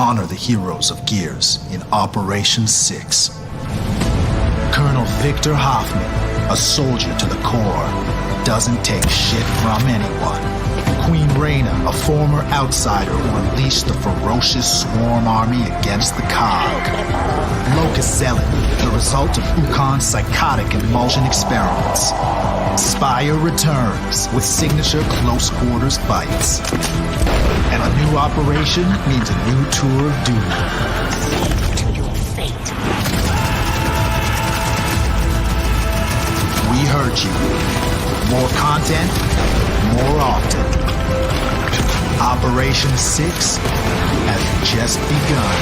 honor the heroes of Gears in Operation 6. Colonel Victor Hoffman, a soldier to the core, doesn't take shit from anyone. Queen Reyna, a former outsider who unleashed the ferocious swarm army against the Cog. Locust Zealot, the result of Ukon's psychotic emulsion experiments. Spire returns with signature close quarters fights. And a new operation means a new tour of duty. To your fate. We heard you. More content, more often. Operation 6 has just begun.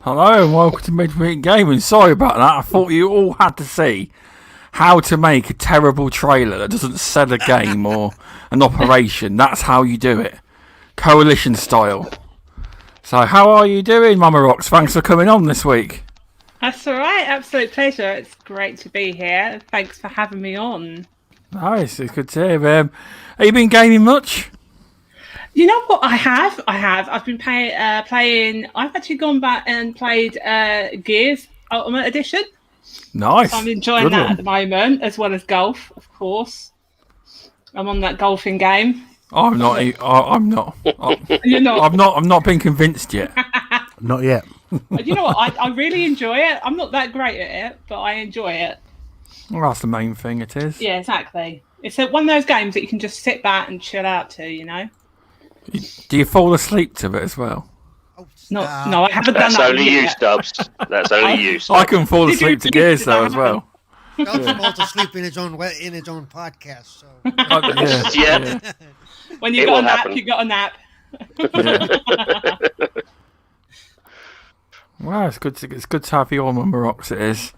Hello and welcome to Midweek Gaming. Sorry about that. I thought you all had to see how to make a terrible trailer that doesn't sell a game or an operation. That's how you do it. Coalition style. So how are you doing, Mama Rocks? Thanks for coming on this week. That's all right. Absolute pleasure. It's great to be here. Thanks for having me on. Nice. It's good to hear. Have you been gaming much? You know what? I have. I've been playing. I've actually gone back and played Gears Ultimate Edition. Nice. So I'm enjoying Good that one. at the moment, as well as golf, of course. I'm on that golfing game. I'm not. I'm not. You're not. I'm not been convinced yet. Not yet. You know what? I really enjoy it. I'm not that great at it, but I enjoy it. Well, that's the main thing. It is. Yeah, exactly. It's one of those games that you can just sit back and chill out to. You know. Do you fall asleep to it as well? No, I haven't done That's that only yet. you, Stubbs. That's only you. I can fall Did you- asleep to did you- Gears did though I as well. Stubbs falls asleep in his own podcast. So Yeah. Yeah. When you It got will a nap, happen. you got a nap. Wow, it's good to have you on, Mama Rocks. It is.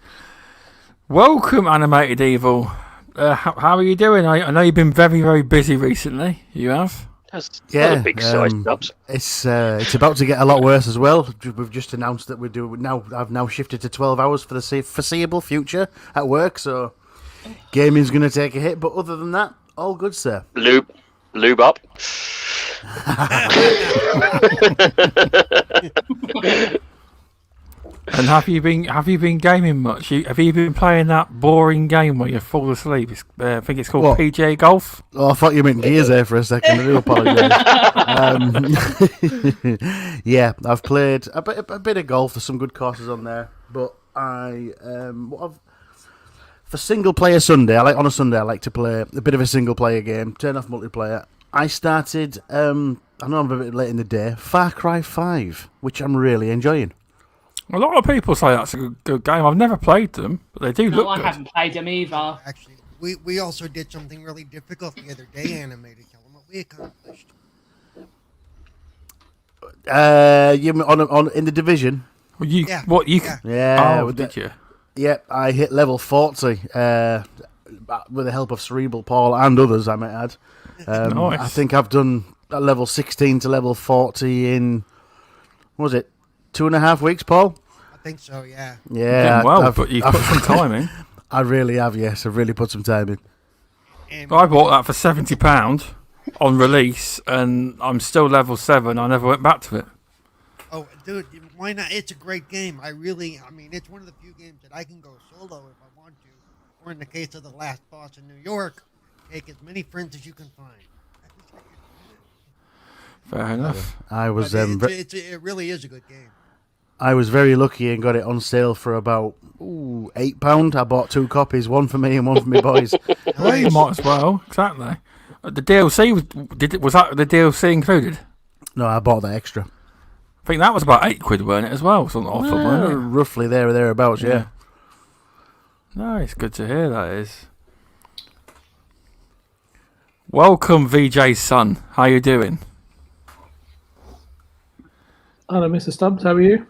Welcome, Animated Evil. How are you doing? I know you've been very, very busy recently. You have. That's Yeah, not a big size, Stubbs. It's about to get a lot worse as well. We've just announced that I've now shifted to 12 hours for the foreseeable future at work, so gaming's going to take a hit. But other than that, all good, sir. Lube up. And have you been gaming much? Have you been playing that boring game where you fall asleep? I think it's called What? PGA Golf. Oh, I thought you meant Gears there for a second. I do apologise. Yeah, I've played a bit of golf. There's some good courses on there, but for single player Sunday, on a Sunday I like to play a bit of a single player game. Turn off multiplayer. I started. I know I'm a bit late in the day. Far Cry 5, which I'm really enjoying. A lot of people say that's a good game. I've never played them, but they do No, look I good. haven't played them either. actually, we also did something really difficult the other day, animated. Tell them what we accomplished. You on in the division? Well, you Yeah, what you? yeah. Yeah. Oh, did you? Yep, I hit level 40 with the help of Cerebral Paul and others, I might add. Nice. I think I've done level 16 to level 40 in, what was it, 2.5 weeks, Paul? I think so. Yeah. Yeah. Doing well, I've- but you put some time in. I really have, yes. I've really put some time in. And I bought that for £70 on release, and I'm still level 7. I never went back to it. oh, dude, why not? It's a great game. I mean, it's one of the few games that I can go solo if I want to. Or in the case of the last boss in New York, take as many friends as you can find. Fair enough. I was But it really is a good game. I was very lucky and got it on sale for about £8. I bought 2 copies, one for me and one for my boys. Well, you might as well. Exactly. The DLC was that the DLC included? No, I bought that extra. I think that was about £8, weren't it, as well? Something offer, weren't it? Roughly there or thereabouts, yeah. No, it's good to hear, that is. Welcome, VJ's son. How you doing? Hello, Mr. Stubbs. How are you?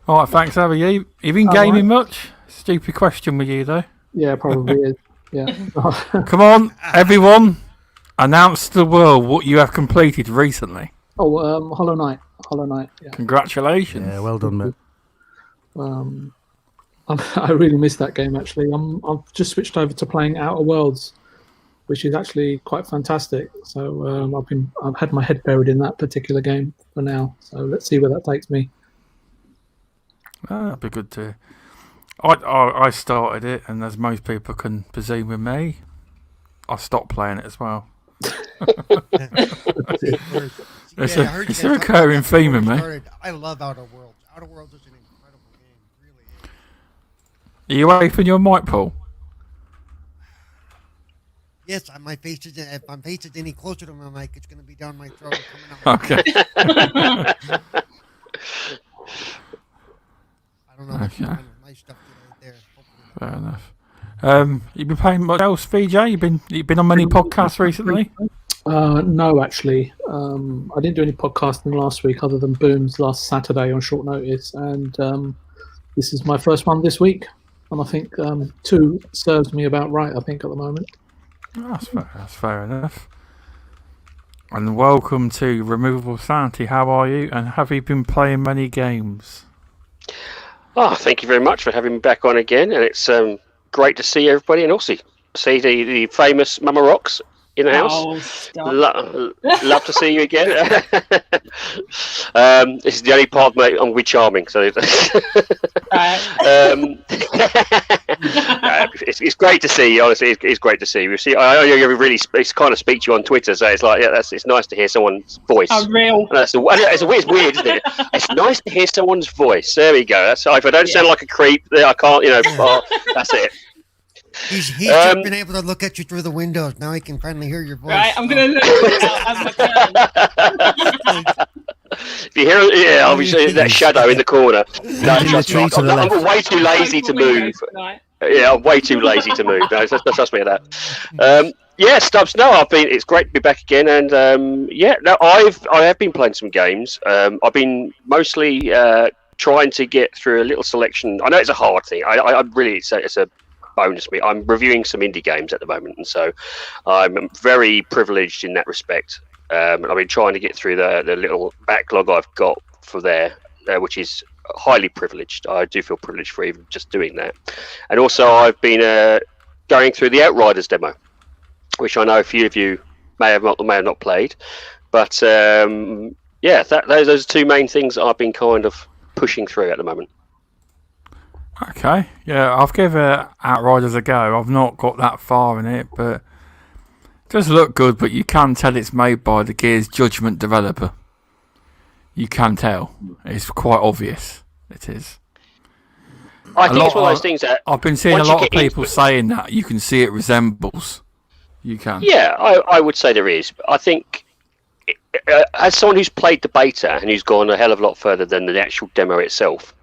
All right, thanks. How are you? You been All gaming right. much? Stupid question with you, though. Yeah, probably is. Yeah. Come on, everyone. Announce to the world what you have completed recently. Oh, Hollow Knight. Yeah. Congratulations. Yeah, well done, mate. I really missed that game actually. I've just switched over to playing Outer Worlds, which is actually quite fantastic. So I've had my head buried in that particular game for now. So let's see where that takes me. That'd be good to. I started it, and as most people can presume with me, I stopped playing it as well. It's a recurring theme in me. I love Outer Worlds. Outer Worlds is an incredible game. It really is. Are you away from your mic, Paul? Yes, if my face is any closer to my mic, it's going to be down my throat. Coming out. Okay. I don't know what's going on with my stuff today there. Hopefully Fair enough. You've been playing much else, VJ? You've been on many podcasts recently? No, actually. I didn't do any podcasting last week other than Boom's last Saturday on short notice. And this is my first one this week. And I think 2 serves me about right, I think, at the moment. That's fair enough. And welcome to Removable Sanity. How are you? And have you been playing many games? Oh, thank you very much for having me back on again. And it's great to see everybody and also see the famous Mama Rocks in the house. Oh, stop. Love to see you again. This is the only part, mate. I'm be charming. So it's great to see you. Honestly, it's great to see you. See, I really kind of speak to you on Twitter, so it's like, it's nice to hear someone's voice. I'm real. It's weird, isn't it? It's nice to hear someone's voice. There we go. That's if I don't sound like a creep, I can't. That's it. He's just been able to look at you through the windows. Now he can finally hear your voice. Right, I'm going to look out as my turn. If you hear, obviously that shadow in the corner. No, trust me, to the left. I'm way too lazy to move. Yeah, I'm way too lazy to move. No, trust me on that. Stubbs. No, it's great to be back again, and I have been playing some games. I've been mostly trying to get through a little selection. I know it's a hard thing. I really it's a bonus me. I'm reviewing some indie games at the moment, and so I'm very privileged in that respect. And I've been trying to get through the little backlog I've got for there, which is highly privileged. I do feel privileged for even just doing that. And also, I've been going through the Outriders demo, which I know a few of you may have not played. But those are 2 main things I've been kind of pushing through at the moment. Okay, yeah, I've given Outriders a go. I've not got that far in it, but it does look good, but you can tell it's made by the Gears Judgment developer. You can tell. It's quite obvious. It is. I think it's one of those things that... I've been seeing a lot of people saying that you can see it resembles. You can. Yeah, I would say there is. I think, as someone who's played the beta and who's gone a hell of a lot further than the actual demo itself,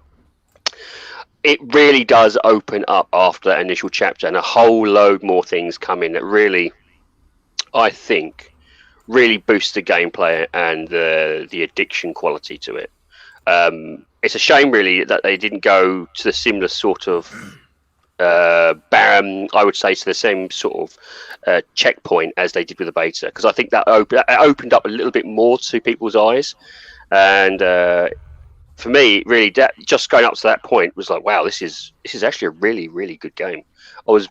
it really does open up after that initial chapter, and a whole load more things come in that really, I think, really boosts the gameplay and the addiction quality to it. It's a shame, really, that they didn't go to the similar sort of, I would say, to the same sort of checkpoint as they did with the beta, because I think that opened up a little bit more to people's eyes, and for me, really, just going up to that point was like, wow, this is actually a really, really good game. I was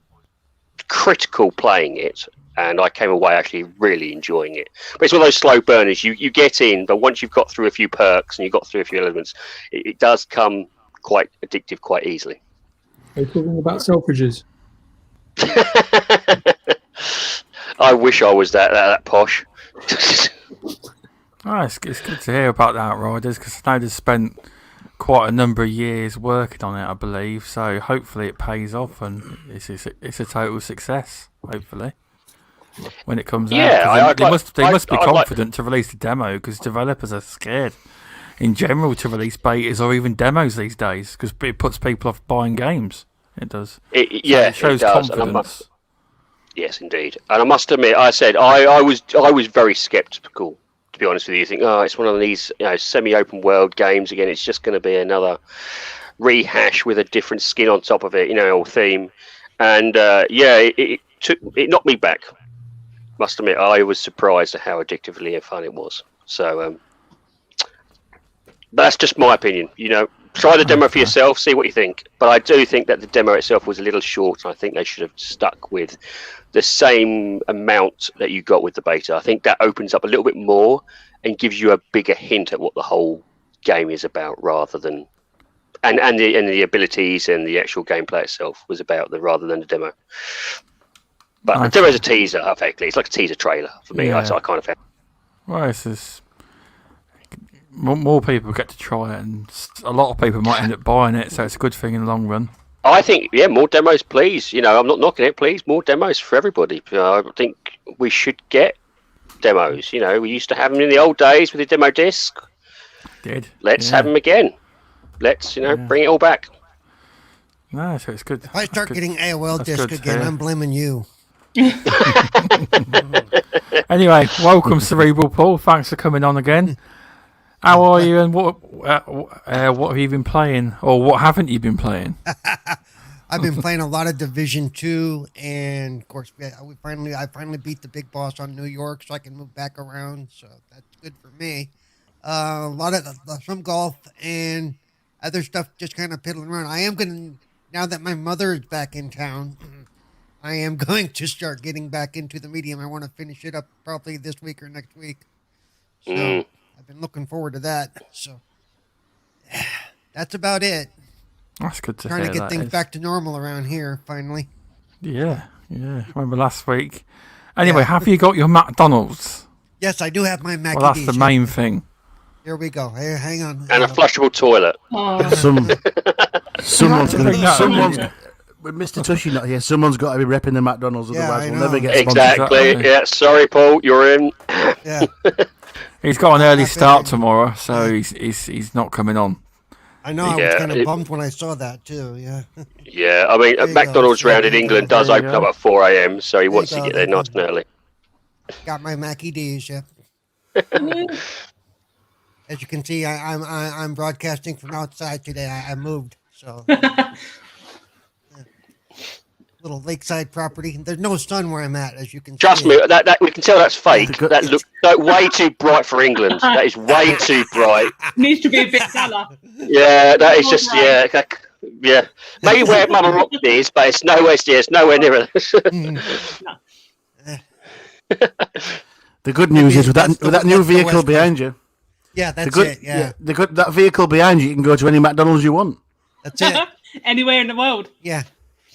critical playing it, and I came away actually really enjoying it. But it's one of those slow burners. You get in, but once you've got through a few perks and you've got through a few elements, it does come quite addictive quite easily. Are you talking about Selfridges? I wish I was that posh. It's good to hear about the Outriders, because I know they've spent quite a number of years working on it, I believe. So hopefully it pays off and it's a total success. Hopefully, when it comes out, they must be confident to release the demo, because developers are scared in general to release betas or even demos these days, because it puts people off buying games. It does. It shows confidence. Yes, indeed. And I must admit, I said I was very skeptical. To be honest with you, you think, it's one of these semi-open world games again. It's just going to be another rehash with a different skin on top of it, or theme. And it knocked me back. Must admit, I was surprised at how addictively fun it was. So that's just my opinion. Try the demo for yourself, see what you think. But I do think that the demo itself was a little short. I think they should have stuck with the same amount that you got with the beta. I think that opens up a little bit more and gives you a bigger hint at what the whole game is about, rather than and the abilities and the actual gameplay itself was about rather than the demo. But the demo's a teaser, effectively. It's like a teaser trailer for me. Yeah. I kind of have. Well, it's just more people get to try it, and a lot of people might end up buying it, so it's a good thing in the long run. I think, more demos, please. I'm not knocking it. Please, more demos for everybody. I think we should get demos. We used to have them in the old days with the demo disc. Let's have them again. Let's, bring it all back. No, so it's good. If I start getting AOL disc again, I'm blaming you. Anyway, welcome, Cerebral Paul. Thanks for coming on again. How are you, and what have you been playing, or what haven't you been playing? I've been playing a lot of Division 2, and of course, I finally beat the big boss on New York, so I can move back around. So that's good for me. A lot of some golf and other stuff, just kind of piddling around. I am gonna, now that my mother is back in town, I am going to start getting back into the medium. I want to finish it up probably this week or next week. So I've been looking forward to that. So that's about it. That's good to hear. Trying to get things back to normal around here, finally. Yeah. Remember last week? Anyway, have you got your McDonald's? Yes, I do have my Mackie Well, that's the main thing. Here we go. Hey, hang on. And a flushable toilet. Someone's with Mr. Tushi not here, someone's got to be repping the McDonald's, otherwise we'll never get sponsored. Exactly. Yeah, sorry, Paul, you're in. Yeah. He's got an early start tomorrow, so he's not coming on. I know, I was kind of bummed when I saw that too, yeah. Yeah, I mean, McDonald's round in England does open up at 4 a.m, so he wants to get there nice and early. Got my Mackie D's, yeah. As you can see, I'm broadcasting from outside today. I moved, so... Little lakeside property. There's no sun where I'm at, as you can Trust see. me, that we can tell that's fake. That looks way too bright for England. That is way too bright. Needs to be a bit duller. Yeah, that is just yeah. Maybe where Mummarocks is, but it's nowhere near it. The good news is with that new vehicle behind you. Yeah, that's it. Yeah, that vehicle behind you, you can go to any McDonald's you want. That's it. Anywhere in the world. Yeah.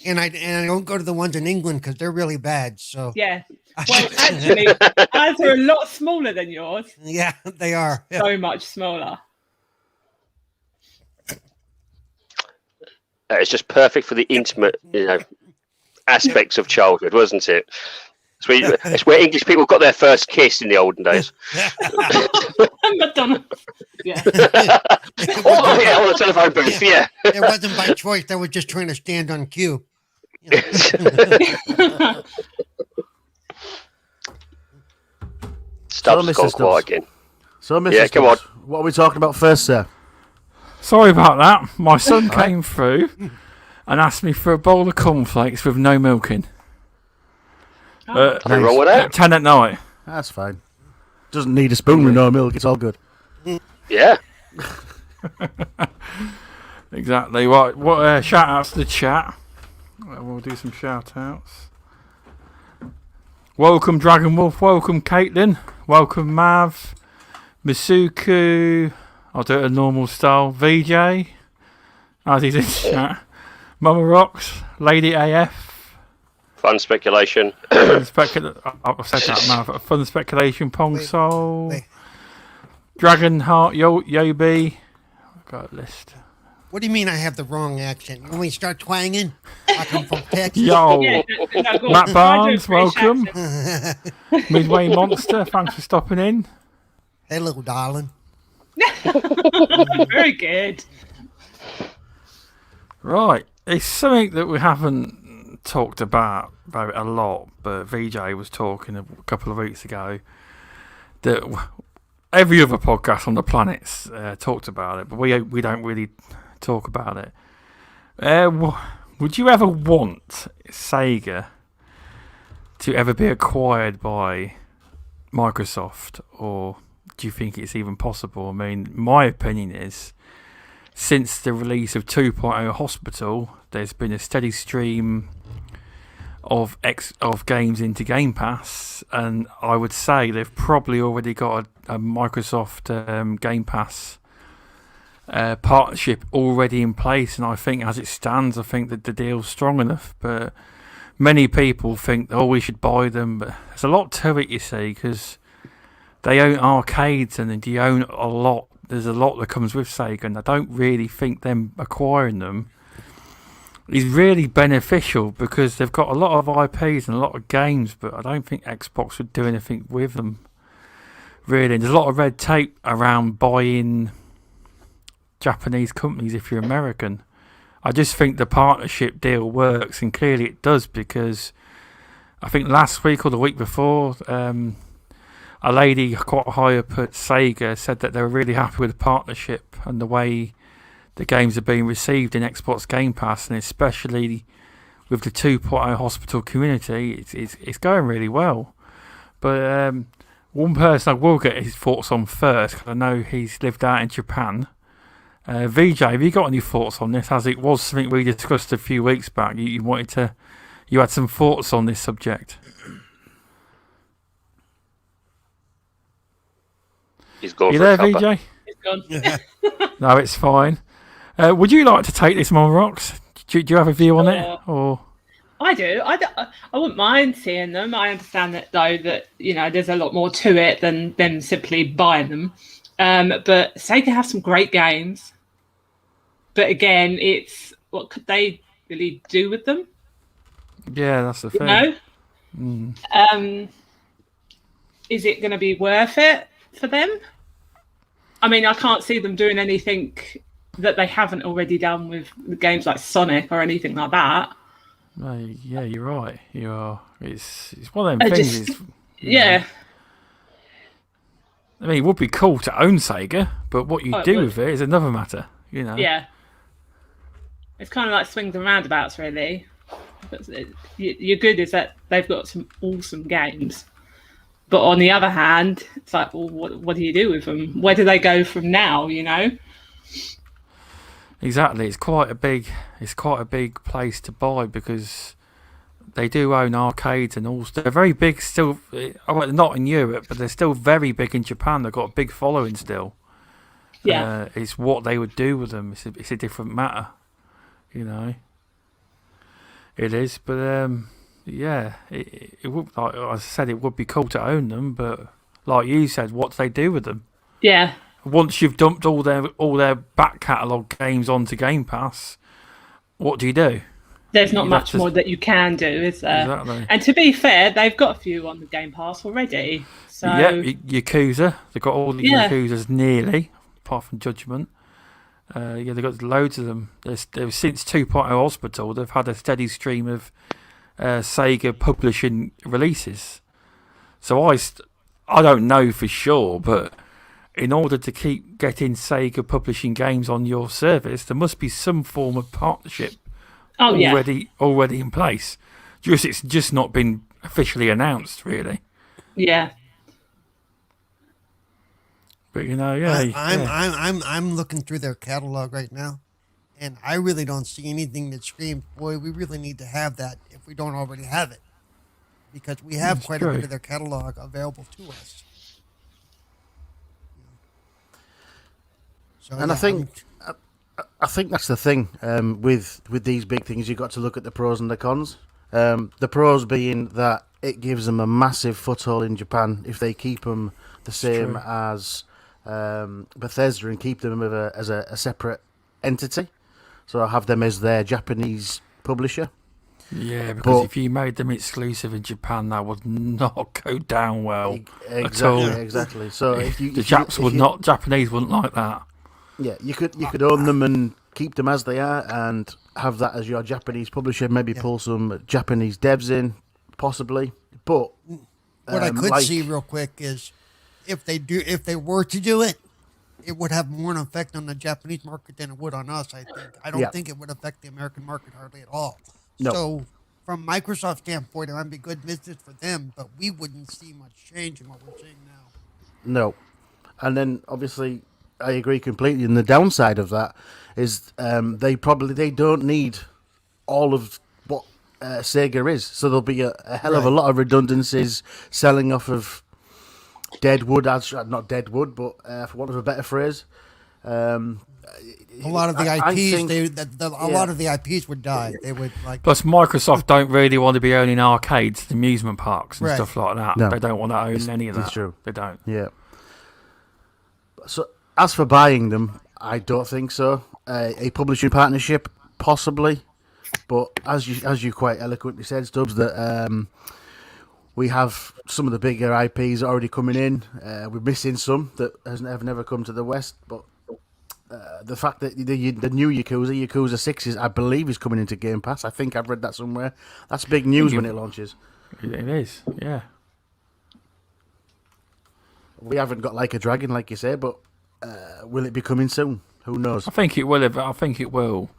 And I don't go to the ones in England because they're really bad. So yeah, well, actually, ours are a lot smaller than yours. Yeah, they are. Yeah. So much smaller. It's just perfect for the intimate, aspects of childhood, wasn't it? It's where English people got their first kiss in the olden days. McDonald's. Yeah. On the telephone booth. Yeah. It wasn't by choice. I was just trying to stand on cue. Stubbs gone quiet again. So, Mr. Come on. What are we talking about first, sir? Sorry about that. My son came through and asked me for a bowl of cornflakes with no milk in. Nothing wrong with that. 10 at night. That's fine. Doesn't need a spoon with no milk. It's all good. Yeah. Exactly. What shout outs to the chat. We'll do some shout outs. Welcome Dragon Wolf, welcome Caitlin, welcome Mav, Misuku, I'll do it a normal style, VJ, as he's in chat, Mummarocks, Lady AF, Fun speculation. I've said that, Mav, Fun Speculation, Pong Soul, Dragon Heart, Yobi, I've got a list. What do you mean I have the wrong accent? You want me to start twanging? I come from Texas. Yo, Yeah, Matt Barnes, welcome. Midway Monster, thanks for stopping in. Hello, darling. Very good. Right, it's something that we haven't talked about a lot, but VJ was talking a couple of weeks ago that every other podcast on the planet's talked about it, but we don't really talk about it. Would you ever want Sega to ever be acquired by Microsoft, or do you think it's even possible? I mean, my opinion is, since the release of 2.0 Hospital, there's been a steady stream of games into Game Pass, and I would say they've probably already got a Microsoft Game Pass partnership already in place, and I think as it stands, I think that the deal's strong enough. But many people think, we should buy them, but there's a lot to it, you see, because they own arcades and they own a lot. There's a lot that comes with Sega, and I don't really think them acquiring them is really beneficial, because they've got a lot of IPs and a lot of games, but I don't think Xbox would do anything with them, really. And there's a lot of red tape around buying Japanese companies if you're American. I just think the partnership deal works, and clearly it does, because I think last week or the week before, a lady quite high up at Sega said that they were really happy with the partnership and the way the games are being received in Xbox Game Pass, and especially with the 2.0 Hospital community, it's going really well. But one person I will get his thoughts on first, because I know he's lived out in Japan. VJ, have you got any thoughts on this? As it was something we discussed a few weeks back, you had some thoughts on this subject. He's gone. You for there, a cuppa. VJ? It's gone. No, it's fine. Would you like to take this, Mum Rocks? Do you have a view on it? Or I do. I wouldn't mind seeing them. I understand that, though, that there's a lot more to it than them simply buying them. But Sega have some great games. But again, it's what could they really do with them? Yeah, that's the thing. Is it going to be worth it for them? I mean, I can't see them doing anything that they haven't already done with games like Sonic or anything like that. Yeah, you're right. You are. It's one of them things. Yeah. I mean, it would be cool to own Sega, but what you do with it is another matter. Yeah. It's kind of like swings and roundabouts, really. Your good is that they've got some awesome games. But on the other hand, it's like, well, what do you do with them? Where do they go from now? Exactly. It's quite a big place to buy, because they do own arcades and all. They're very big still. Not in Europe, but they're still very big in Japan. They've got a big following still. Yeah. It's what they would do with them. It's a different matter. It is, but yeah, it would, like I said, it would be cool to own them, but like you said, what do they do with them? Yeah. Once you've dumped all their back catalogue games onto Game Pass, what do you do? There's not much more that you can do, is there? Exactly. And to be fair, they've got a few on the Game Pass already. So yeah, Yakuza. They've got all the Yakuzas nearly, apart from Judgment. They've got loads of them. There's since 2.0 Hospital, they've had a steady stream of Sega publishing releases. So I don't know for sure, but in order to keep getting Sega publishing games on your service, there must be some form of partnership already in place. It's just not been officially announced, really. Yeah. But I'm looking through their catalog right now, and I really don't see anything that screams, boy, we really need to have that if we don't already have it, because we have quite a bit of their catalog available to us. So, and I think that's the thing with these big things. You've got to look at the pros and the cons. The pros being that it gives them a massive foothold in Japan if they keep them the same as Bethesda and keep them as a separate entity. So I have them as their Japanese publisher. Yeah, because if you made them exclusive in Japan, that would not go down well at all. Exactly. So Japanese wouldn't like that. Yeah, you could own them and keep them as they are, and have that as your Japanese publisher. Maybe pull some Japanese devs in, possibly. But what I could see real quick is if they were to do it, it would have more an effect on the Japanese market than it would on us. I think. I don't think it would affect the American market hardly at all. No. So from Microsoft standpoint, it might be good business for them, but we wouldn't see much change in what we're seeing now. No. And then, obviously, I agree completely. And the downside of that is they don't need all of what Sega is. So there'll be a hell of a lot of redundancies selling off of dead wood, not dead wood, but for want of a better phrase. A lot of the lot of the IPs would die. They would Plus, Microsoft don't really want to be owning arcades, amusement parks, and stuff like that. No. They don't want to own any of that. It's true. They don't. Yeah. So, as for buying them, I don't think so. A publishing partnership, possibly, but as you quite eloquently said, Stubbs, that we have some of the bigger IPs already coming in. We're missing some that have never come to the West, but the fact that the new Yakuza 6 I believe is coming into Game Pass. I think I've read that somewhere. That's big news when it launches. It is, yeah. We haven't got Like a Dragon, like you say, but will it be coming soon? Who knows? I think it will.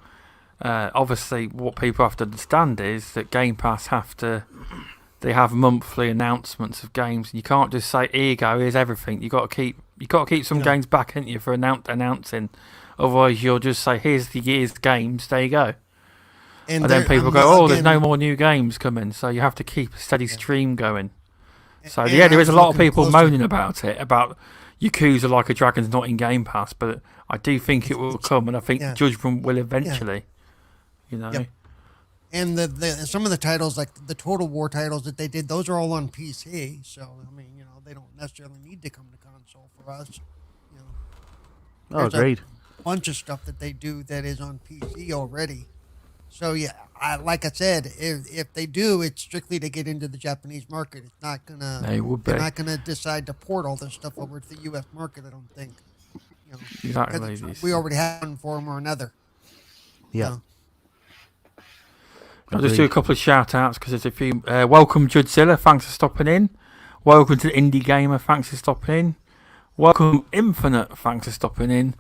Obviously, what people have to understand is that Game Pass they have monthly announcements of games, and you can't just say, "Here you go, here's everything." You got to keep some games back, haven't you, for announcing. Otherwise, you'll just say, "Here's the year's games. There you go." And then people go, "Oh, there's no more new games coming." So you have to keep a steady stream going. So there is a lot of people moaning about it, about Yakuza Like a Dragon's not in Game Pass, but I do think it will come, and I think Judgment will eventually. You know. Yep. And some of the titles, like the Total War titles that they did, those are all on PC. So I mean, they don't necessarily need to come to console for us. Agreed. A bunch of stuff that they do that is on PC already. So yeah, like I said, if they do, it's strictly to get into the Japanese market. It's not gonna. They're not gonna decide to port all this stuff over to the U.S. market. I don't think. Exactly. We already have one form or another. Yeah. I'll just do a couple of shout outs because there's a few. Welcome, Judzilla. Thanks for stopping in. Welcome to the Indie Gamer. Thanks for stopping in. Welcome, Infinite. Thanks for stopping in.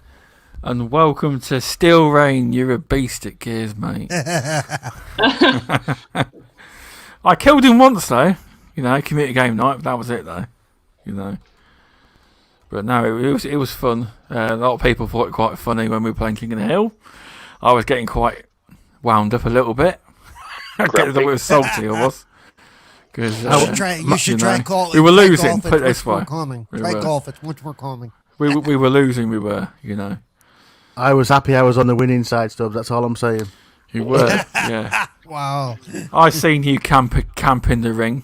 And welcome to Steel Rain. You're a beast at Gears, mate. I killed him once, though. Community game night. But that was it, though. But no, it was fun. A lot of people thought it quite funny when we were playing King of the Hill. I was getting quite wound up a little bit. I thought it was salty, I was. Because you should try golf. We were losing. Put it this way. Try golf. It's much more calming. We were losing. We were. I was happy I was on the winning side, Stubbs. That's all I'm saying. You were. Yeah. Wow. I seen you camp in the ring.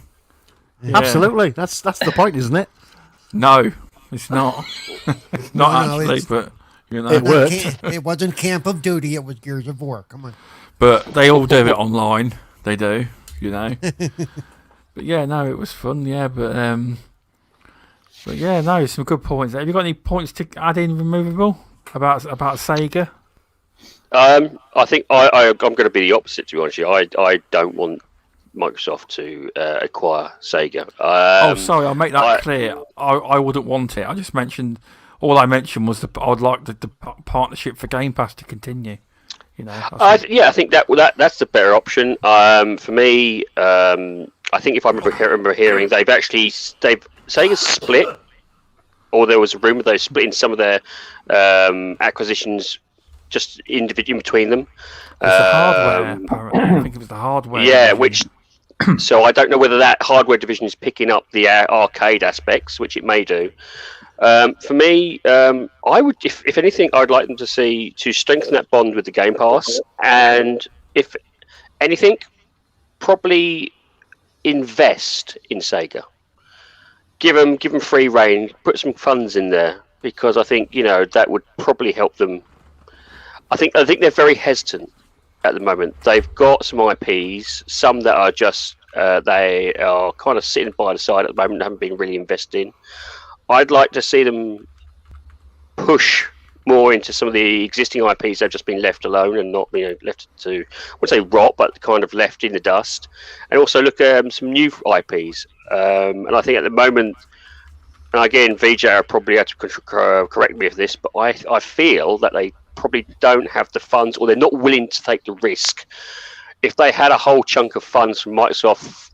Yeah. Absolutely. That's the point, isn't it? No, it's not. It's not actually, but it worked. It wasn't Camp of Duty. It was Gears of War. Come on. But they all do it online. They do, But yeah, no, it was fun. Yeah, but yeah, no, some good points. Have you got any points to add in, Removable, about Sega? I think I'm going to be the opposite, to be honest with you. I don't want Microsoft to acquire Sega. Sorry, I'll make that clear. I wouldn't want it. All I mentioned was I would like the partnership for Game Pass to continue. I think that's the better option. For me, I think if I remember hearing, Sega's split, or there was a rumor they split in some of their acquisitions, just in between them. The hardware, apparently. I think it was the hardware. Yeah, so I don't know whether that hardware division is picking up the arcade aspects, which it may do. For me, I would, if anything, I'd like them to strengthen that bond with the Game Pass, and if anything, probably invest in Sega. Give them free reign, put some funds in there, because I think that would probably help them. I think they're very hesitant at the moment. They've got some IPs, some that are just they are kind of sitting by the side at the moment, haven't been really invested in. I'd like to see them push more into some of the existing IPs that have just been left alone and not left to, I wouldn't say rot, but kind of left in the dust, and also look at some new IPs. And I think at the moment, and again, VJ will probably have to correct me for this, but I feel that they probably don't have the funds, or they're not willing to take the risk if they had a whole chunk of funds from Microsoft,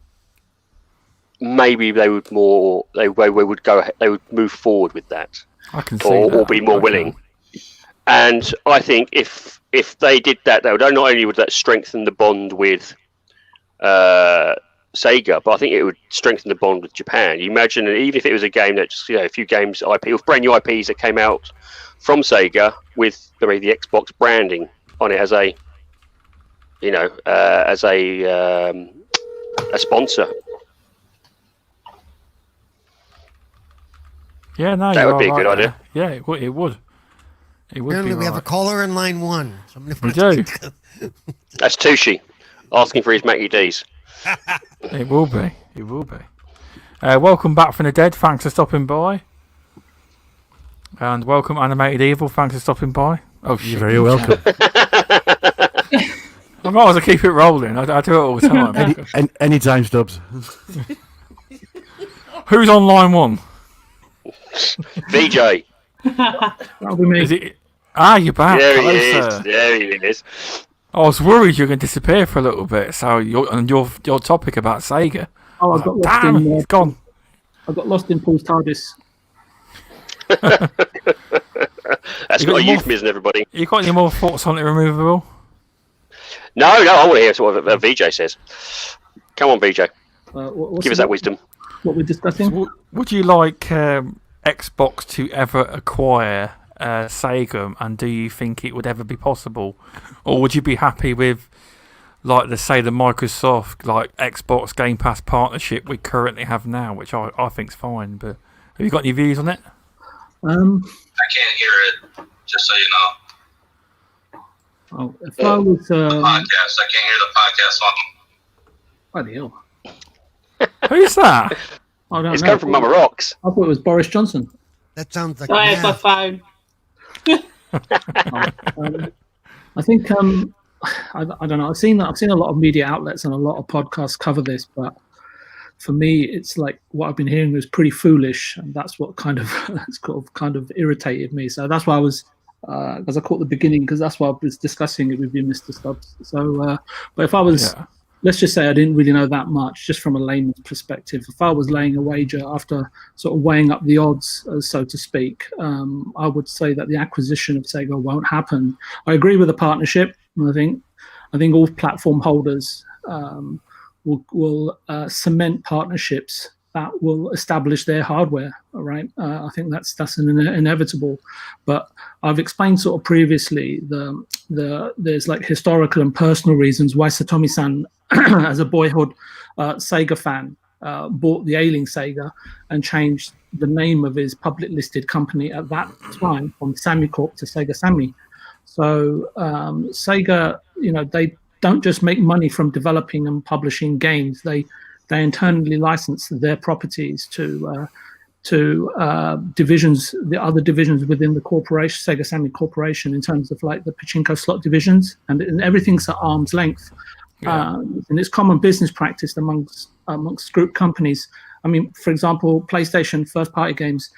maybe they would move forward with that. I can see that. Or be more willing. And I think if they did that, they would not only would that strengthen the bond with Sega, but I think it would strengthen the bond with Japan. You imagine, even if it was a game that just, a few games IP, with brand new IPs that came out from Sega with the Xbox branding on it as a, a sponsor. Yeah, no, that would be a good idea. Yeah, it would. It would. Apparently, we have a caller in line 1. So we do. That's Tushi asking for his Mackie D's. It will be. It will be. Welcome back from the dead. Thanks for stopping by. And welcome, Animated Evil. Thanks for stopping by. Oh, you're very welcome. I might as well keep it rolling. I do it all the time. Anytime, Stubbs. Who's on line 1? VJ. That'll be me. Is it? You're back. There he is. There he is. I was worried you were going to disappear for a little bit. So your topic about Sega. Oh, I got lost in. It's gone. I got lost in Paul's TARDIS. That's not a euphemism, everybody. You got any more thoughts on it removable? No, I want to hear what VJ says. Come on, VJ. Give us that wisdom. What we're discussing. Would you like Xbox to ever acquire Sega, and do you think it would ever be possible, or would you be happy with, like, the Microsoft Xbox Game Pass partnership we currently have now, which I think's fine? But have you got any views on it? I can't hear it. Just so you know. Oh, if I was podcast, I can't hear the podcast on. What the hell? Who's that? Oh, It's come from Mama Rocks. I thought it was Boris Johnson. That sounds like. Oh, it's my phone. I think I don't know. I've seen a lot of media outlets and a lot of podcasts cover this, but for me, it's like what I've been hearing was pretty foolish, and that's what kind of irritated me. So that's why I was, because I caught the beginning, because that's why I was discussing it with you, Mr. Stubbs. So, but if I was, let's just say I didn't really know that much, just from a layman's perspective. If I was laying a wager after sort of weighing up the odds, so to speak, I would say that the acquisition of Sega won't happen. I agree with the partnership. I think all platform holders will cement partnerships that will establish their hardware. All right, I think that's inevitable. But I've explained sort of previously there's like historical and personal reasons why Satomi-san, as a boyhood Sega fan, bought the ailing Sega and changed the name of his public listed company at that time from Sammy Corp to Sega Sammy. So Sega, they don't just make money from developing and publishing games. They internally license their properties to divisions, the other divisions within the corporation, Sega Sammy Corporation, in terms of like the pachinko slot divisions, and everything's at arm's length. And it's common business practice amongst group companies. I mean, for example, PlayStation first-party games,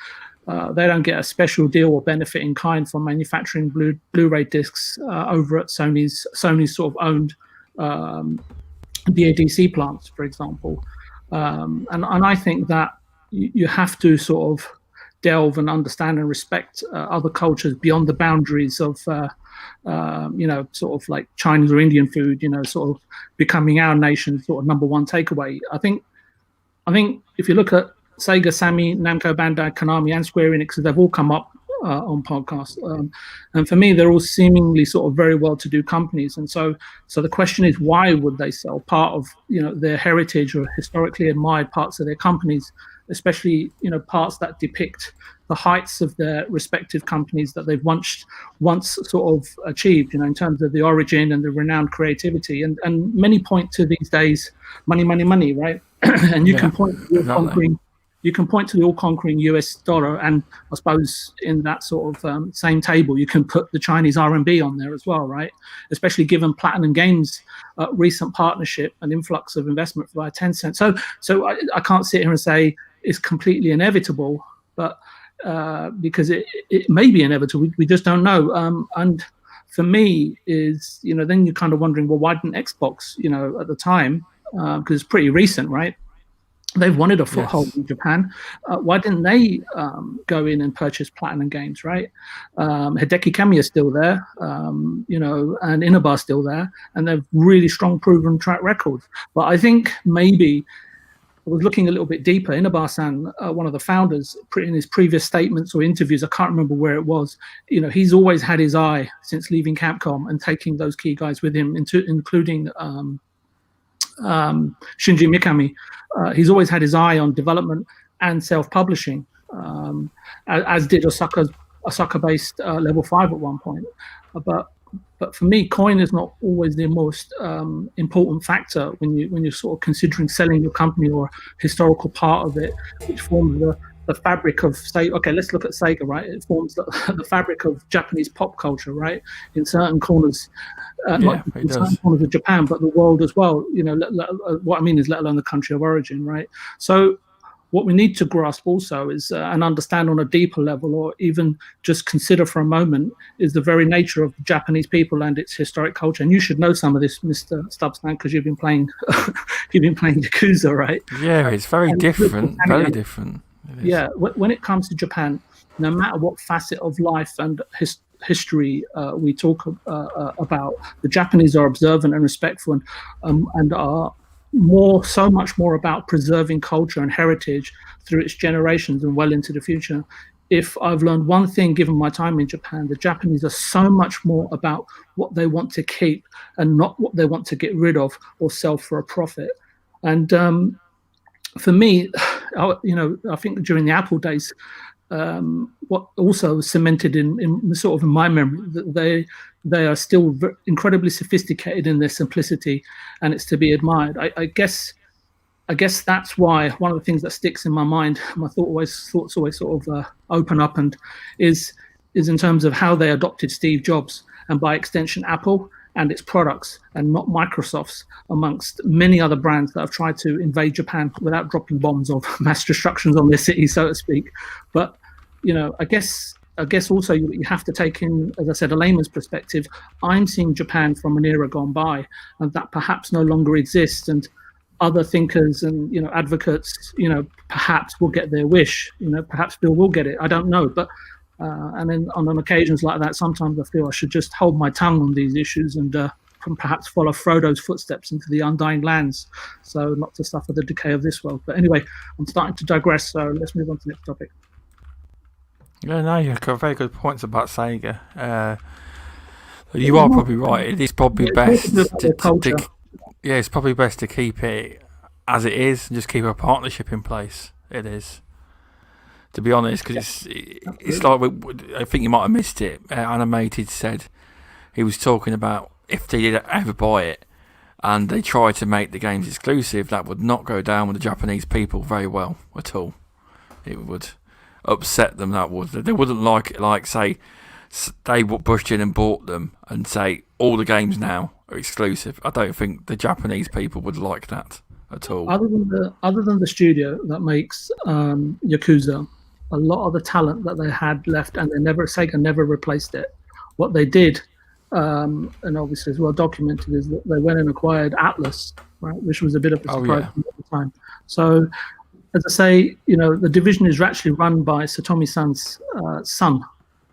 they don't get a special deal or benefit in kind from manufacturing Blu-ray discs over at Sony's sort of owned DADC plants, for example. And I think that you have to sort of delve and understand and respect other cultures beyond the boundaries of, sort of like Chinese or Indian food, sort of becoming our nation's sort of number one takeaway. I think if you look at Sega, Sammy, Namco Bandai, Konami, and Square Enix, they've all come up on podcasts, and for me, they're all seemingly sort of very well-to-do companies. And so the question is, why would they sell part of their heritage or historically admired parts of their companies, especially parts that depict the heights of their respective companies that they've once sort of achieved, in terms of the origin and the renowned creativity. And many point to these days, money, right? And you can point to the all-conquering US dollar, and I suppose in that sort of same table, you can put the Chinese RMB on there as well, right? Especially given Platinum Games' recent partnership and influx of investment via Tencent. So I can't sit here and say it's completely inevitable, but because it may be inevitable, we just don't know. And for me is, then you're kind of wondering, well, why didn't Xbox, at the time, because it's pretty recent, right? They've wanted a foothold in Japan. Why didn't they go in and purchase Platinum Games, right? Hideki Kamiya is still there, and Inabar's still there, and they've really strong proven track records. But I think maybe I was looking a little bit deeper. Inabar-san, one of the founders, in his previous statements or interviews, I can't remember where it was, he's always had his eye since leaving Capcom and taking those key guys with him, including Shinji Mikami. He's always had his eye on development and self-publishing, as did Osaka-based Level 5 at one point. But for me, coin is not always the most important factor when you're sort of considering selling your company or a historical part of it, which forms the fabric of, say, okay, let's look at Sega, right? It forms the fabric of Japanese pop culture, right? In certain corners, not in certain corners of Japan, but the world as well. What I mean is, let alone the country of origin, right? So what we need to grasp also is and understand on a deeper level, or even just consider for a moment, is the very nature of Japanese people and its historic culture. And you should know some of this, Mr. Stubbsman, because you've been playing Yakuza, right? Yeah, it's very different. Very different. Yeah, when it comes to Japan, no matter what facet of life and history we talk about, the Japanese are observant and respectful, and are so much more about preserving culture and heritage through its generations and well into the future. If I've learned one thing given my time in Japan, the Japanese are so much more about what they want to keep and not what they want to get rid of or sell for a profit. And for me, I think during the Apple days, what also cemented in sort of in my memory, that they are still incredibly sophisticated in their simplicity, and it's to be admired. I guess that's why one of the things that sticks in my mind, my thoughts always sort of open up, and is in terms of how they adopted Steve Jobs, and by extension Apple and its products, and not Microsoft's, amongst many other brands that have tried to invade Japan without dropping bombs or mass destructions on their city, so to speak. But I guess also you have to take in, as I said, a layman's perspective. I'm seeing Japan from an era gone by, and that perhaps no longer exists. And other thinkers and advocates, perhaps will get their wish. Perhaps Bill will get it. I don't know, but. And then on occasions like that, sometimes I feel I should just hold my tongue on these issues and perhaps follow Frodo's footsteps into the undying lands, so not to suffer the decay of this world. But anyway, I'm starting to digress, so let's move on to the next topic. Yeah, no, you've got very good points about Sega. You are probably right. It is probably best it's probably best to keep it as it is and just keep a partnership in place. It is. To be honest, because it's like, I think you might have missed it. Animated said he was talking about if they did ever buy it and they tried to make the games exclusive, that would not go down with the Japanese people very well at all. It would upset them. That would. They wouldn't like say they pushed in and bought them and say all the games now are exclusive. I don't think the Japanese people would like that at all. Other than the studio that makes Yakuza, a lot of the talent that they had left, and Sega never replaced it. What they did, and obviously is well documented, is that they went and acquired Atlas, right, which was a bit of a surprise at the time. So, as I say, the division is actually run by Satomi-san's son,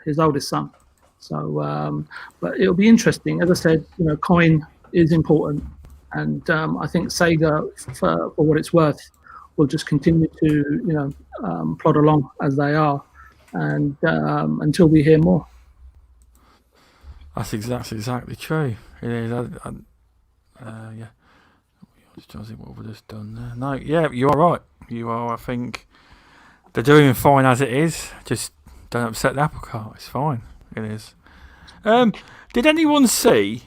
his oldest son. So, but it'll be interesting. As I said, coin is important, and I think Sega, for what it's worth, will just continue to, plod along as they are, and until we hear more. That's exactly true. It is. Yeah. Just trying to see what we've just done there. No, yeah, you are right. You are. I think they're doing fine as it is. Just don't upset the apple cart. It's fine. It is. Did anyone see?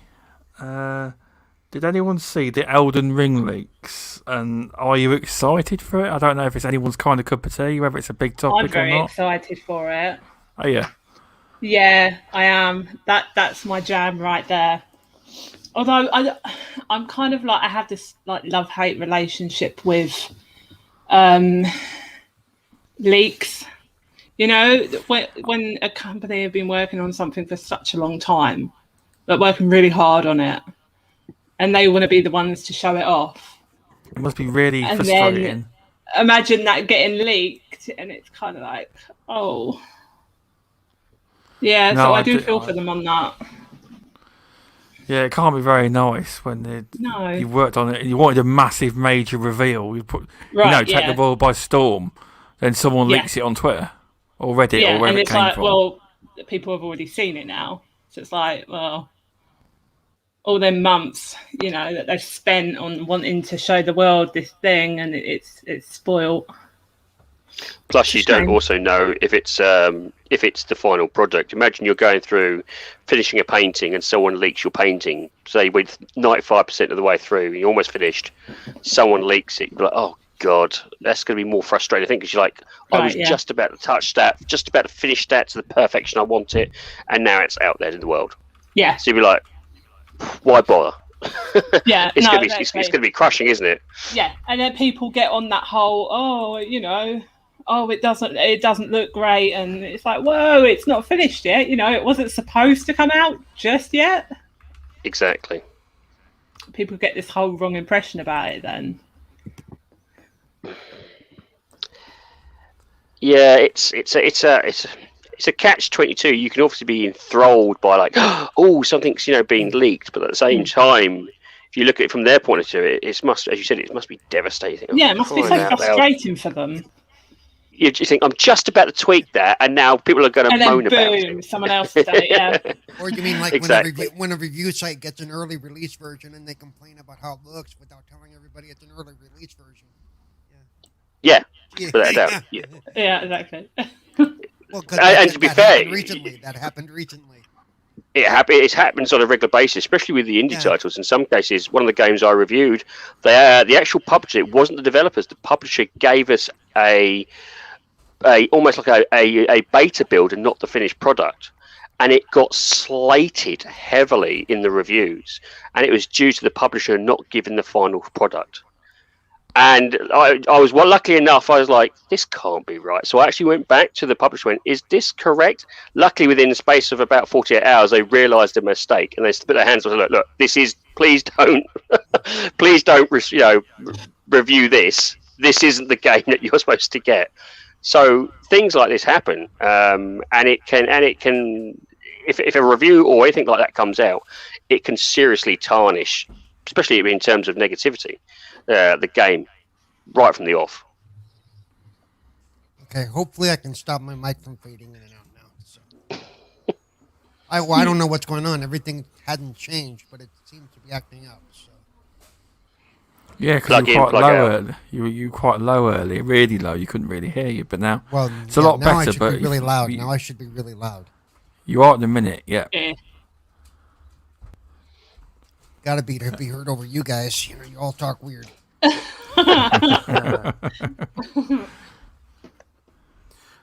Did anyone see the Elden Ring leaks? And are you excited for it? I don't know if it's anyone's kind of cup of tea, whether it's a big topic or not. I'm very excited for it. Oh yeah. Yeah, I am. That's my jam right there. Although I'm kind of like, I have this like love-hate relationship with leaks. When a company have been working on something for such a long time, that are working really hard on it, and they want to be the ones to show it off. It must be really And frustrating. then imagine that getting leaked, and it's kind of like, oh, yeah. No, So I I do do- feel for them on that. Yeah, it can't be very nice when No. you worked on it and you wanted a massive major reveal. You put, Right, take yeah. the world by storm. Then someone Yeah. leaks it on Twitter or Reddit Yeah, or wherever and it it's came like, from. well, people have already seen it now, so it's like, well, all them months, that they've spent on wanting to show the world this thing, and it's spoiled. Plus, you don't also know if it's the final product. Imagine you're going through finishing a painting and someone leaks your painting. Say with 95% of the way through, you're almost finished. Someone leaks it. You're like, oh god, that's going to be more frustrating. I think because you're like, I was just about to touch that, just about to finish that to the perfection I want it, and now it's out there in the world. Yeah. So you'd be like, why bother? Yeah. It's no, going to be crushing, isn't it? Yeah, and then people get on that whole, it doesn't look great, and it's like, whoa, it's not finished yet. It wasn't supposed to come out just yet. Exactly. People get this whole wrong impression about it then. Yeah, it's a catch-22. You can obviously be enthralled by like, oh, something's being leaked, but at the same time, if you look at it from their point of view, it must, as you said, it must be devastating. Yeah, it must be so frustrating for them. You think, I'm just about to tweak that, and now people are going to moan about it. And then boom, someone else has done it, yeah. Or you mean like Exactly. when a review site gets an early release version and they complain about how it looks without telling everybody it's an early release version? Yeah, without a doubt. Yeah. Yeah, exactly. Well, and to be fair, that happened recently. It happens on a regular basis, especially with the indie titles. In some cases, one of the games I reviewed, the actual publisher, it wasn't the developers. The publisher gave us a almost like a beta build and not the finished product, and it got slated heavily in the reviews, and it was due to the publisher not giving the final product. And I was, well, lucky enough, I was like, this can't be right. So I actually went back to the publisher and went, is this correct? Luckily, within the space of about 48 hours, they realised their mistake. And they put their hands on it, look, this is, please don't review this. This isn't the game that you're supposed to get. So things like this happen. And it can, if a review or anything like that comes out, it can seriously tarnish, especially in terms of negativity, the game right from the off. Okay, hopefully I can stop my mic from fading in and out now. So. I don't know what's going on. Everything hadn't changed, but it seems to be acting up. So. Yeah, because you were quite low early. You were quite low early, really low. You couldn't really hear you, but now it's a lot now better. I should be really loud. Now I should be really loud. You are in a minute, yeah. Gotta be heard over you guys. You all talk weird.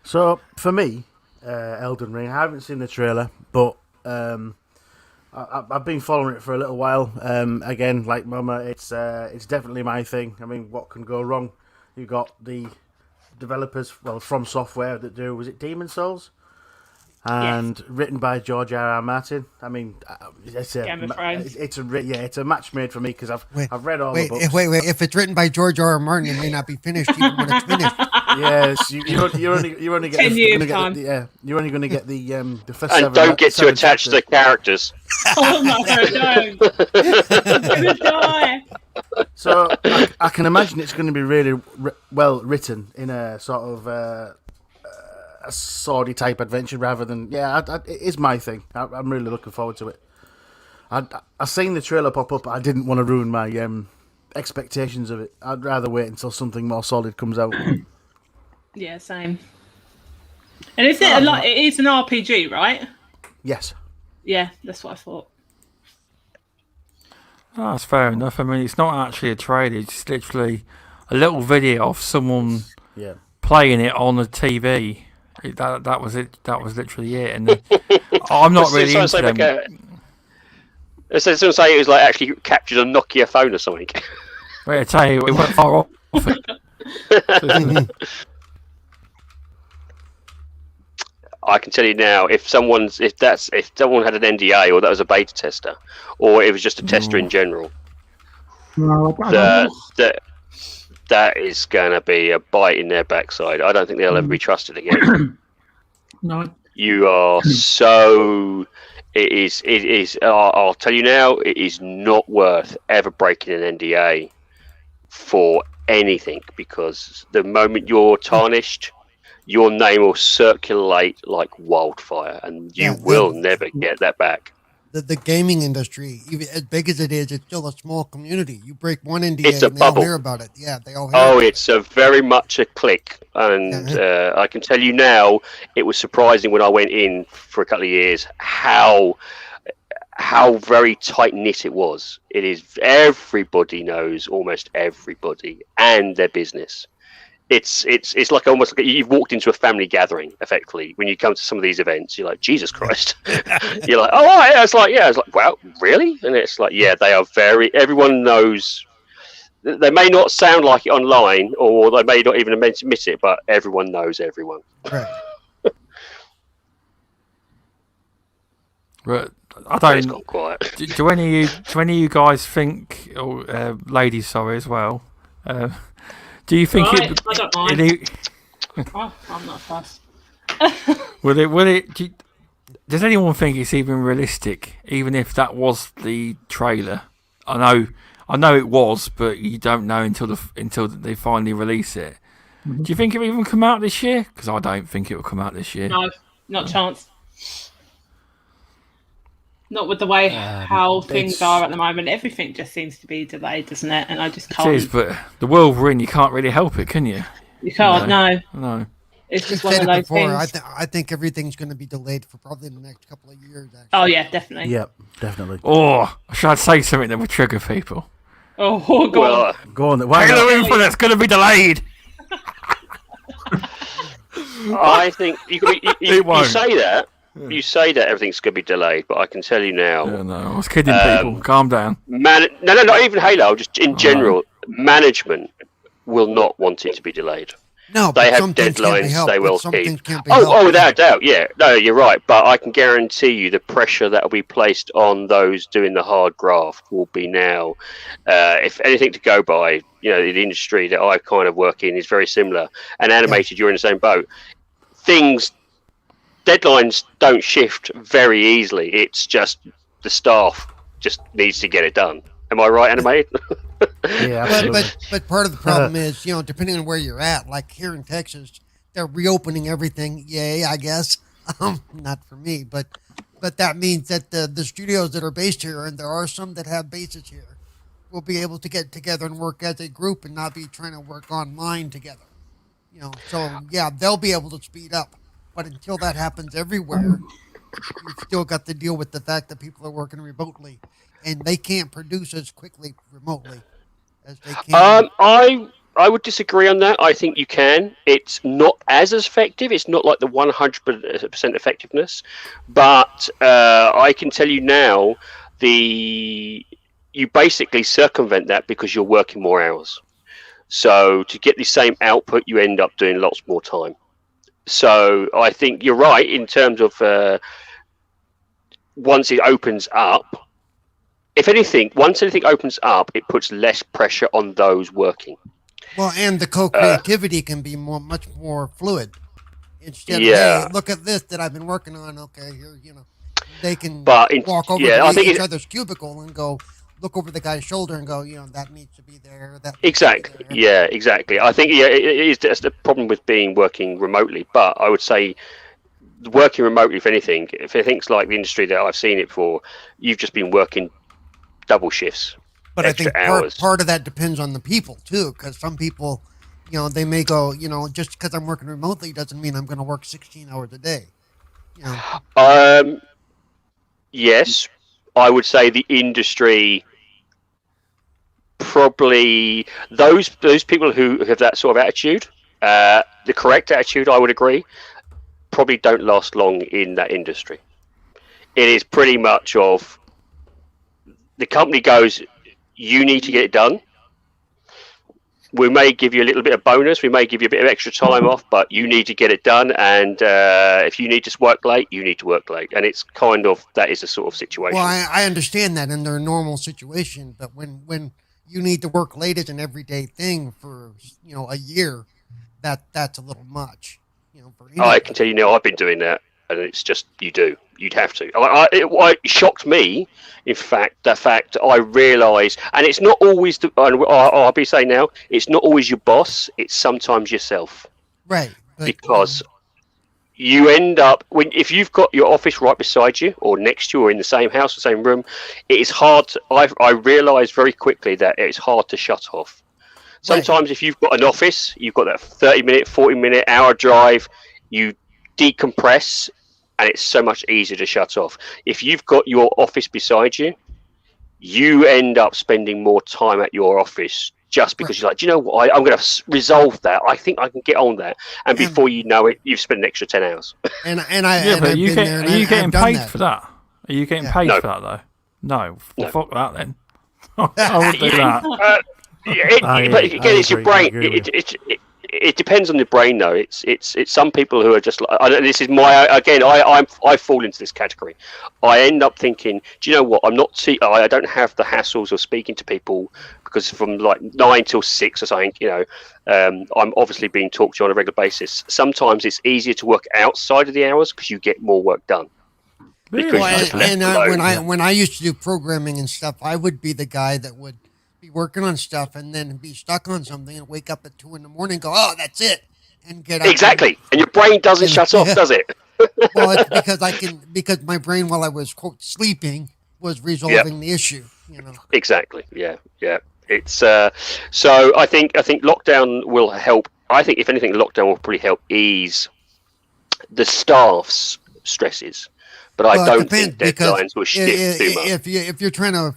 So for me, Elden Ring, I haven't seen the trailer, but I've been following it for a little while. Again, like Mama, it's definitely my thing. I mean, what can go wrong? You got the developers, from Software that do, was it Demon Souls? And written by George R.R. Martin. I mean, it's a match made for me because I've read all the books. Wait! If it's written by George R.R. Martin, it may not be finished even when it's finished. Yes, you're only get 10 years time. You're only going to get the first and seven. Don't get too attached to the characters. Oh no, don't! I'm gonna die. So I can imagine it's going to be really well written in a sort of a swordy type adventure rather than it is my thing. I'm really looking forward to it. I seen the trailer pop up, but I didn't want to ruin my expectations of it. I'd rather wait until something more solid comes out. Yeah, same. And is it it is an RPG, right? Yes. Yeah, that's what I thought. Oh, that's fair enough. I mean, it's not actually a trailer. It's just literally a little video of someone playing it on the TV. That was it. That was literally it. And I'm not really into them. Someone say it was like actually captured a Nokia phone or something. Wait, I tell you, it went far off. I can tell you now, if someone had an NDA or that was a beta tester, or it was just a tester in general, No, I don't know. that is going to be a bite in their backside. I don't think they'll ever be trusted again. No. You are so. It is. I'll tell you now. It is not worth ever breaking an NDA for anything, because the moment you're tarnished, your name will circulate like wildfire, and you will never get that back. The gaming industry, even as big as it is, it's still a small community. You break one NDA, It's a and they all bubble. hear about it. Yeah, they all hear Oh, about it's a very much a click, and I can tell you now, it was surprising when I went in for a couple of years how very tight knit it was. It is, everybody knows almost everybody and their business. It's like almost like you've walked into a family gathering. Effectively, when you come to some of these events, you're like, Jesus Christ. You're like, oh, yeah. It's like, wow, really? And it's like, yeah, they are everyone knows. They may not sound like it online, or they may not even admit it, but everyone knows everyone. Right. But I don't. It's gone quiet. Do any of you guys think, or ladies, sorry, as well? Do you think I don't mind. I'm not fussed. Does anyone think it's even realistic, even if that was the trailer? I know it was, but you don't know until they finally release it. Do you think it will even come out this year? Because I don't think it will come out this year. No, not a chance. Not with the way how things are at the moment. Everything just seems to be delayed, doesn't it? And I just can't. It is, but the world we're in, you can't really help it, can you? You can't, No. It's just one of those things. I think everything's going to be delayed for probably the next couple of years. Actually. Oh, yeah, definitely. Yep, definitely. Oh, should I say something that would trigger people? Oh, go on. Go on. Why Halo not? Infinite's going to be delayed. I think you say that. You say that everything's going to be delayed, but I can tell you now. Yeah, no, I was kidding, people. Calm down. No, not even Halo. Just in general, management will not want it to be delayed. No, they have some things can't be deadlines helped, they will some keep. things can't be helped. Oh, without a doubt, yeah. No, you're right. But I can guarantee you the pressure that will be placed on those doing the hard graft will be now. If anything to go by, the industry that I kind of work in is very similar. And animated, you're in the same boat. Deadlines don't shift very easily. It's just the staff just needs to get it done. Am I right, animated? Yeah, absolutely. But part of the problem is, depending on where you're at, like here in Texas, they're reopening everything. Yay, I guess. Not for me, but that means that the studios that are based here, and there are some that have bases here, will be able to get together and work as a group and not be trying to work online together. So yeah, they'll be able to speed up. But until that happens everywhere, you've still got to deal with the fact that people are working remotely, and they can't produce as quickly remotely as they can. I would disagree on that. I think you can. It's not as effective. It's not like the 100% effectiveness. But I can tell you now, you basically circumvent that because you're working more hours. So to get the same output, you end up doing lots more time. So I think you're right in terms of once it opens up. If anything, once anything opens up, it puts less pressure on those working. Well, and the co-creativity can be much more fluid. Instead of, hey, look at this that I've been working on. Okay, here, they can walk over to each other's cubicle and go look over the guy's shoulder and go, that needs to be there. Exactly. Yeah, exactly. I think it is just the problem with working remotely. But I would say working remotely, if anything's like the industry that I've seen it for, you've just been working double shifts. But I think part of that depends on the people too, because some people, they may go, just because I'm working remotely doesn't mean I'm going to work 16 hours a day. Yes, I would say the industry. Probably those people who have that sort of attitude, the correct attitude, I would agree, probably don't last long in that industry. It is pretty much of the company goes, you need to get it done. we may give you a little bit of bonus, we may give you a bit of extra time off, but you need to get it done. And if you need to work late, you need to work late. And it's kind of, that is a sort of situation. Well, I understand that in their normal situation, but when you need to work late as an everyday thing for, a year, that's a little much. I can tell you now, I've been doing that, and it's just, you'd have to. It shocked me, in fact, the fact I realised, and it's not always, I'll be saying now, it's not always your boss, it's sometimes yourself. Right. Because you end up, if you've got your office right beside you, or next to you, or in the same house, the same room, it is hard, I realised very quickly that it's hard to shut off. Sometimes if you've got an office, you've got that 30-minute, 40-minute, hour drive, you decompress, and it's so much easier to shut off. If you've got your office beside you, you end up spending more time at your office just because you're like, do you know what? I'm going to resolve that. I think I can get on that. And before you know it, you've spent an extra 10 hours. Are you getting paid for that? Are you getting paid for that, though? No. Well, fuck that, then. I would do that. But again, it's your brain. It depends on the brain, though. It's some people who are just like, this is my, again, I fall into this category. I end up thinking, do you know what? I don't have the hassles of speaking to people, because from like 9 till 6 or something, I'm obviously being talked to on a regular basis. Sometimes it's easier to work outside of the hours because you get more work done. When I used to do programming and stuff, I would be the guy that would be working on stuff and then be stuck on something and wake up at 2 a.m. and go, oh, that's it, and get up. Exactly, and your brain doesn't shut off, does it? Well, it's because my brain, while I was quote sleeping, was resolving the issue. Exactly. Yeah. It's so I think lockdown will help. I think if anything, lockdown will probably help ease the staff's stresses. But I don't think deadlines will stick too much. If you're trying to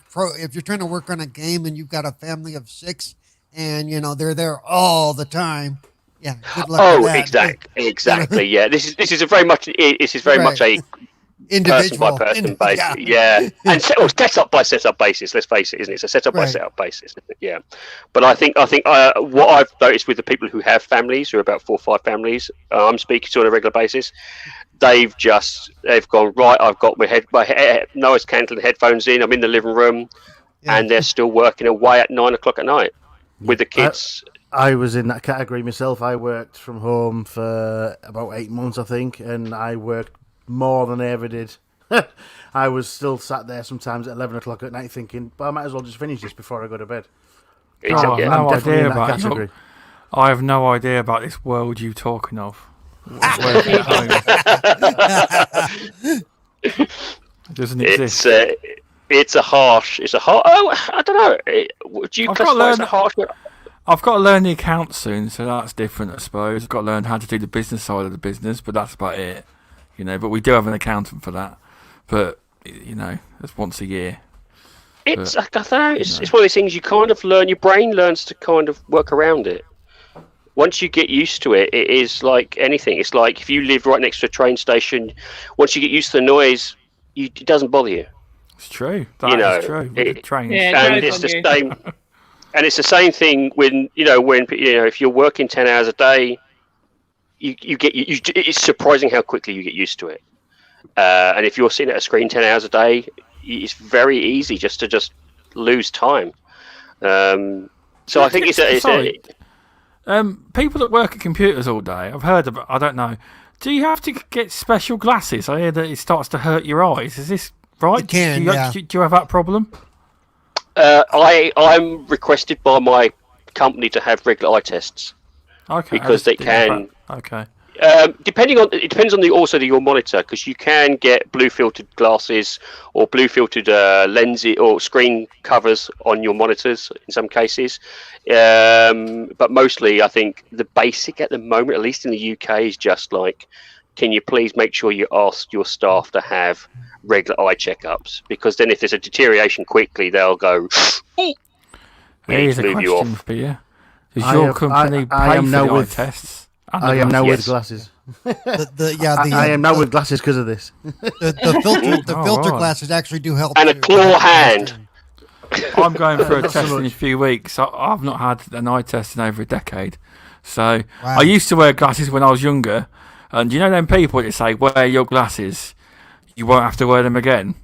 work on a game and you've got a family of 6 and they're there all the time, good luck with that. Exactly. Yeah, this is very much a individual person by person basis. And setup by setup basis. Let's face it, isn't it? It's a setup by setup basis. Yeah, but I think what I've noticed with the people who have families, who are about 4 or 5 families, I'm speaking to on a regular basis. They've gone, right, I've got my noise cancelling headphones in, I'm in the living room, and they're still working away at 9 o'clock at night with the kids. I was in that category myself. I worked from home for about 8 months, I think, and I worked more than I ever did. I was still sat there sometimes at 11 o'clock at night thinking, I might as well just finish this before I go to bed. I have no idea about this world you're talking of. It doesn't exist. It's a harsh. I don't know. Do you classify it as a harsh? I've got to learn the accounts soon, so that's different, I suppose. I've got to learn how to do the business side of the business, but that's about it. But we do have an accountant for that. But that's once a year. I don't know. It's one of those things you kind of learn. Your brain learns to kind of work around it. Once you get used to it, it is like anything. It's like if you live right next to a train station, once you get used to the noise, it doesn't bother you. It's true. That is true. Trains. And it's the same. And it's the same thing when if you're working 10 hours a day, it's surprising how quickly you get used to it. And if you're sitting at a screen 10 hours a day, it's very easy just to lose time. So I think people that work at computers all day, I've heard about, I don't know, do you have to get special glasses? I hear that it starts to hurt your eyes. Is this right? It can, do you have that problem? I'm requested by my company to have regular eye tests. Okay. Because they can. Okay. It depends on your monitor, because you can get blue filtered glasses or blue filtered lenses or screen covers on your monitors in some cases, but mostly I think the basic at the moment, at least in the UK, is just like, can you please make sure you ask your staff to have regular eye checkups, because then if there's a deterioration quickly, they'll go, here's a question for you. Does your company pay for the eye tests? I am now with glasses. I am now with glasses because of this. The filter glasses actually do help. And a claw hand. I'm going for a test in a few weeks. I've not had an eye test in over a decade. So I used to wear glasses when I was younger. And you know them people that say, wear your glasses, you won't have to wear them again.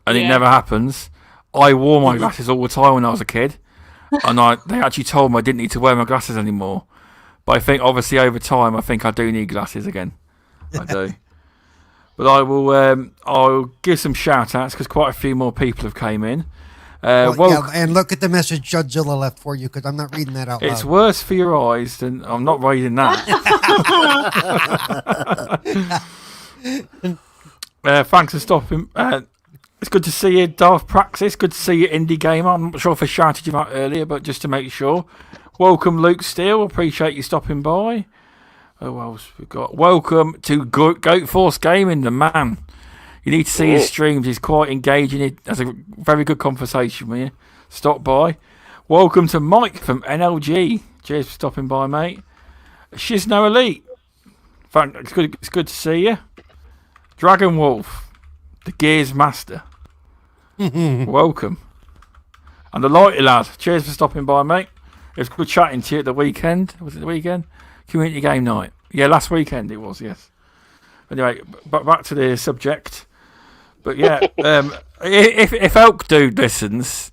And it never happens. I wore my glasses all the time when I was a kid. And they actually told me I didn't need to wear my glasses anymore. But I think, obviously, over time, I think I do need glasses again. I do. But I'll give some shout-outs because quite a few more people have came in. And look at the message Judzilla left for you because I'm not reading that out loud. It's worse for your eyes than... I'm not reading that. Thanks for stopping. It's good to see you, Darth Praxis. Good to see you, Indie Gamer. I'm not sure if I shouted you out earlier, but just to make sure. Welcome, Luke Steele. Appreciate you stopping by. Who else we got? Welcome to Goat Force Gaming, the man. You need to see his streams. He's quite engaging. He has a very good conversation with you. Stop by. Welcome to Mike from NLG. Cheers for stopping by, mate. Shizno Elite. It's good to see you. Dragon Wolf, the Gears Master. Welcome. And the Lighty Lad. Cheers for stopping by, mate. It was good chatting to you at the weekend. Was it the weekend? Community game night. Yeah, last weekend it was, yes. Anyway, back to the subject. But yeah, if Elk Dude listens,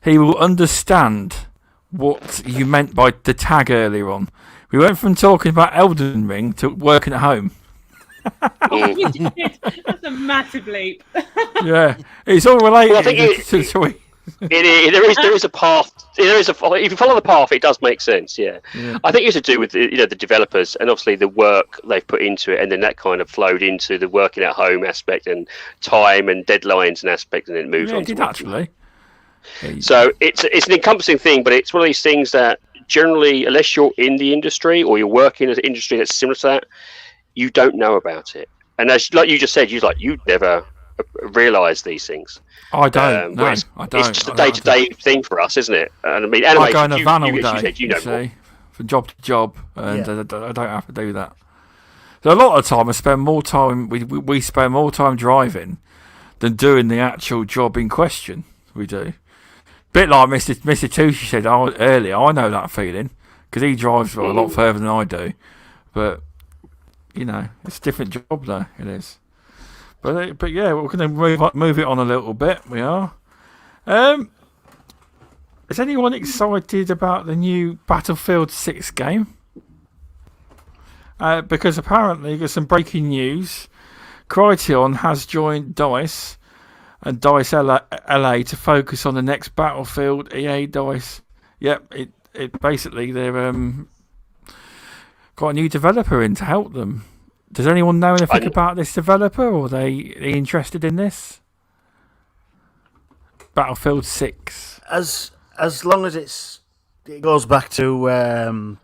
he will understand what you meant by the tag earlier on. We went from talking about Elden Ring to working at home. You did. That's a massive leap. Yeah, it's all related. Well, I think there is a path. If you follow the path, it does make sense. Yeah. I think it's to do with the developers and obviously the work they've put into it, and then that kind of flowed into the working at home aspect and time and deadlines and aspect, and then it moved on. It did actually. So it's an encompassing thing, but it's one of these things that generally, unless you're in the industry or you're working in an industry that's similar to that, you don't know about it. And as like you just said, you never realise these things. I don't. No, I don't. It's just a day-to-day thing for us, isn't it? And I mean, I go in a van all day, you know, from job to job, and I don't have to do that. So a lot of the time, I spend more time. We spend more time driving than doing the actual job in question. We do. Bit like Mr. Tushi said earlier. I know that feeling because he drives a lot further than I do. But you know, it's a different job though. It is. But yeah, we're going to move it on a little bit. We are. Is anyone excited about the new Battlefield 6 game? Because apparently, there's some breaking news. Criterion has joined DICE and DICE LA to focus on the next Battlefield. EA DICE. Yep, it basically they've got a new developer in to help them. Does anyone know anything about this developer, or are they interested in this? Battlefield 6. As long as it goes back to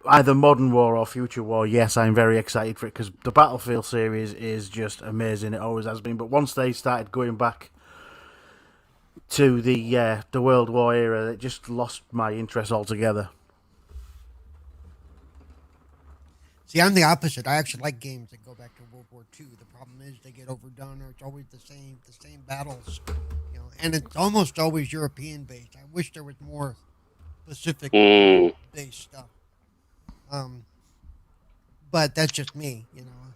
either Modern War or Future War, yes, I'm very excited for it because the Battlefield series is just amazing. It always has been. But once they started going back to the World War era, it just lost my interest altogether. See, I'm the opposite. I actually like games that go back to World War II. The problem is they get overdone, or it's always the same battles, you know. And it's almost always European based. I wish there was more Pacific based stuff. But that's just me, you know.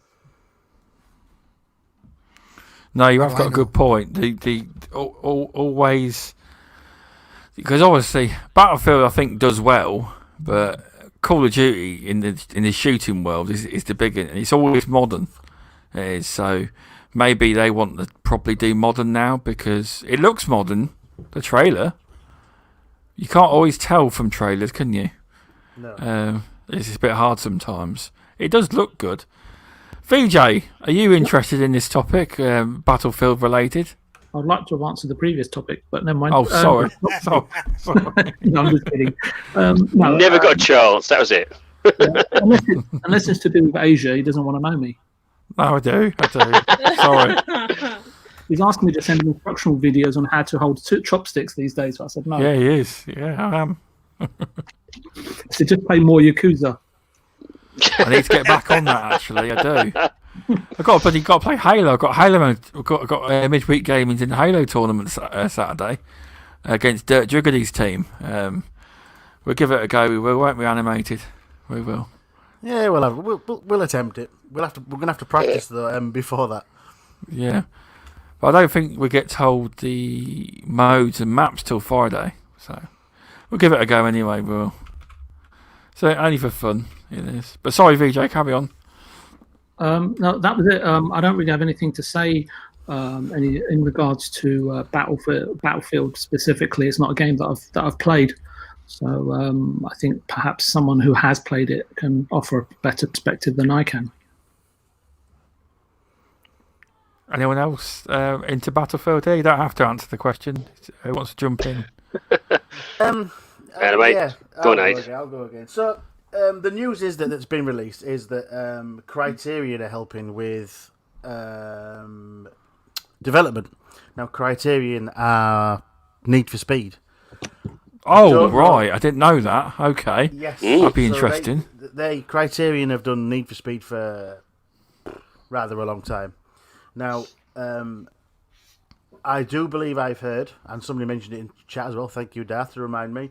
No, you have got a good point. Always, because obviously Battlefield I think does well, but Call of Duty in the shooting world is the big, and it's always modern. It is, so maybe they want to probably do modern now because it looks modern. The trailer, you can't always tell from trailers, can you? No. It's a bit hard sometimes. It does look good. VJ, are you interested in this topic, Battlefield related? I'd like to have answered the previous topic, but never mind. Oh, sorry. Sorry. No, I'm just kidding. Never got a chance. That was it. Unless it's to do with Asia, he doesn't want to know me. No, I do. Sorry. He's asking me to send him instructional videos on how to hold chopsticks these days. So I said no. Yeah, he is. Yeah, I am. So just play more Yakuza. I need to get back on that. Actually, I do. I've got to play Halo. I've got Halo. I've got Midweek Gaming's in the Halo tournament Saturday. against Dirt Juggerdy's team. We'll give it a go. We will, won't we, Animated? We will. Yeah, we'll attempt it. We're gonna have to practice though before that. Yeah, but I don't think we get told the modes and maps till Friday, so we'll give it a go anyway. Will. So only for fun it is. But sorry, VJ, carry on. No, that was it. I don't really have anything to say in regards to Battlefield specifically. It's not a game that I've played. So I think perhaps someone who has played it can offer a better perspective than I can. Anyone else into Battlefield here? You don't have to answer the question. Who wants to jump in? Yeah, I'll go again. So the news is that's been released is that Criterion are helping with development. Now Criterion are Need for Speed. Oh, right. I didn't know that. Okay. Yes. That'd be interesting. They Criterion have done Need for Speed for rather a long time. Now, I do believe I've heard, and somebody mentioned it in chat as well, thank you, Darth, to remind me,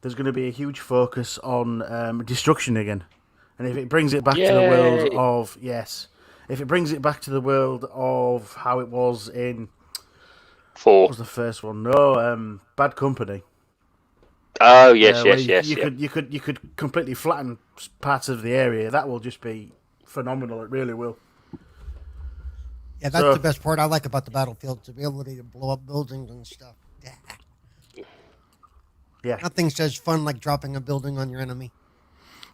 there's going to be a huge focus on destruction again. And if it brings it back to the world of... Yes. If it brings it back to the world of how it was in... 4. What was the first one? No, Bad Company. Oh yes. You could completely flatten parts of the area. That will just be phenomenal. It really will. Yeah, that's the best part I like about the Battlefield, the ability to blow up buildings and stuff. Yeah. Nothing says fun like dropping a building on your enemy.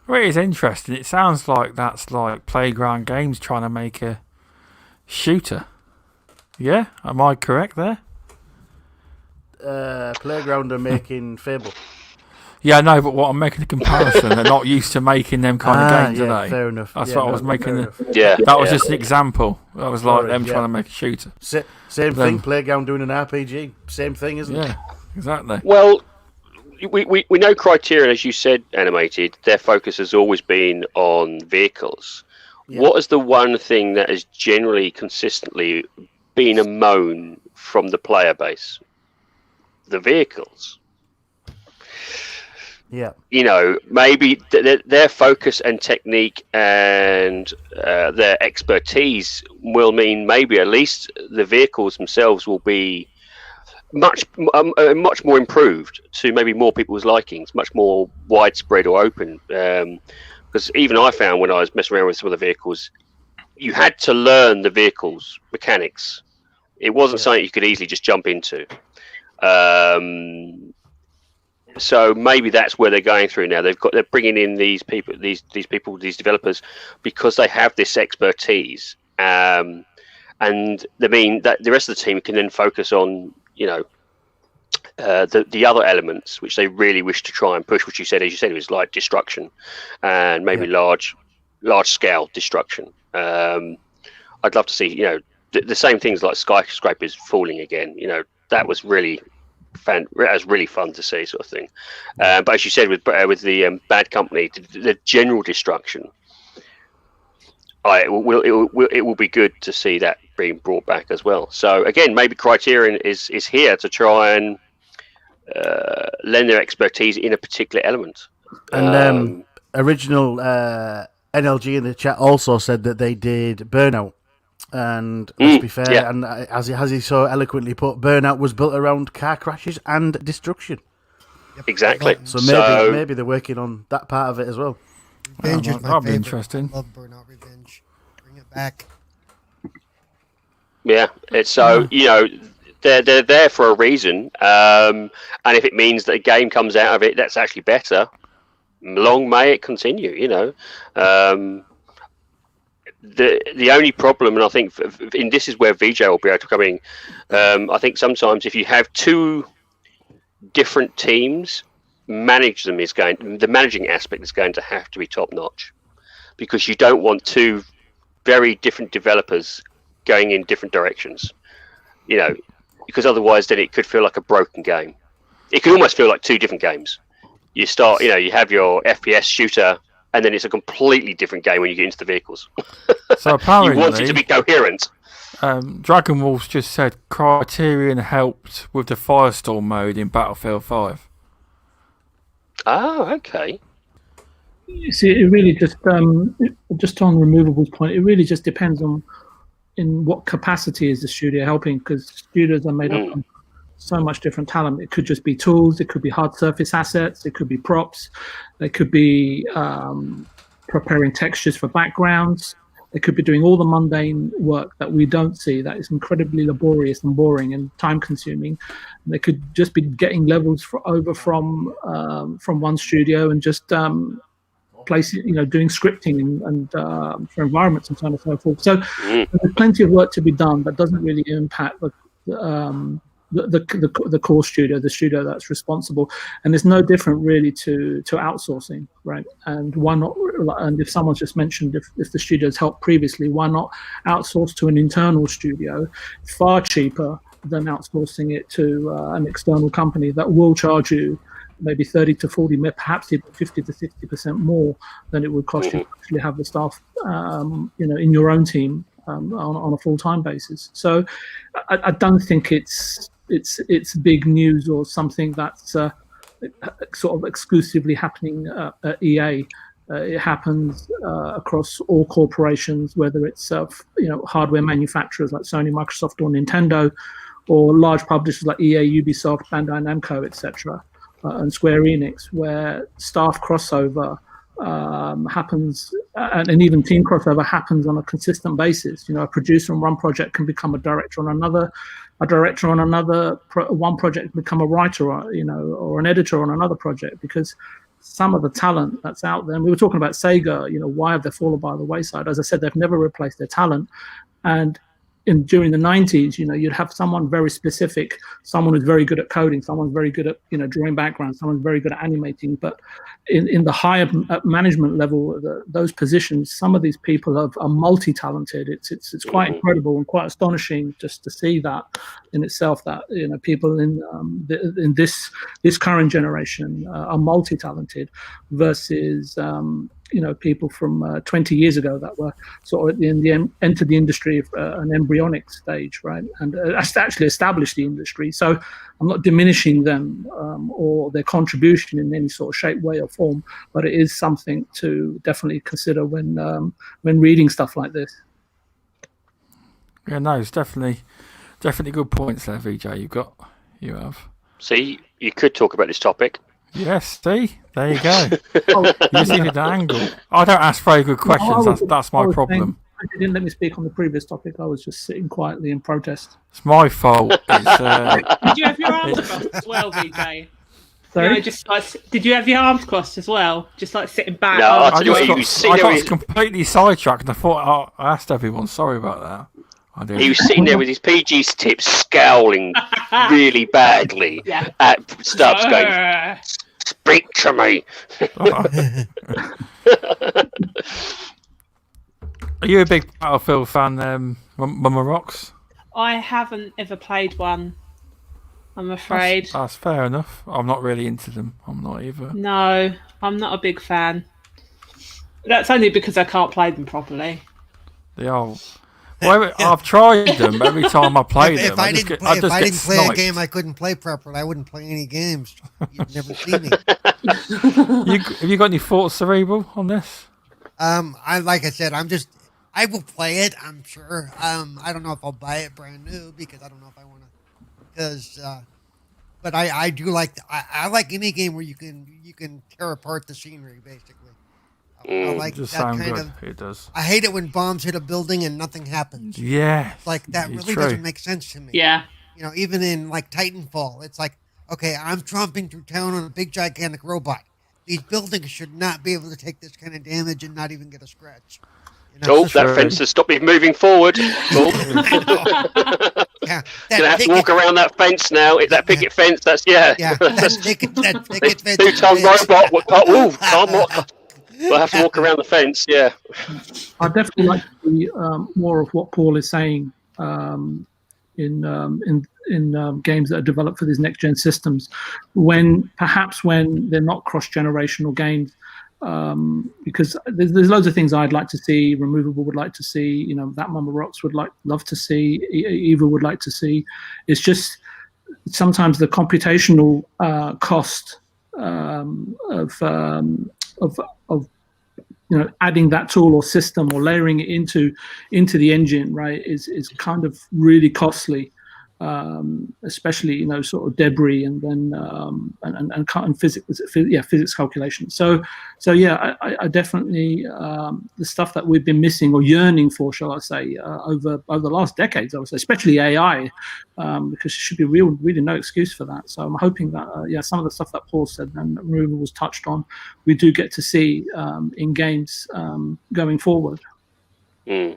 Well, it is interesting. It sounds like that's like Playground Games trying to make a shooter. Yeah, am I correct there? Playground are making Fable. Yeah, no, but what I'm making a comparison. They're not used to making them kind of games, are they? Fair enough. That's what I was making. That was just an example. That was like them trying to make a shooter. Same thing. Playground doing an RPG. Same thing, isn't it? Yeah, exactly. Well, we know Criterion, as you said, Animated. Their focus has always been on vehicles. Yeah. What is the one thing that has generally, consistently been a moan from the player base? The vehicles. Yeah. You know, maybe their focus and technique and their expertise will mean maybe at least the vehicles themselves will be much more improved to maybe more people's likings, much more widespread or open. Because even I found when I was messing around with some of the vehicles, you had to learn the vehicles mechanics. It wasn't something you could easily just jump into. So maybe that's where they're going through now. They're bringing in these people, these developers, because they have this expertise, and they mean that the rest of the team can then focus on, you know, the other elements which they really wish to try and push. Which as you said, it was like destruction, and maybe large scale destruction. I'd love to see, you know, the same things like skyscrapers falling again. You know, that was really fun to see, sort of thing. But as you said, with the Bad Company, the general destruction, it will be good to see that being brought back as well. So again, maybe Criterion is here to try and lend their expertise in a particular element. And original NLG in the chat also said that they did Burnout. And let's be fair, and as he so eloquently put, Burnout was built around car crashes and destruction. Yep. Exactly. So maybe they're working on that part of it as well. Revenge is my that'll be favorite. interesting. I love Burnout Revenge. Bring it back. Yeah, it's so you know they're there for a reason, and if it means that a game comes out of it that's actually better, long may it continue. You know. The only problem, and I think this is where VJ will be able to come in. I think sometimes if you have two different teams, the managing aspect is going to have to be top notch, because you don't want two very different developers going in different directions. You know, because otherwise then it could feel like a broken game. It could almost feel like two different games. You start, you know, you have your FPS shooter, and then it's a completely different game when you get into the vehicles. So apparently, you want it to be coherent. Dragon Wolves just said Criterion helped with the Firestorm mode in Battlefield 5. Oh, okay. You see, it really just on removables point, it really just depends on in what capacity is the studio helping, because studios are made up of so much different talent. It could just be tools, it could be hard surface assets, it could be props, it could be preparing textures for backgrounds. They could be doing all the mundane work that we don't see, that is incredibly laborious and boring and time-consuming. They could just be getting levels from one studio and just placing, doing scripting and for environments and so on and so forth. So there's plenty of work to be done that doesn't really impact the core studio, the studio that's responsible, and it's no different really to outsourcing, right? And why not? And if someone's just mentioned if the studio's helped previously, why not outsource to an internal studio? Far cheaper than outsourcing it to an external company that will charge you maybe 30 to 40, perhaps even 50 to 60% more than it would cost you to actually have the staff, in your own team on a full-time basis. So I don't think it's big news or something that's sort of exclusively happening at EA. It happens across all corporations, whether it's hardware manufacturers like Sony, Microsoft, or Nintendo, or large publishers like EA, Ubisoft, Bandai Namco, etc., and Square Enix, where staff crossover happens, and even team crossover happens on a consistent basis. A producer on one project can become a director on another, one project can become a writer, or an editor on another project, because some of the talent that's out there, and we were talking about Sega, why have they fallen by the wayside? As I said, they've never replaced their talent. And during the 90s, you'd have someone very specific, someone who's very good at coding, someone's very good at, drawing backgrounds, someone's very good at animating. But in the higher management level, those positions, some of these people are multi-talented. It's quite incredible and quite astonishing just to see that in itself, that, people in this current generation are multi-talented versus, people from 20 years ago that were sort of entered the industry at an embryonic stage, right? And actually established the industry. So I'm not diminishing them or their contribution in any sort of shape, way, or form, but it is something to definitely consider when reading stuff like this. Yeah, no, it's definitely good points there, VJ. You have. See, you could talk about this topic. Yes, see? There you go. You see the angle. I don't ask very good questions. That's my problem. You didn't let me speak on the previous topic. I was just sitting quietly in protest. It's my fault. Did you have your arms crossed as well, VJ? Sorry? Did you have your arms crossed as well? Just like sitting back? No, I got completely sidetracked, and I thought I asked everyone. Sorry about that. He was sitting there with his PG tips, scowling really badly at Stubbs, going, "Speak to me." Are you a big Battlefield fan, Mumma Rocks? I haven't ever played one, I'm afraid. That's fair enough. I'm not really into them. I'm not either. No, I'm not a big fan. That's only because I can't play them properly. They are. Well, I've tried them every time I play them. If I didn't play a game I couldn't play properly, I wouldn't play any games. You'd never see me. Have you got any thoughts, Cerebral, on this? Like I said, I will play it, I'm sure. I don't know if I'll buy it brand new because I don't know if I want to. But I do like I like any game where you can tear apart the scenery, basically. I like that kind of. It does. I hate it when bombs hit a building and nothing happens. Yeah, like that really doesn't make sense to me. Yeah, even in like Titanfall, it's like, okay, I'm tromping through town on a big gigantic robot. These buildings should not be able to take this kind of damage and not even get a scratch. That fence has stopped me moving forward. Yeah, gonna have to walk around that fence now. That picket fence. That's that picket fence. 2-ton robot. Can't walk. We'll have to walk around the fence. Yeah. I definitely like to see more of what Paul is saying in games that are developed for these next gen systems. When they're not cross generational games, because there's loads of things I'd like to see. Removable would like to see. Thatmummarocks would love to see. Eva would like to see. It's just sometimes the computational cost of adding that tool or system or layering it into the engine, right, is kind of really costly, especially sort of debris and then and physics calculations. So I definitely the stuff that we've been missing or yearning for, shall I say, over the last decades, I would say, especially AI, because there should be really no excuse for that. So I'm hoping that some of the stuff that Paul said and Ruben was touched on, we do get to see in games going forward. Mm.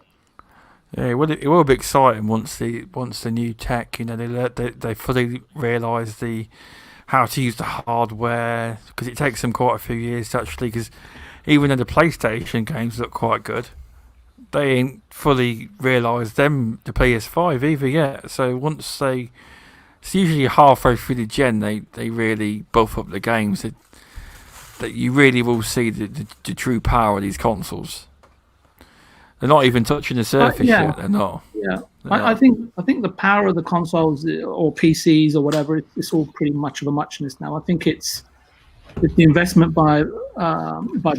Yeah, it will be exciting once the new tech, they fully realise how to use the hardware, because it takes them quite a few years to actually. Because even though the PlayStation games look quite good, they ain't fully realised the PS5 either yet. So once it's usually halfway through the gen, they really buff up the games that you really will see the true power of these consoles. They're not even touching the surface yet. They're not. Yeah, I think the power of the consoles or PCs or whatever, it's all pretty much of a muchness now. I think it's the investment by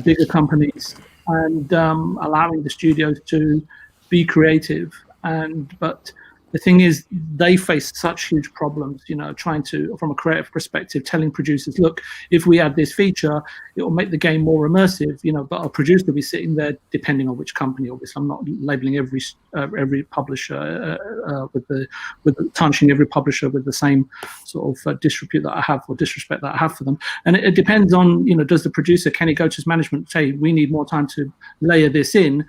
bigger companies and allowing the studios to be creative. But the thing is, they face such huge problems, trying to, from a creative perspective, telling producers, look, if we add this feature, it will make the game more immersive, but our producer will be sitting there, depending on which company, obviously. I'm not labeling every publisher tarnishing every publisher with the same sort of disrepute that I have or disrespect that I have for them. And it depends on, does the producer, can he go to his management, say, we need more time to layer this in,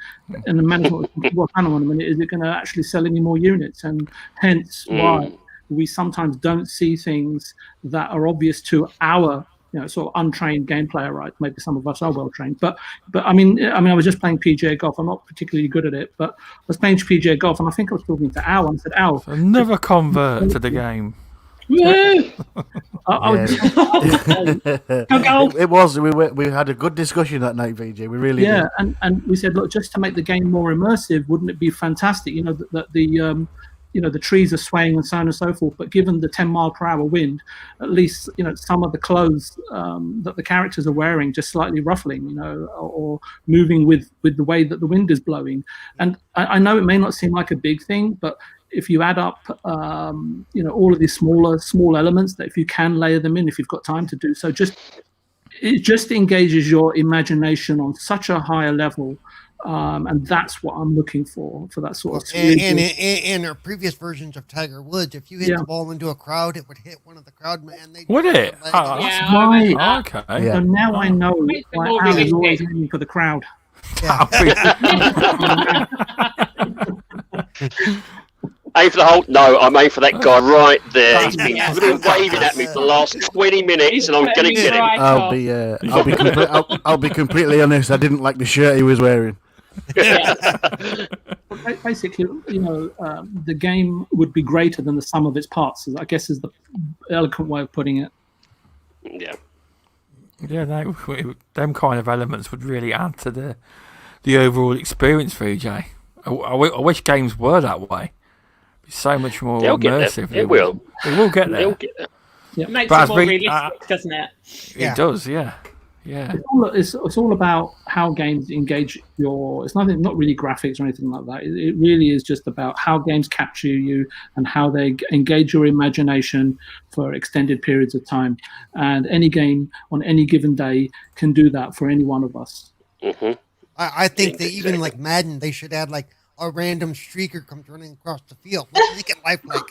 and the management will hang on a minute, is it going to actually sell any more units? And hence why we sometimes don't see things that are obvious to our sort of untrained game player, right? Maybe some of us are well trained, but I mean I was just playing PGA golf. I'm not particularly good at it, but I was playing PGA golf, and I think I was talking to Al and I said, Al, never convert to the game. It was. We had a good discussion that night, VJ. We really did. And we said, look, just to make the game more immersive, wouldn't it be fantastic? The trees are swaying and so on and so forth. But given the 10-mile-per-hour wind, at least some of the clothes that the characters are wearing just slightly ruffling, or moving with the way that the wind is blowing. And I know it may not seem like a big thing, but if you add up, all of these small elements, that if you can layer them in, if you've got time to do so, it just engages your imagination on such a higher level. And that's what I'm looking for that sort of. In our previous versions of Tiger Woods, if you hit the ball into a crowd, it would hit one of the crowd, and they would it? That's right. Okay. So now I know why Al is always aiming for the crowd. Aim for the hole? No, I'm aiming for that guy right there. He's been waving at me for the last 20 minutes, and I'm going to get him. I'll be completely honest. I didn't like the shirt he was wearing. Basically, the game would be greater than the sum of its parts, I guess is the eloquent way of putting it. Yeah. Yeah, them kind of elements would really add to the overall experience for EJ. I wish games were that way. So much more immersive. They will. They will get there. They'll get there. It makes it more realistic, doesn't it? It does, yeah. It's all about how games engage it's not really graphics or anything like that. It really is just about how games capture you and how they engage your imagination for extended periods of time. And any game on any given day can do that for any one of us. Mm-hmm. I think that even like Madden, they should add like a random streaker comes running across the field. Let's make it lifelike.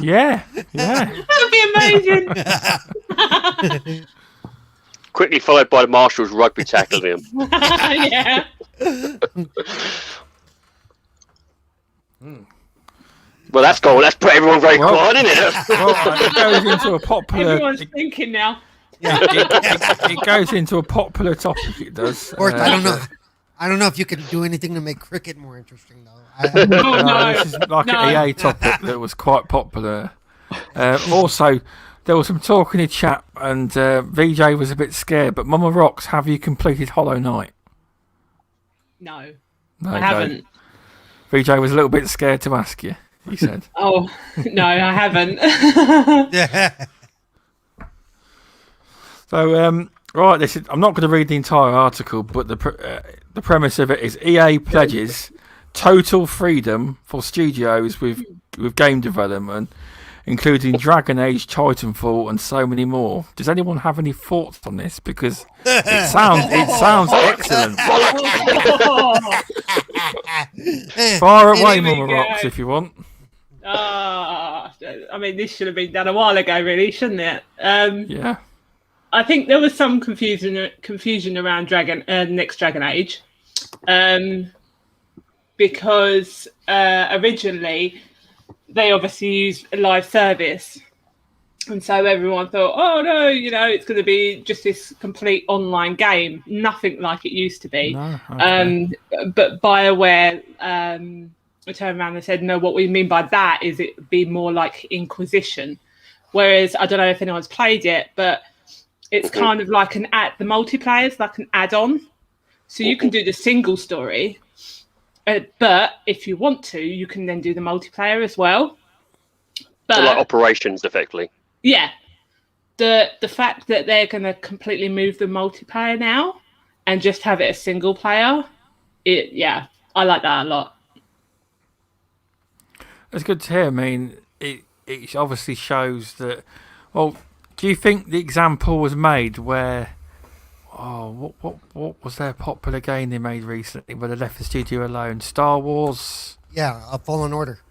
Yeah. That'd be amazing. Quickly followed by the Marshals rugby tackling him. Yeah. Well, that's cool. That's put everyone very quiet, isn't it? Well, it goes into a popular. Everyone's thinking now. Yeah, it goes into a popular topic. It does. Of course, I don't know if you can do anything to make cricket more interesting, though. This is like an EA topic that was quite popular. Also, There was some talk in the chat, and VJ was a bit scared. But Mama Rocks, have you completed Hollow Knight? No, There I you go. haven't. VJ was a little bit scared to ask you. He said. Oh no, I haven't. Yeah. So, right, I'm not going to read the entire article, but the premise of it is EA pledges total freedom for studios with game development, including Dragon Age, Titanfall, and so many more. Does anyone have any thoughts on this? Because it sounds excellent. Far away, Mama Rocks, if you want. I mean, this should have been done a while ago, really, shouldn't it? Yeah. I think there was some confusion around Next Dragon Age, because originally they obviously used a live service, and so everyone thought, oh no, it's going to be just this complete online game, nothing like it used to be. No, okay. But BioWare turned around and said, no, what we mean by that is it be more like Inquisition, whereas I don't know if anyone's played it, but it's kind of like the multiplayer is like an add-on, so you can do the single story, but if you want to, you can then do the multiplayer as well. But so like operations, effectively. Yeah, the fact that they're going to completely move the multiplayer now and just have it a single player, I like that a lot. It's good to hear. I mean, it obviously shows that. Well, do you think the example was made where? Oh, what was their popular game they made recently where they left the studio alone? Star Wars. Yeah, a Fallen Order.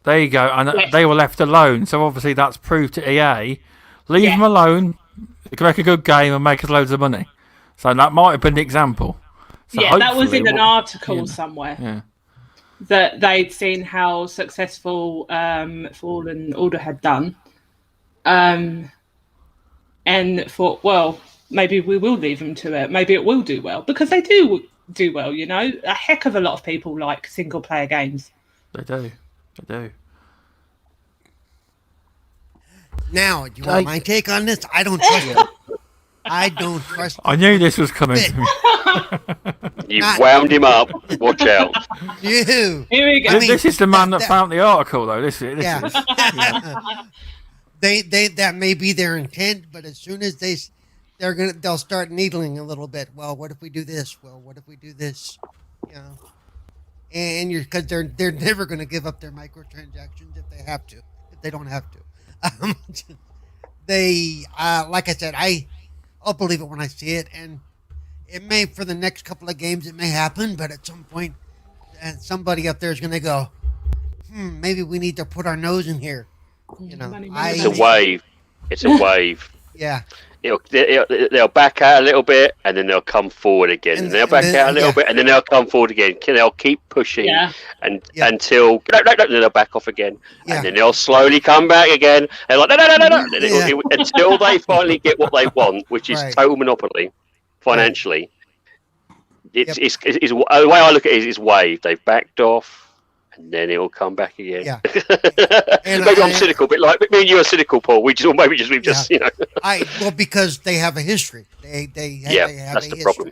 There you go, and they were left alone. So obviously that's proved to EA, leave them alone. They can make a good game and make us loads of money. So that might have been the example. So that was in an article somewhere. Yeah. That they'd seen how successful Fallen Order had done, and thought, well, maybe we will leave them to it. Maybe it will do well, because they do well. A heck of a lot of people like single player games. They do. Now, do you want my take on this? I don't trust it. I don't trust it. I knew this was coming. You wound him up. Watch out. You. Here we go. This is the man that found the article, though. This is. That may be their intent, but as soon as they'll start needling a little bit. Well, what if we do this? Well, what if we do this? And because they're never going to give up their microtransactions if they don't have to. They like I said, I'll believe it when I see it, and it may, for the next couple of games, it may happen, but at some point, somebody up there is going to go, maybe we need to put our nose in here. It's a wave. It's a wave. Yeah. They'll back out a little bit, and then they'll come forward again. And they'll back out a little bit, and then they'll come forward again. They'll keep pushing until they'll back off again, and then they'll slowly come back again. And like no, until they finally get what they want, which is total monopoly financially. It's the way I look at it is wave. They've backed off. And then it'll come back again. Yeah. Maybe I'm cynical, but like me and you are cynical, Paul. We've just because they have a history. They have that's a the history. problem.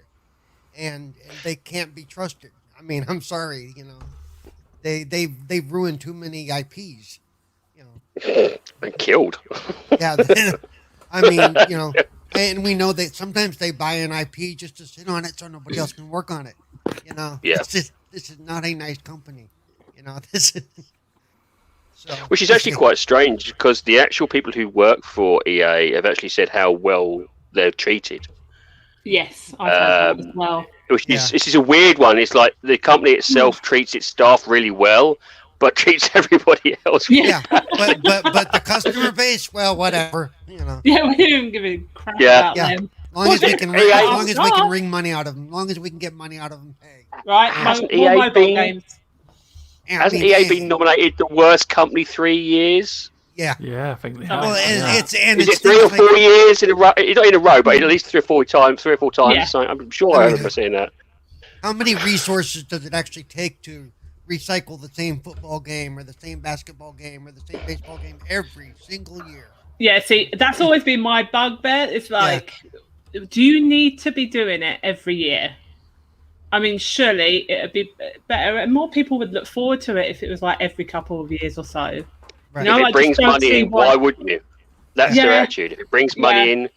And they can't be trusted. I mean, I'm sorry, they've ruined too many IPs. Been killed. Yeah. I mean, and we know that sometimes they buy an IP just to sit on it so nobody else can work on it. Yeah. This is not a nice company. This is which is actually quite strange, because the actual people who work for EA have actually said how well they're treated. Yes, I've heard that as well. This is a weird one. It's like the company itself treats its staff really well, but treats everybody else. Yeah, but the customer base, well, whatever. Yeah, we don't give a crap about them. As long as we can wring money out of them, as long as we can get money out of them, hey. Right, Hasn't mobile games. Hasn't EA been nominated the worst company 3 years? Yeah. Yeah, I think they have. Well, is it 3 or 4 years in a row? It's not in a row, but at least 3 or 4 times. Yeah. So I'm sure I remember saying that. How many resources does it actually take to recycle the same football game or the same basketball game or the same baseball game every single year? Yeah, see, that's always been my bugbear. It's like, do you need to be doing it every year? I mean, surely it'd be better, and more people would look forward to it if it was like every couple of years or so. Right. If it brings money in, why wouldn't you? That's their attitude. If it brings money in,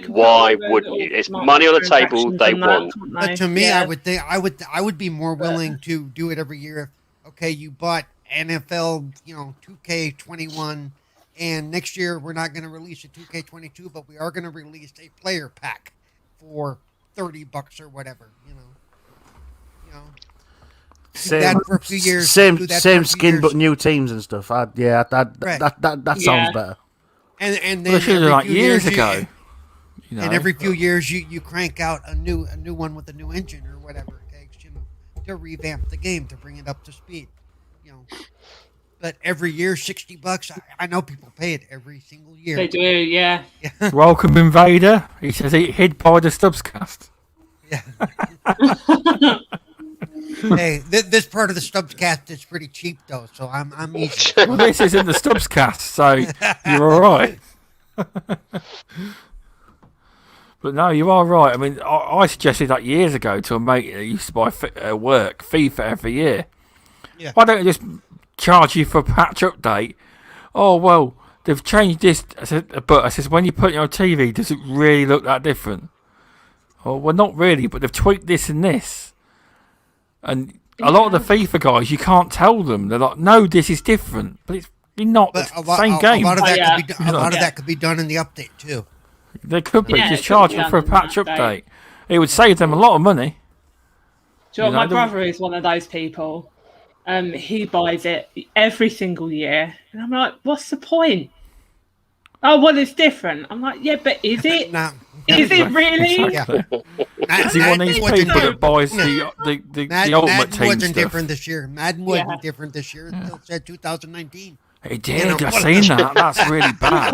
why wouldn't you? It's money on the table they want. But to me, I would think I would be more willing to do it every year. Okay, you bought NFL, 2K21, and next year we're not going to release a 2K22, but we are going to release a player pack for $30 or whatever. Same, for a few years, same skin, but new teams and stuff. That sounds better. And then should have like years ago. And every few years you crank out a new one with a new engine or whatever it takes, to revamp the game, to bring it up to speed. But every year $60. I know people pay it every single year. They do, yeah. Welcome, Invader. He says he hid by the Stubbscast. Yeah. Hey, this part of the Stubbscast is pretty cheap though, so I'm easy. Well, this isn't the Stubbscast, so you're all right. But no, you are right. I mean, I suggested that years ago to a mate that used to buy work FIFA every year. Yeah. Why don't you just charge you for a patch update? Oh well, they've changed this. I said, when you put it on TV, does it really look that different? Oh well, not really, but they've tweaked this and this. And a lot of the FIFA guys, you can't tell them. They're like, no, this is different. But it's not the same game. A lot of that could be done in the update, too. They could be. Just charge them for a patch update. It would save them a lot of money. Do you know, my brother is one of those people. He buys it every single year. And I'm like, what's the point? Oh, well, it's different. I'm like, yeah, but is it? No. Is it really? Exactly. Is he one of these people that buys the Ultimate Team wasn't stuff? different this year. Madden wasn't different this year. It still said 2019. It did. I've seen that. That's really bad.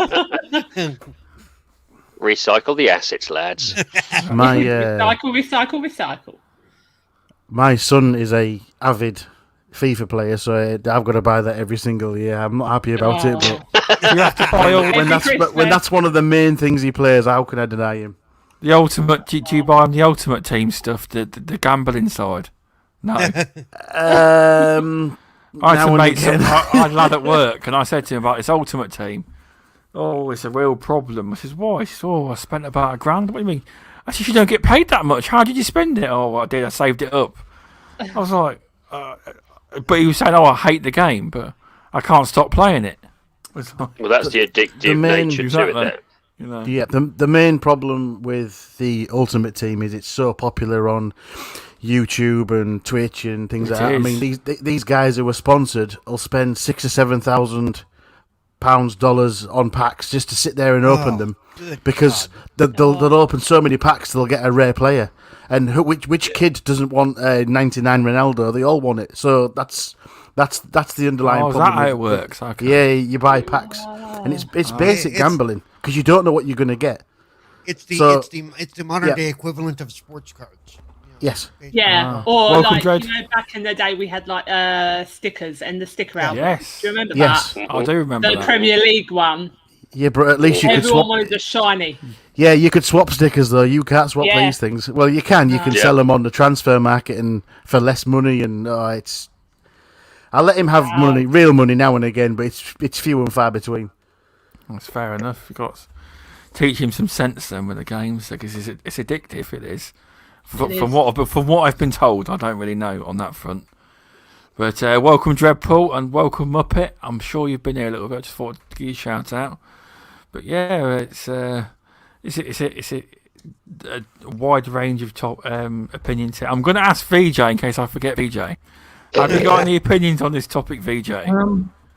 Recycle the assets, lads. Recycle. My son is a avid FIFA player, so I've got to buy that every single year. I'm not happy about it, but you have to buy when that's one of the main things he plays. How can I deny him? The ultimate? Do you buy him the Ultimate Team stuff? The gambling side? No. I had a lad at work, and I said to him about this Ultimate Team. Oh, it's a real problem. I says, why? He says, I spent about $1,000. What do you mean? I said, you don't get paid that much. How did you spend it? Oh, I did. I saved it up. I was like, but he was saying, I hate the game, but I can't stop playing it. Well, that's the addictive nature to it there. Yeah, the main problem with the Ultimate Team is it's so popular on YouTube and Twitch and things like that. I mean, these guys who are sponsored will spend $6,000 or $7,000 dollars on packs just to sit there and open them, because they'll open so many packs they'll get a rare player. And which kid doesn't want a 99 Ronaldo? They all want it. So that's the underlying problem. Is that how it works? Okay. Yeah, you buy packs, and it's basic gambling because you don't know what you're going to get. It's the modern day equivalent of sports cards. Yes. Yeah, or like back in the day we had like stickers and the sticker album. Yes. Do you remember that? I do remember the Premier League one. Yeah, but at least you could swap. Everyone wanted the shiny. Yeah, you could swap stickers though. You can't swap these things. Well, you can. You can sell them on the transfer market and for less money. And it's. I'll let him have money, real money now and again, but it's few and far between. That's fair enough. You've got to teach him some sense then with the games, because it's addictive. It is. From what I've been told, I don't really know on that front. But welcome Dreadpool and welcome Muppet. I'm sure you've been here a little bit. I just thought to give you a shout out. But yeah, it's a wide range of top opinions here. I'm going to ask VJ in case I forget VJ. Have you got any opinions on this topic, VJ?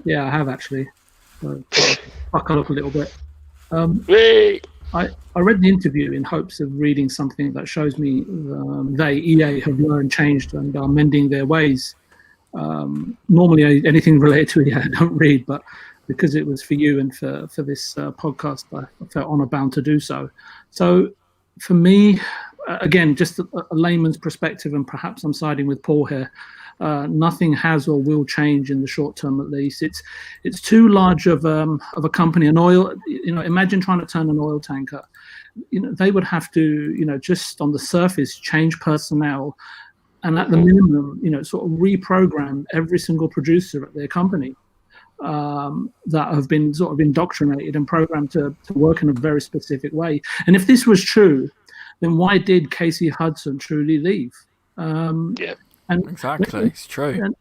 Yeah, I have actually. Buckle up a little bit. I read the interview in hopes of reading something that shows me EA have learned, changed, and are mending their ways. Normally, anything related to EA I don't read, but because it was for you and for this podcast, I felt honor bound to do so. So, for me, again, just a layman's perspective, and perhaps I'm siding with Paul here. Nothing has or will change in the short term, at least. It's too large of a company. An oil, imagine trying to turn an oil tanker. They would have to, just on the surface, change personnel, and at the minimum, sort of reprogram every single producer at their company that have been sort of indoctrinated and programmed to work in a very specific way. And if this was true, then why did Casey Hudson truly leave? And exactly, it's true.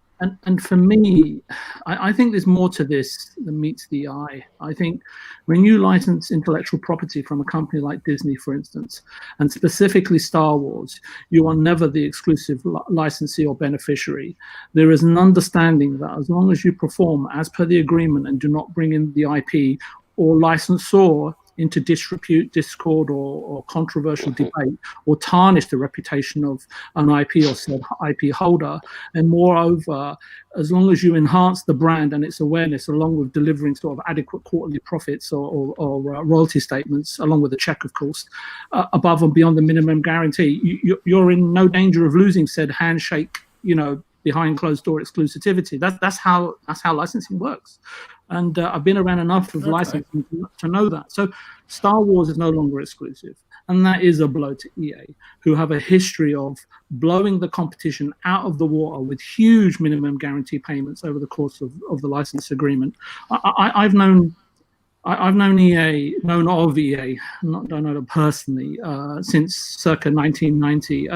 And for me, I think there's more to this than meets the eye. I think when you license intellectual property from a company like Disney, for instance, and specifically Star Wars, you are never the exclusive licensee or beneficiary. There is an understanding that as long as you perform as per the agreement and do not bring in the IP or licensor into disrepute, discord, or controversial debate, or tarnish the reputation of an IP or said IP holder. And moreover, as long as you enhance the brand and its awareness, along with delivering sort of adequate quarterly profits or royalty statements, along with a check, of course, above and beyond the minimum guarantee, you're in no danger of losing said handshake, behind closed door exclusivity. That's how licensing works. And I've been around enough of licensing to know that. So Star Wars is no longer exclusive. And that is a blow to EA, who have a history of blowing the competition out of the water with huge minimum guarantee payments over the course of the license agreement. I've known EA, known of EA, don't know them personally, since circa 1990.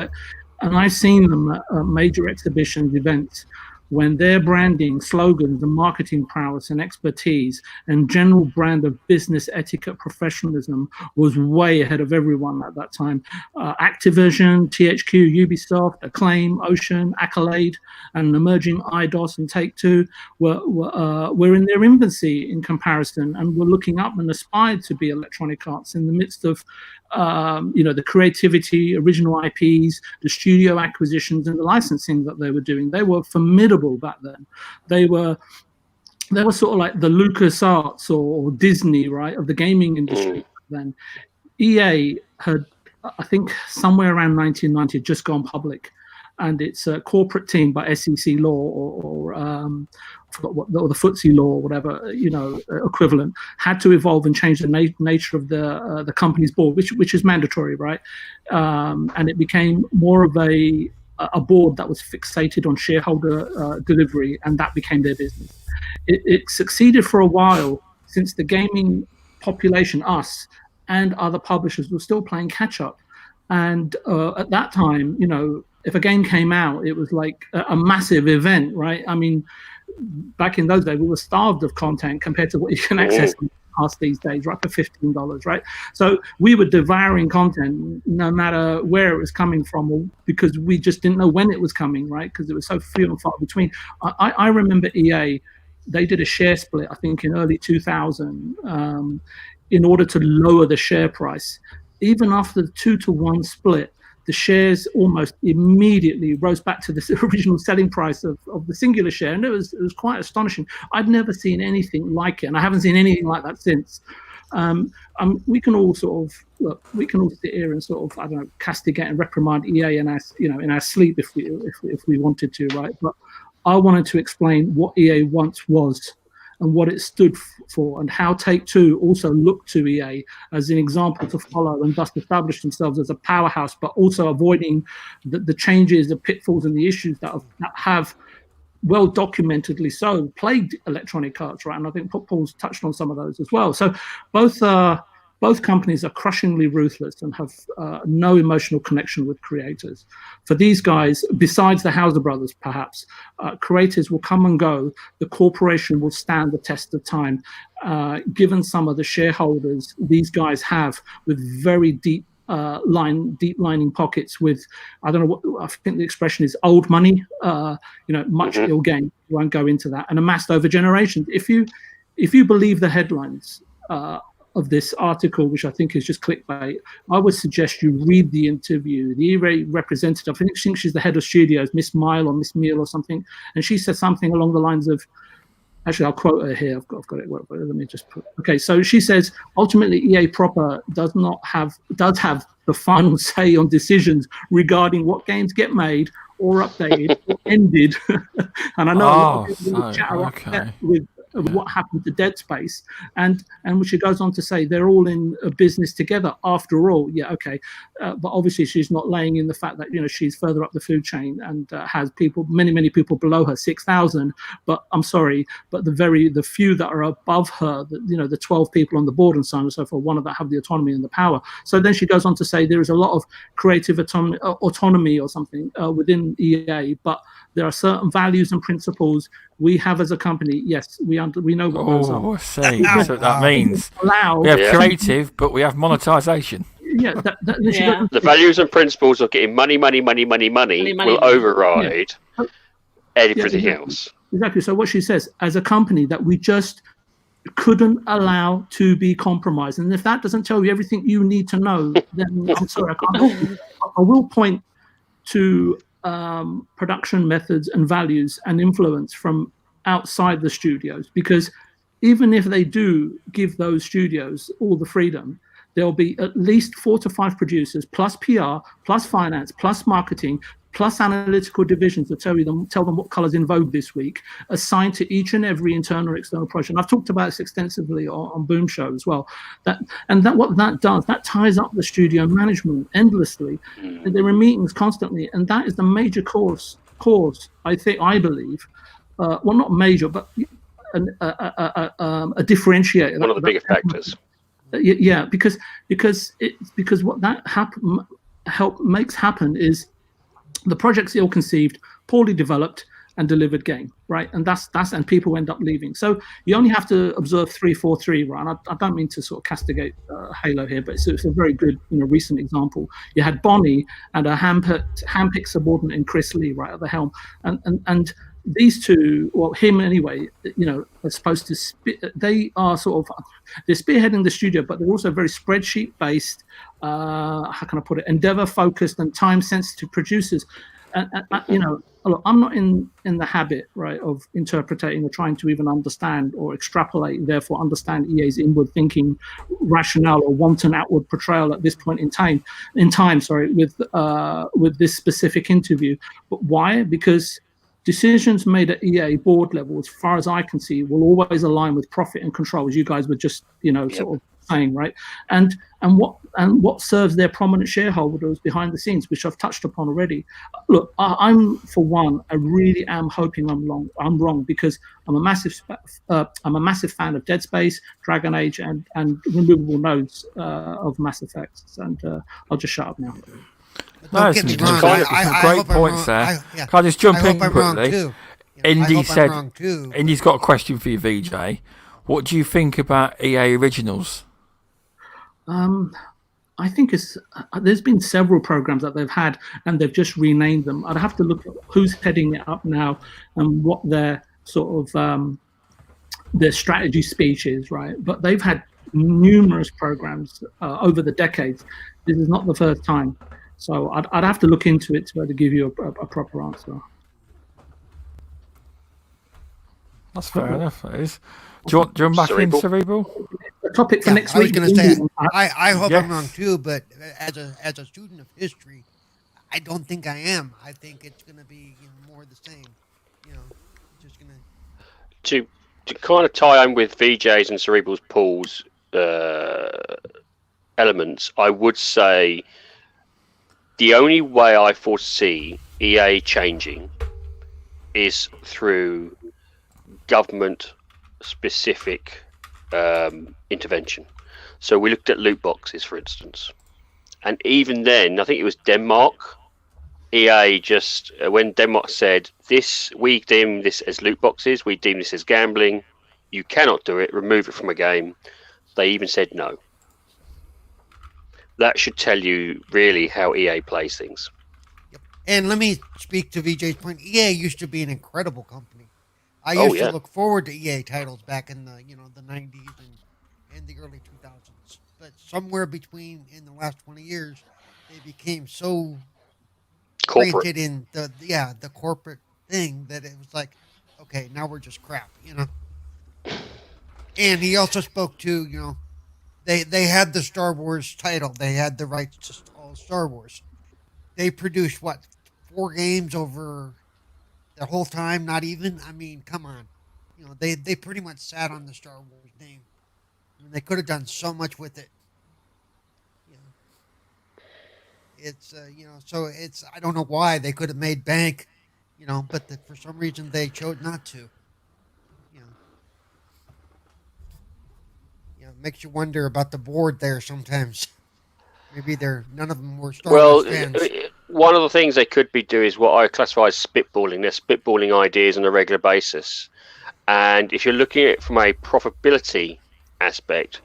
And I've seen them at major exhibitions, events, when their branding, slogans, and marketing prowess and expertise and general brand of business etiquette professionalism was way ahead of everyone at that time. Activision, THQ, Ubisoft, Acclaim, Ocean, Accolade, and emerging IDOS and Take-Two were in their infancy in comparison, and were looking up and aspired to be Electronic Arts in the midst of the creativity, original IPs, the studio acquisitions, and the licensing that they were doing. They were formidable back then. They were sort of like the LucasArts or Disney, right, of the gaming industry back then. EA had, I think, somewhere around 1990, just gone public, and its corporate team by SEC law or the FTSE law or whatever, equivalent, had to evolve and change the nature of the company's board, which is mandatory, right? And it became more of a board that was fixated on shareholder delivery, and that became their business. It succeeded for a while, since the gaming population, us and other publishers, were still playing catch up. And at that time, if a game came out, it was like a massive event, right? I mean, back in those days, we were starved of content compared to what you can access past these days, right, for $15, right? So we were devouring content no matter where it was coming from, or because we just didn't know when it was coming, right? Because it was so few and far between. I remember EA, they did a share split, I think, in early 2000, in order to lower the share price. Even after the 2-to-1 split, the shares almost immediately rose back to the original selling price of the singular share, and it was quite astonishing. I'd never seen anything like it, and I haven't seen anything like that since. We can all sit here and sort of, I don't know, castigate and reprimand EA in our sleep if we wanted to, right? But I wanted to explain what EA once was and what it stood for, and how Take-Two also looked to EA as an example to follow, and thus established themselves as a powerhouse, but also avoiding the changes, the pitfalls, and the issues that have well documentedly so plagued Electronic Arts, right? And I think Paul's touched on some of those as well. So both companies are crushingly ruthless and have no emotional connection with creators. For these guys, besides the Hauser brothers, perhaps, creators will come and go. The corporation will stand the test of time, given some of the shareholders these guys have with very deep lining pockets with, I don't know what, I think the expression is old money, much ill gain. We won't go into that, and amassed over generations. If you believe the headlines of this article, which I think is just clickbait, I would suggest you read the interview. The EA representative, I think she's the head of studios, Miss Mile or Miss Meal or something, and she said something along the lines of, Actually, I'll quote her here. I've got it. Let me just put. Okay, so she says ultimately EA proper does have the final say on decisions regarding what games get made or updated or ended. And I know a lot of people in the chat are upset with what happened to Dead Space, and she goes on to say they're all in a business together after all. Yeah, okay, but obviously she's not laying in the fact that she's further up the food chain and has many people below her, 6,000. But I'm sorry, but the few that are above her, the 12 people on the board and so on and so forth, one of that have the autonomy and the power. So then she goes on to say there is a lot of creative autonomy or something within EA, but there are certain values and principles we have as a company. Yes, we know what those are. Oh, see, that's what that means. We have creative, but we have monetization. Yeah, the values and principles of getting money will override everything else. Exactly. So what she says, as a company, that we just couldn't allow to be compromised. And if that doesn't tell you everything you need to know, then I'm sorry, I can't. I will point to production methods and values and influence from outside the studios, because even if they do give those studios all the freedom, there'll be at least 4 to 5 producers plus PR plus finance plus marketing plus analytical divisions to tell them what colors in vogue this week, assigned to each and every internal or external project. And I've talked about this extensively on Boom Show as well. What that does, that ties up the studio management endlessly. They're in meetings constantly, and that is the major cause. I believe, well, not major, but a differentiator. One of the biggest factors. Yeah, because what that makes happen is the project's ill-conceived, poorly developed, and delivered game, right? And and people end up leaving. So you only have to observe 343, right? And I don't mean to sort of castigate Halo here, but it's a very good, recent example. You had Bonnie and a handpicked subordinate in Chris Lee, right, at the helm, and these two, well, him anyway, are supposed to. They are they're spearheading the studio, but they're also very spreadsheet-based. How can I put it? Endeavor-focused and time-sensitive producers. And look, I'm not in the habit, right, of interpreting or trying to even understand or extrapolate, and therefore understand EA's inward thinking, rationale, or wanton outward portrayal at this point in time. With this specific interview, but why? Because decisions made at EA board level, as far as I can see, will always align with profit and control, as you guys were just, sort of saying, right? And what serves their prominent shareholders behind the scenes, which I've touched upon already. Look, I'm for one, I really am hoping I'm wrong, because I'm a massive fan of Dead Space, Dragon Age, and removable nodes of Mass Effect. And I'll just shut up now. No, some great points there. Can I just jump in quickly? Indy's got a question for you, VJ. What do you think about EA Originals? I think there's been several programs that they've had, and they've just renamed them. I'd have to look at who's heading it up now and what their sort of their strategy speech is, right? But they've had numerous programs over the decades. This is not the first time. So I'd have to look into it to give you a proper answer. That's fair enough. That is. Do you want back in Cerebral? The topic for next week. I was going to say, I hope I'm wrong too, but as a student of history, I don't think I am. I think it's going to be more the same. Just going to kind of tie in with VJ's and Cerebral's Paul's elements. I would say the only way I foresee EA changing is through government-specific intervention. So we looked at loot boxes, for instance, and even then, I think it was Denmark. EA just when Denmark said this, we deem this as loot boxes, we deem this as gambling. You cannot do it. Remove it from a game. They even said no. That should tell you really how EA plays things. Yep. And let me speak to VJ's point. EA used to be an incredible company. I used to look forward to EA titles back in the the 90s and the early 2000s. But somewhere between in the last 20 years, they became so oriented in the corporate thing that it was like, okay, now we're just crap, And he also spoke to, they had the Star Wars title. They had the rights to all Star Wars. They produced, 4 games over the whole time? Not even? I mean, come on. They pretty much sat on the Star Wars name. I mean, they could have done so much with it. It's, so it's, I don't know why they could have made bank, but for some reason they chose not to. Makes you wonder about the board there sometimes. Maybe none of them were Star Wars fans. One of the things they could be doing is what I classify as spitballing. They're spitballing ideas on a regular basis. And if you're looking at it from a profitability aspect,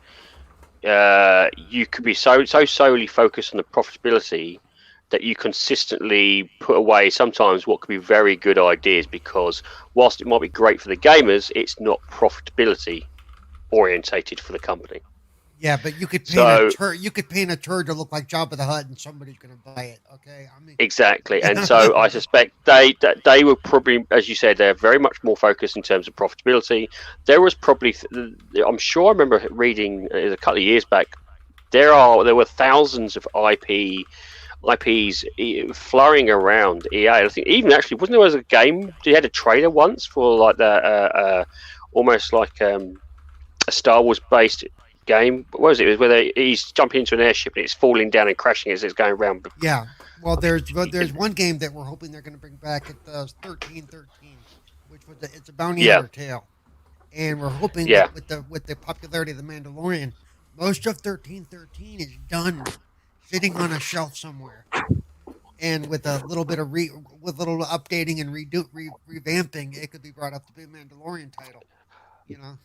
you could be so solely focused on the profitability that you consistently put away sometimes what could be very good ideas, because whilst it might be great for the gamers, it's not profitability orientated for the company. Yeah, but you could paint a turd to look like Jabba the Hutt, and somebody's going to buy it. Okay, exactly. And so I suspect they were probably, as you said, they're very much more focused in terms of profitability. There was probably, I'm sure I remember reading a couple of years back, there were thousands of IPs flurrying around EA. I think even actually wasn't there was a game? They had a trailer once for like the almost like a Star Wars based game. What was it? It was where he's jumping into an airship and it's falling down and crashing as it's going around. Yeah. Well, there's one game that we're hoping they're going to bring back. It's 1313, which was it's a bounty hunter tale, and we're hoping that with the popularity of the Mandalorian, most of 1313 is done, sitting on a shelf somewhere, and with a little bit of with a little updating and revamping, it could be brought up to be a Mandalorian title.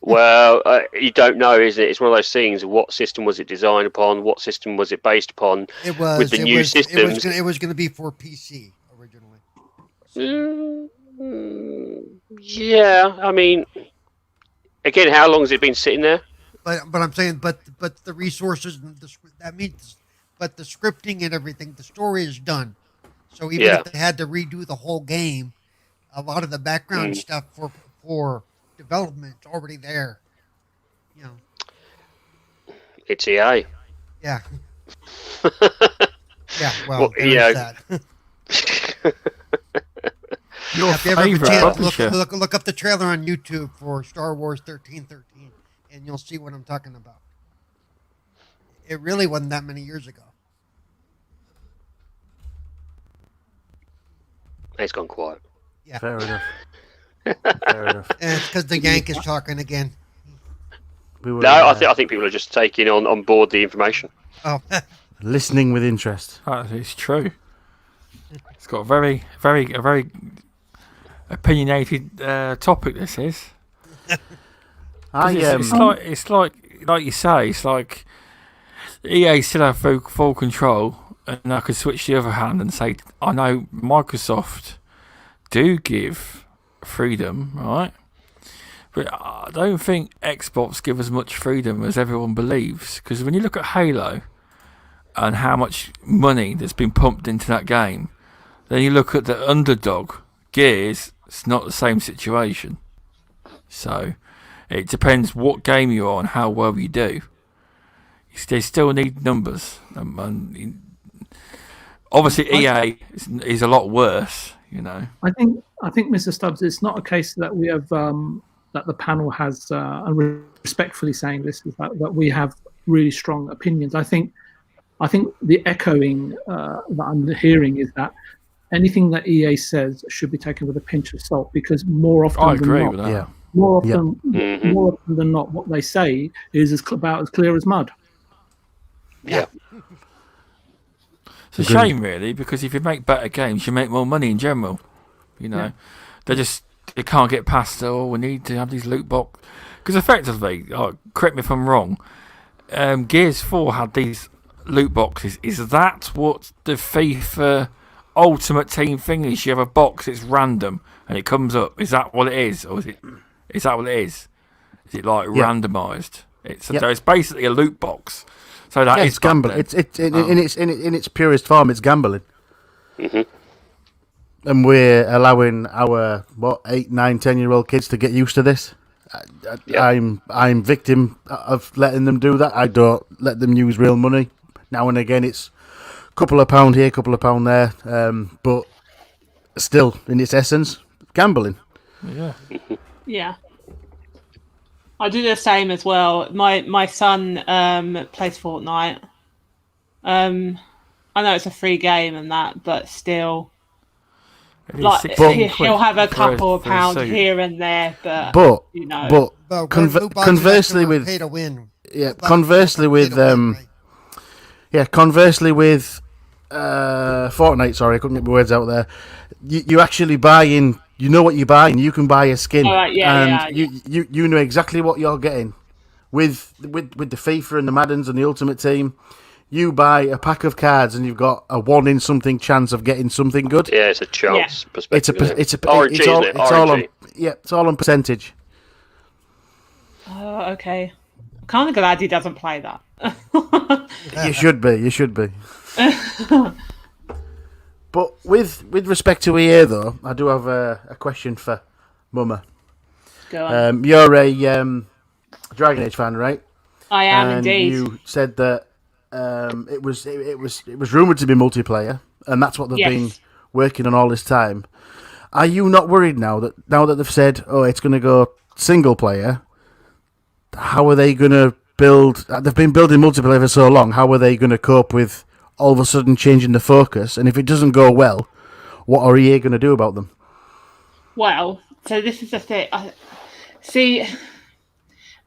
Well, you don't know, is it? It's one of those things. What system was it designed upon? What system was it based upon? It was with the new systems. It was going to be for PC originally. Yeah, I mean, again, how long has it been sitting there? But I'm saying, but the resources, but the scripting and everything, the story is done. So even if they had to redo the whole game, a lot of the background stuff for development already there. It's EA. Yeah. Yeah. Well, that. Your if you ever have a chance, publisher. look up the trailer on YouTube for Star Wars 1313, and you'll see what I'm talking about. It really wasn't that many years ago. It's gone quiet. Yeah. Fair enough. And it's because the Yank is talking again. I think people are just taking on board the information. Oh, listening with interest. It's true. It's got a very opinionated topic. This is. It's like you say. It's like EA still have full control, and I could switch the other hand and say, I know Microsoft do give freedom, right? But I don't think Xbox give as much freedom as everyone believes. Because when you look at Halo and how much money that's been pumped into that game, then you look at the underdog, Gears, it's not the same situation. So it depends what game you're on, how well you do. They still need numbers. Obviously, EA is a lot worse, I think, Mr. Stubbs, it's not a case that we have that the panel has, and respectfully saying this, is that we have really strong opinions. I think the echoing that I'm hearing is that anything that EA says should be taken with a pinch of salt, because more often than not, Yeah. more often than not, what they say is about as clear as mud. Yeah. It's a shame, really, because if you make better games, you make more money in general. They can't get past, we need to have these loot box. Because effectively, correct me if I'm wrong, Gears 4 had these loot boxes. Is that what the FIFA Ultimate Team thing is? You have a box, it's random, and it comes up. Is that what it is? Or is that what it is? Is it like randomised? So it's basically a loot box. So that is gambling. It's in its purest form. It's gambling, and we're allowing our 8, 9, 10-year-old kids to get used to this, I'm victim of letting them do that. I don't let them use real money. Now and again, it's a couple of pound here, couple of pound there, but still, in its essence, gambling. Yeah. I do the same as well. My son plays Fortnite. I know it's a free game and that, but still, like he'll have a couple of pounds here and there. But you know, conversely with pay to win. Conversely with Fortnite. Sorry, I couldn't get my words out there. You actually buy in. You know what you're buying. You can buy a skin, you know exactly what you're getting. With the FIFA and the Maddens and the Ultimate Team, you buy a pack of cards and you've got a 1 in something chance of getting something good. Yeah, it's a chance perspective. It's all on percentage. Oh, okay. I'm kind of glad he doesn't play that. You should be. But with respect to EA, though, I do have a question for Mumma. Go on. You're a Dragon Age fan, right? I am indeed. You said that it was rumored to be multiplayer, and that's what they've been working on all this time. Are you not worried now that they've said, oh, it's going to go single player? How are they going to build? They've been building multiplayer for so long. How are they going to cope with all of a sudden changing the focus? And if it doesn't go well, what are EA going to do about them? Well, so this is the thing. See,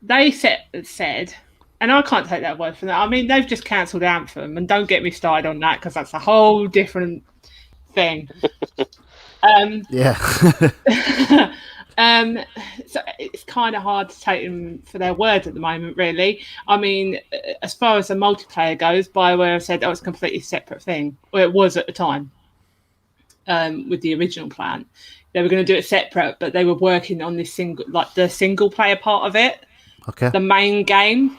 they said, and I can't take that word from that. I mean, they've just cancelled Anthem, and don't get me started on that because that's a whole different thing. So it's kind of hard to take them for their word at the moment, really. I mean, as far as the multiplayer goes, BioWare have said, it's a completely separate thing. Well, it was at the time with the original plan. They were going to do it separate, but they were working on this the single player part of it. Okay. The main game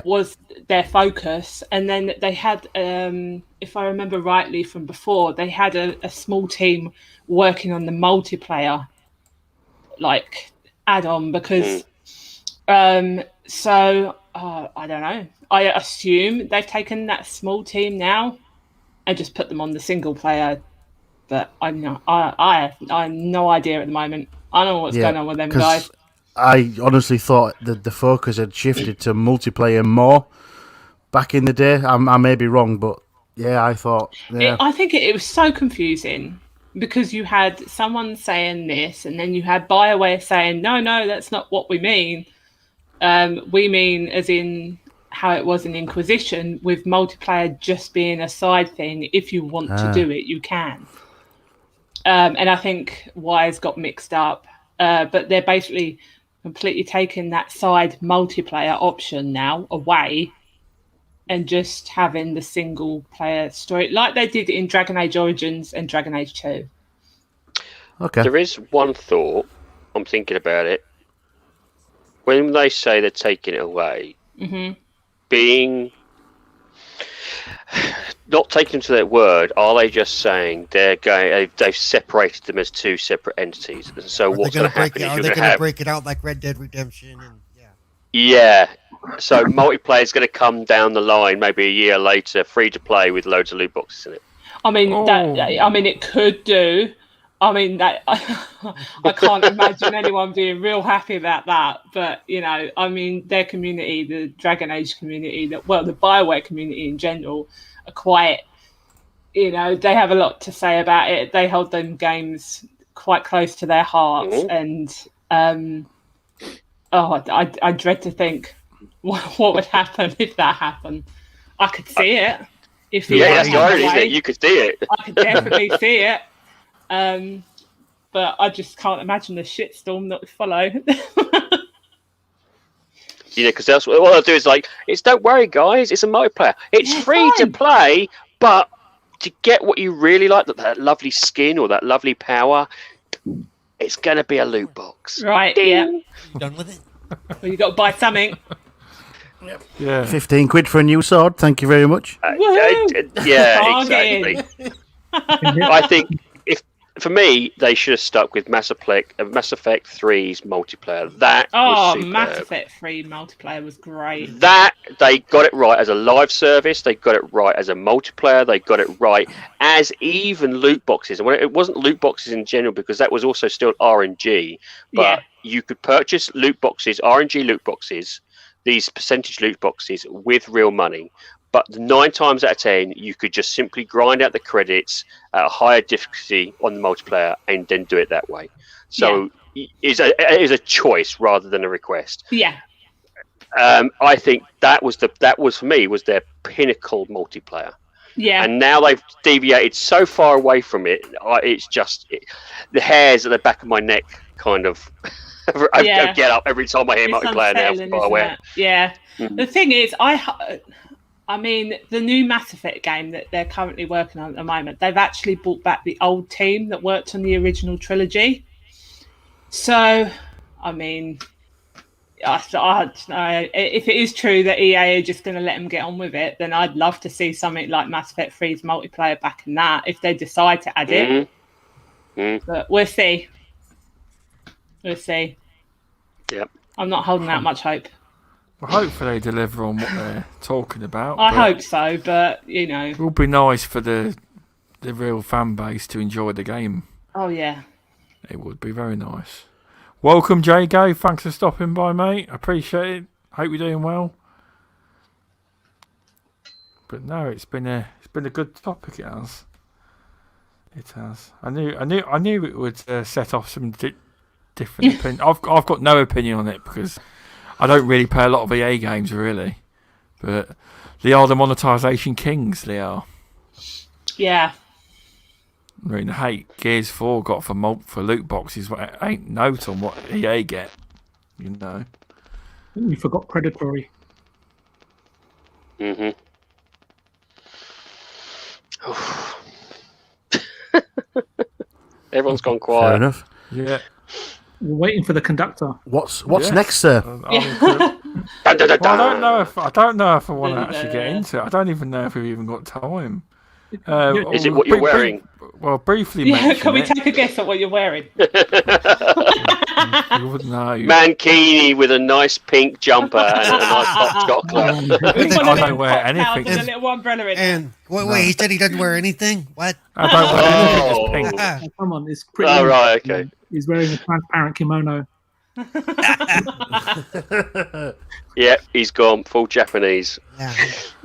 was their focus. And then they had, if I remember rightly from before, they had a small team working on the multiplayer add-on because I don't know. I assume they've taken that small team now and just put them on the single player, but I have no idea at the moment. I don't know what's going on with them guys. I honestly thought that the focus had shifted to multiplayer more back in the day. I may be wrong, but I thought I think it was so confusing. Because you had someone saying this, and then you had BioWare saying, no, that's not what we mean. We mean as in how it was in Inquisition, with multiplayer just being a side thing. If you want to do it, you can. And I think wires got mixed up. But they're basically completely taking that side multiplayer option now away and just having the single player story like they did in Dragon Age Origins and Dragon Age 2. Okay. There is one thought. I'm thinking about it. When they say they're taking it away, being not taking them to their word, are they just saying they've separated them as two separate entities? So what's going to happen? Are they going to break it out like Red Dead Redemption? Yeah. So multiplayer is going to come down the line, maybe a year later, free to play with loads of loot boxes in it. I mean, it could do. I mean, that I can't imagine anyone being real happy about that. But I mean, their community, the Dragon Age community, the BioWare community in general, are quite. They have a lot to say about it. They hold them games quite close to their hearts, and I dread to think what would happen if that happened. I could see it. That's the irony, isn't it? You could see it. I could definitely see it. But I just can't imagine the shitstorm that would follow. Because that's what I'll do is don't worry, guys, it's a multiplayer. It's free to play, but to get what you really like, that lovely skin or that lovely power, it's going to be a loot box. Right, You done with it? Well, you got to buy something. Yeah. 15 quid for a new sword. Thank you very much. Exactly. I think if for me, they should have stuck with Mass Effect 3's multiplayer. That was superb. Mass Effect 3 multiplayer was great. That they got it right as a live service. They got it right as a multiplayer. They got it right as even loot boxes. And it wasn't loot boxes in general because that was also still RNG. But you could purchase loot boxes, RNG loot boxes, these percentage loot boxes with real money. But 9 times out of 10, you could just simply grind out the credits at a higher difficulty on the multiplayer and then do it that way. So it is a choice rather than a request. Yeah. I think that was for me was their pinnacle multiplayer. Yeah. And now they've deviated so far away from it. It's just the hairs at the back of my neck kind of. I get up every time I hear multiplayer now. BioWare. Yeah. Mm-hmm. The thing is, I mean, the new Mass Effect game that they're currently working on at the moment, they've actually brought back the old team that worked on the original trilogy. So, I mean, if it is true that EA are just going to let them get on with it, then I'd love to see something like Mass Effect 3's multiplayer back in that, if they decide to add it. Mm-hmm. But we'll see. We'll see. Yep. I'm not holding out much hope. Well, hopefully they deliver on what they're talking about. I hope so, but it would be nice for the real fan base to enjoy the game. Oh yeah, it would be very nice. Welcome, Jago. Thanks for stopping by, mate. Appreciate it. Hope you're doing well. But no, it's been a good topic. It has. It has. I knew it would set off some different opinion. I've got no opinion on it because I don't really play a lot of EA games, really. But they are the monetization kings, they are. Yeah. I mean, hey, Gears 4 got for loot boxes, but ain't note on what EA get, You forgot Predatory. Mm-hmm. Everyone's gone quiet. Fair enough. Yeah. We're waiting for the conductor. What's next, sir? I don't know if I want to actually get into it. I don't even know if we've even got time. Is it what you're wearing? Well, briefly mention can we take a guess at what you're wearing? You wouldn't know. Mankini with a nice pink jumper and a nice hot chocolate. I don't wear anything. There's a little umbrella in And wait, he said he doesn't wear anything? What? I don't wear anything that's pink. Come on, it's pretty. Oh, right, okay. He's wearing a transparent kimono. Yeah, he's gone full Japanese. Yeah.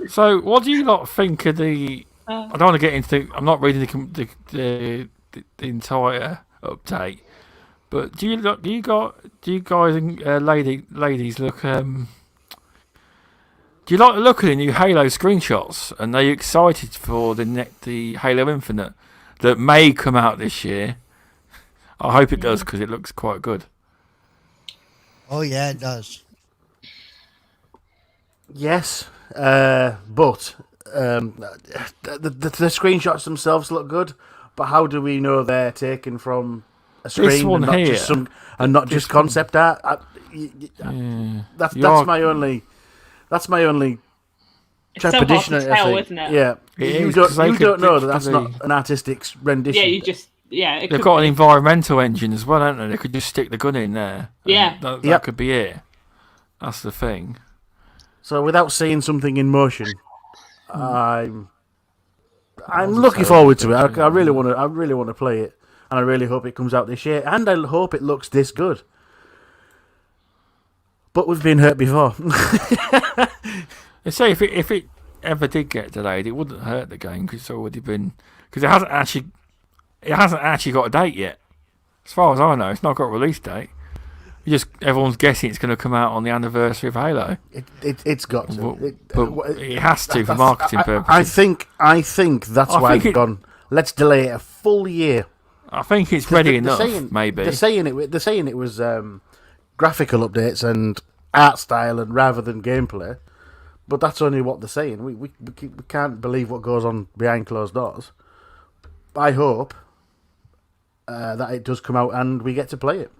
So, what do you lot think of the? I don't want to get into. I'm not reading the entire update, but do you guys and ladies look? Do you like the look of the new Halo screenshots? And are you excited for the Halo Infinite that may come out this year? I hope it does because it looks quite good. Oh yeah, it does. Yes, but the screenshots themselves look good. But how do we know they're taken from a screen This one and not here, just and not just concept art? That's my only trepidation. So hard to tell, isn't it? Yeah, you don't know that that's not an artistic rendition. They've got an environmental engine as well, haven't they? They could just stick the gun in there. Yeah, that could be it. That's the thing. So without seeing something in motion, I'm looking forward to it. I really want to play it, and I really hope it comes out this year, and I hope it looks this good. But we've been hurt before. They say if it ever did get delayed, it wouldn't hurt the game because it's already been it hasn't actually got a date yet. As far as I know, it's not got a release date. Everyone's guessing it's going to come out on the anniversary of Halo. It's got to. It has to for marketing purposes. I think that's why they've gone. Let's delay it a full year. I think it's ready enough. Maybe they're saying it was graphical updates and art style, and rather than gameplay. But that's only what they're saying. We can't believe what goes on behind closed doors. I hope that it does come out and we get to play it.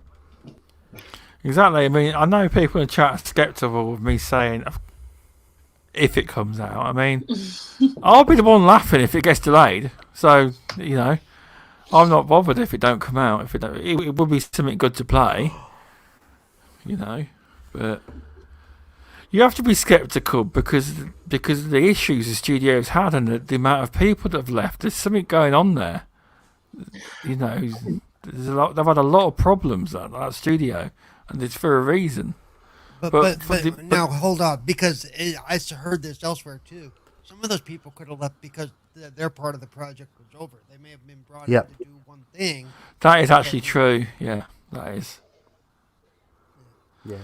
Exactly. I mean, I know people in chat are sceptical of me saying if it comes out. I mean, I'll be the one laughing if it gets delayed. So, I'm not bothered if it don't come out. If it would be something good to play, But you have to be sceptical because of the issues the studio's had and the amount of people that have left. There's something going on there. There's they've had a lot of problems at that studio, and it's for a reason. But now hold on, because I heard this elsewhere too. Some of those people could have left because their part of the project was over. They may have been brought in to do one thing. That is actually true. Yeah, that is. Yeah.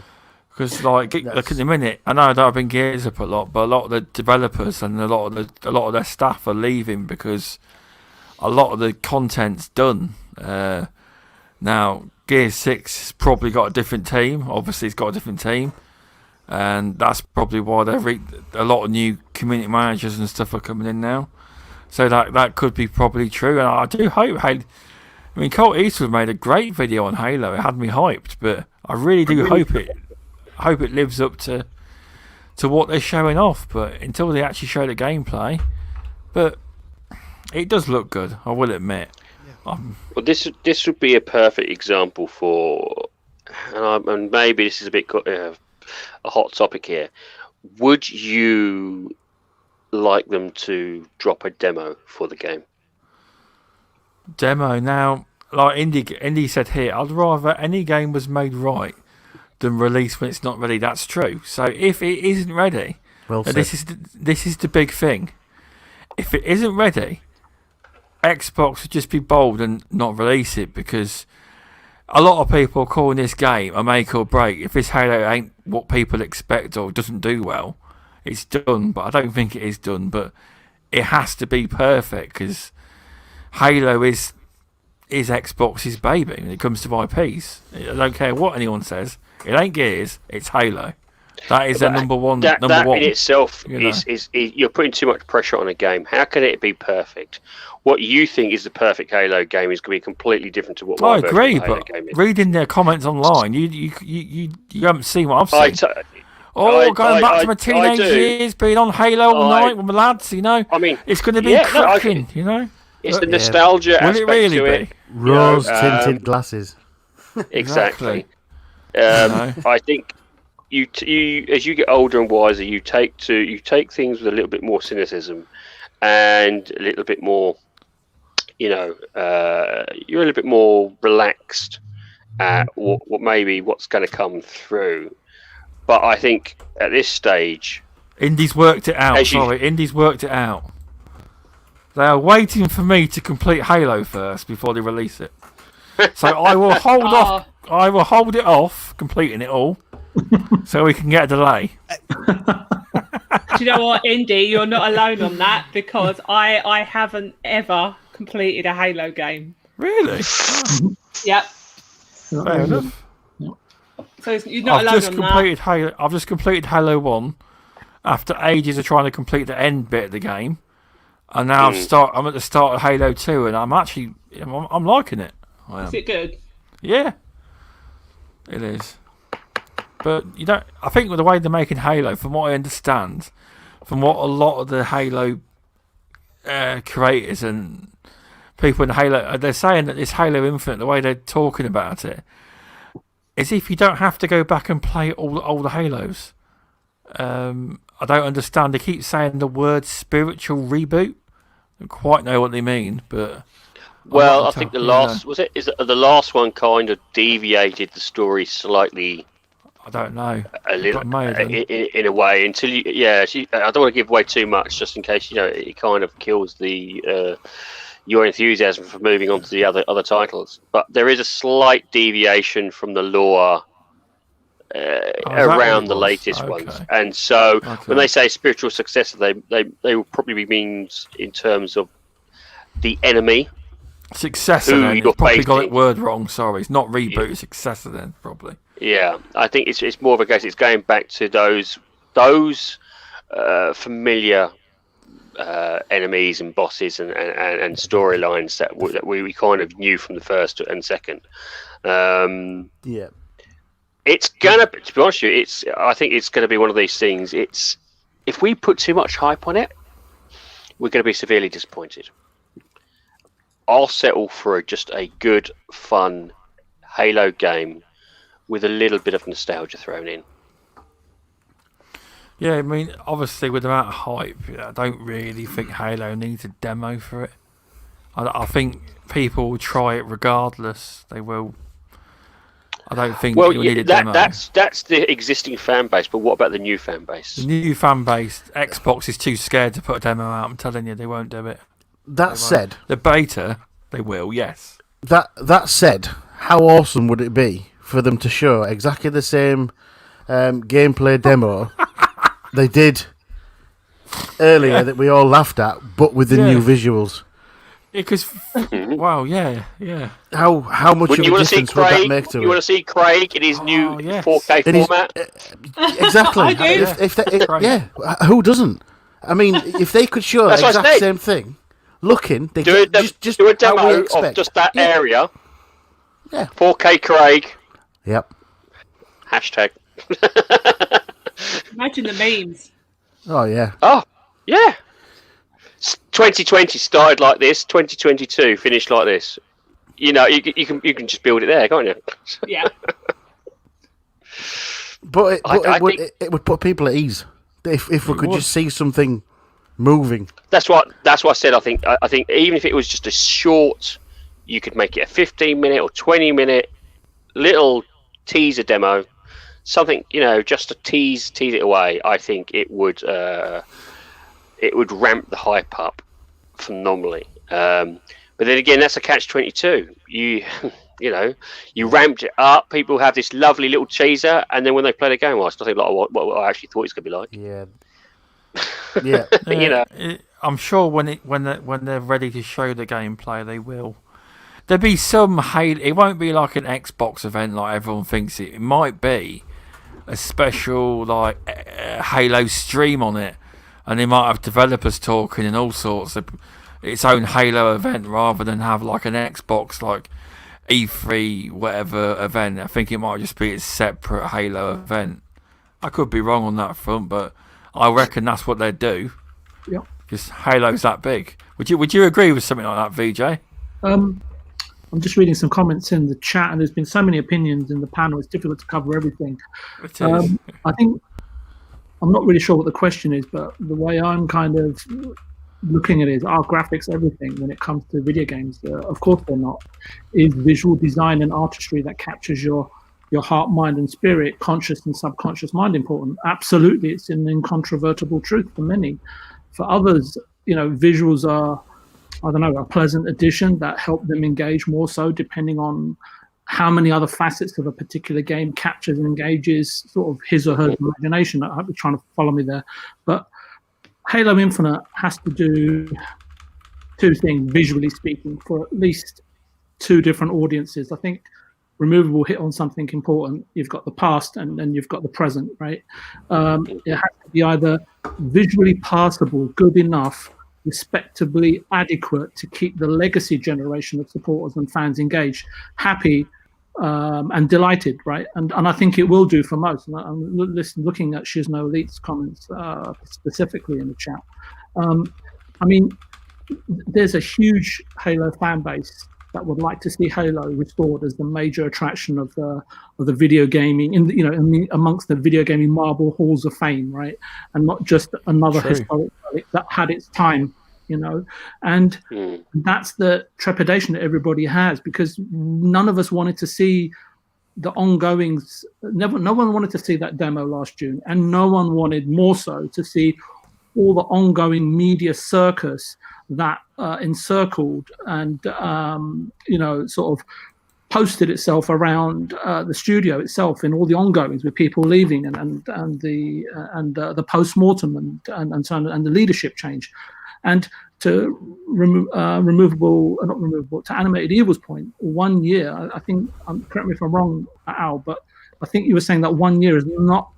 Because look at the minute, I know that I've been Gears up a lot, but a lot of the developers and a lot of their staff are leaving because a lot of the content's done. Now Gears 6 has probably got a different team. Obviously, it's got a different team. And that's probably why a lot of new community managers and stuff are coming in now. So that could be probably true. And I do hope Colt Eastwood made a great video on Halo. It had me hyped, but I really do hope it lives up to what they're showing off. But until they actually show the gameplay, but it does look good, I will admit. Well, this would be a perfect example for, and maybe this is a bit a hot topic here. Would you like them to drop a demo for the game? Demo now, like Indy said here, I'd rather any game was made right than released when it's not ready. That's true. So if it isn't ready, this is the big thing. If it isn't ready, Xbox would just be bold and not release it, because a lot of people are calling this game a make or break. If this Halo ain't what people expect or doesn't do well, it's done. But I don't think it is done. But it has to be perfect, because Halo is Xbox's baby when it comes to IPs. I don't care what anyone says. It ain't Gears. It's Halo. That is their number one. That in itself is you're putting too much pressure on a game. How can it be perfect? What you think is the perfect Halo game is going to be completely different to what I agree, but reading their comments online, you haven't seen what I've seen. Going back to my teenage years, being on Halo all night with my lads, I mean, it's going to be cracking, It's the nostalgia aspect to it. Rose-tinted glasses. Exactly. I think you as you get older and wiser, you take things with a little bit more cynicism and a little bit more, you're a little bit more relaxed at what's going to come through. But I think at this stage, Indy's worked it out. Indy's worked it out. They are waiting for me to complete Halo first before they release it. So I will hold off. I will hold it off completing it all, so we can get a delay. Do you know what, Indy? You're not alone on that, because I haven't ever completed a Halo game. Really? Yep. Fair enough. So you're not alone on that. I've just completed Halo 1 after ages of trying to complete the end bit of the game, and now I'm at the start of Halo 2, and I'm liking it. Is it good? Yeah, it is. But I think with the way they're making Halo, from what I understand, from what a lot of the Halo creators and people in Halo, they're saying that this Halo Infinite, the way they're talking about it, is if you don't have to go back and play all the Halos. I don't understand. They keep saying the word spiritual reboot. I don't quite know what they mean, but. Well, I think the last one kind of deviated the story slightly. I don't know. A little, in a way, until I don't want to give away too much, just in case it kind of kills your enthusiasm for moving on to the other titles. But there is a slight deviation from the lore around the latest ones, and so when they say spiritual successor, they will probably means in terms of the enemy. Successor, then. You've probably got it word wrong. Sorry, it's not reboot. It's successor, then probably. Yeah, I think it's more of a case. It's going back to those familiar enemies and bosses and storylines that we kind of knew from the first and second. It's gonna, to be honest with you, I think it's gonna be one of these things. If we put too much hype on it, we're gonna be severely disappointed. I'll settle for just a good, fun Halo game with a little bit of nostalgia thrown in. Yeah, I mean, obviously with the amount of hype, I don't really think Halo needs a demo for it. I think people will try it regardless. They will. I don't think you need a demo. That's the existing fan base, but what about the new fan base? The new fan base, Xbox is too scared to put a demo out. I'm telling you, they won't do it. That said, the beta, they will, yes. That said, how awesome would it be for them to show exactly the same gameplay demo they did earlier that we all laughed at, but with the new visuals? Because, wow, yeah. How much of a difference would that make to it? You want to see Craig in his new 4K format? Exactly. Who doesn't? I mean, if they could show the exact same thing, looking, they do a demo of just that area. Yeah. 4K Craig. Yep. Hashtag. Imagine the memes. Oh yeah. Oh yeah. 2020 started like this. 2022 finished like this. You know, you can just build it there, can't you? Yeah. But it would put people at ease if we could just see something moving. That's what I said. I think even if it was just a short, you could make it a 15-minute or 20-minute little teaser demo, something, just to tease it away. I think it would ramp the hype up phenomenally. But then again, that's a catch-22. You ramped it up. People have this lovely little teaser, and then when they play the game, it's nothing like what I actually thought it was going to be like. Yeah. I'm sure when they're ready to show the gameplay, they will. There'll be some Halo. It won't be like an Xbox event like everyone thinks it. It might be a special Halo stream on it, and they might have developers talking and all sorts of its own Halo event rather than have like an Xbox like E3 whatever event. I think it might just be a separate Halo event. I could be wrong on that front, but I reckon that's what they'd do. Yeah. Because Halo's that big. Would you agree with something like that, VJ? I'm just reading some comments in the chat, and there's been so many opinions in the panel. It's difficult to cover everything. I think I'm not really sure what the question is, but the way I'm kind of looking at it is, are graphics everything when it comes to video games? Of course they're not. Is visual design and artistry that captures your heart, mind, and spirit, conscious and subconscious mind important? Absolutely, it's an incontrovertible truth for many. For others, visuals are, a pleasant addition that help them engage more so, depending on how many other facets of a particular game captures and engages sort of his or her imagination. I hope you're trying to follow me there. But Halo Infinite has to do two things, visually speaking, for at least two different audiences. I think Removable hit on something important. You've got the past and then you've got the present, right? It has to be either visually passable, good enough, respectably adequate to keep the legacy generation of supporters and fans engaged, happy, and delighted, right? And I think it will do for most. And I'm looking at Shizno Elite's comments specifically in the chat. There's a huge Halo fan base that would like to see Halo restored as the major attraction of the video gaming amongst the video gaming marble halls of fame, right? And not just another historic relic that had its time, and that's the trepidation that everybody has, because none of us wanted to see the ongoings. No one wanted to see that demo last June, and no one wanted more so to see all the ongoing media circus that encircled and sort of posted itself around the studio itself in all the ongoings, with people leaving and the post-mortem and so on, and the leadership change. And to to Animated Evil's point, 1 year, I think, correct me if I'm wrong, Al, but I think you were saying that 1 year is not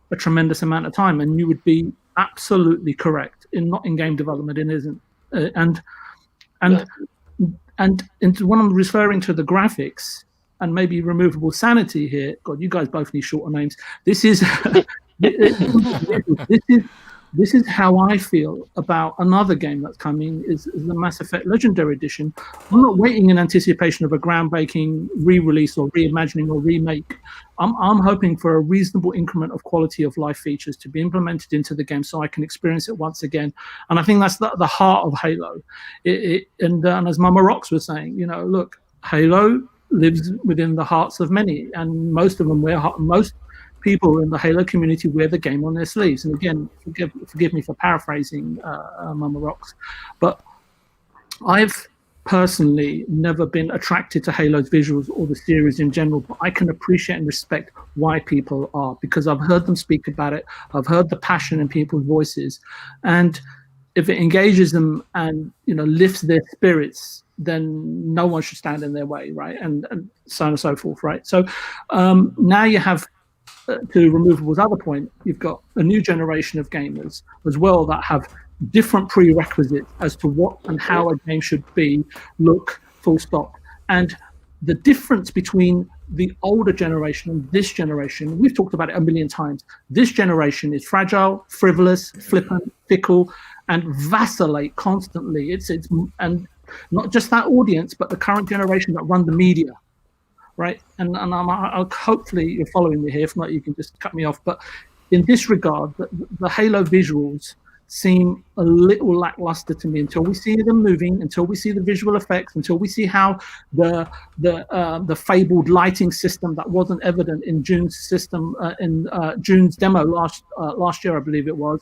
a tremendous amount of time, and you would be absolutely correct in not in game development. It isn't, and when I'm referring to the graphics and maybe Removable Sanity here, God, you guys both need shorter names. This is this is how I feel about another game that's coming, is the Mass Effect Legendary Edition. I'm not waiting in anticipation of a groundbreaking re-release or reimagining or remake. I'm hoping for a reasonable increment of quality of life features to be implemented into the game so I can experience it once again. And I think that's the heart of Halo. And as Mama Rocks was saying, look, Halo lives within the hearts of many, and most of them most people in the Halo community wear the game on their sleeves. And again, forgive me for paraphrasing Mama Rocks, but I've personally never been attracted to Halo's visuals or the series in general, but I can appreciate and respect why people are, because I've heard them speak about it. I've heard the passion in people's voices, and if it engages them and lifts their spirits, then no one should stand in their way, right? And so on and so forth, right? So now you have, to remove Will's other point, you've got a new generation of gamers as well that have different prerequisites as to what and how a game should be, look, full stop. And the difference between the older generation and this generation, we've talked about it a million times. This generation is fragile, frivolous, flippant, fickle, and vacillate constantly. It's and not just that audience, but the current generation that run the media, right? And I'll hopefully you're following me here. If not, you can just cut me off. But in this regard, the Halo visuals seem a little lackluster to me until we see them moving, until we see the visual effects, until we see how the fabled lighting system that wasn't evident in June's system in June's demo last year, I believe it was,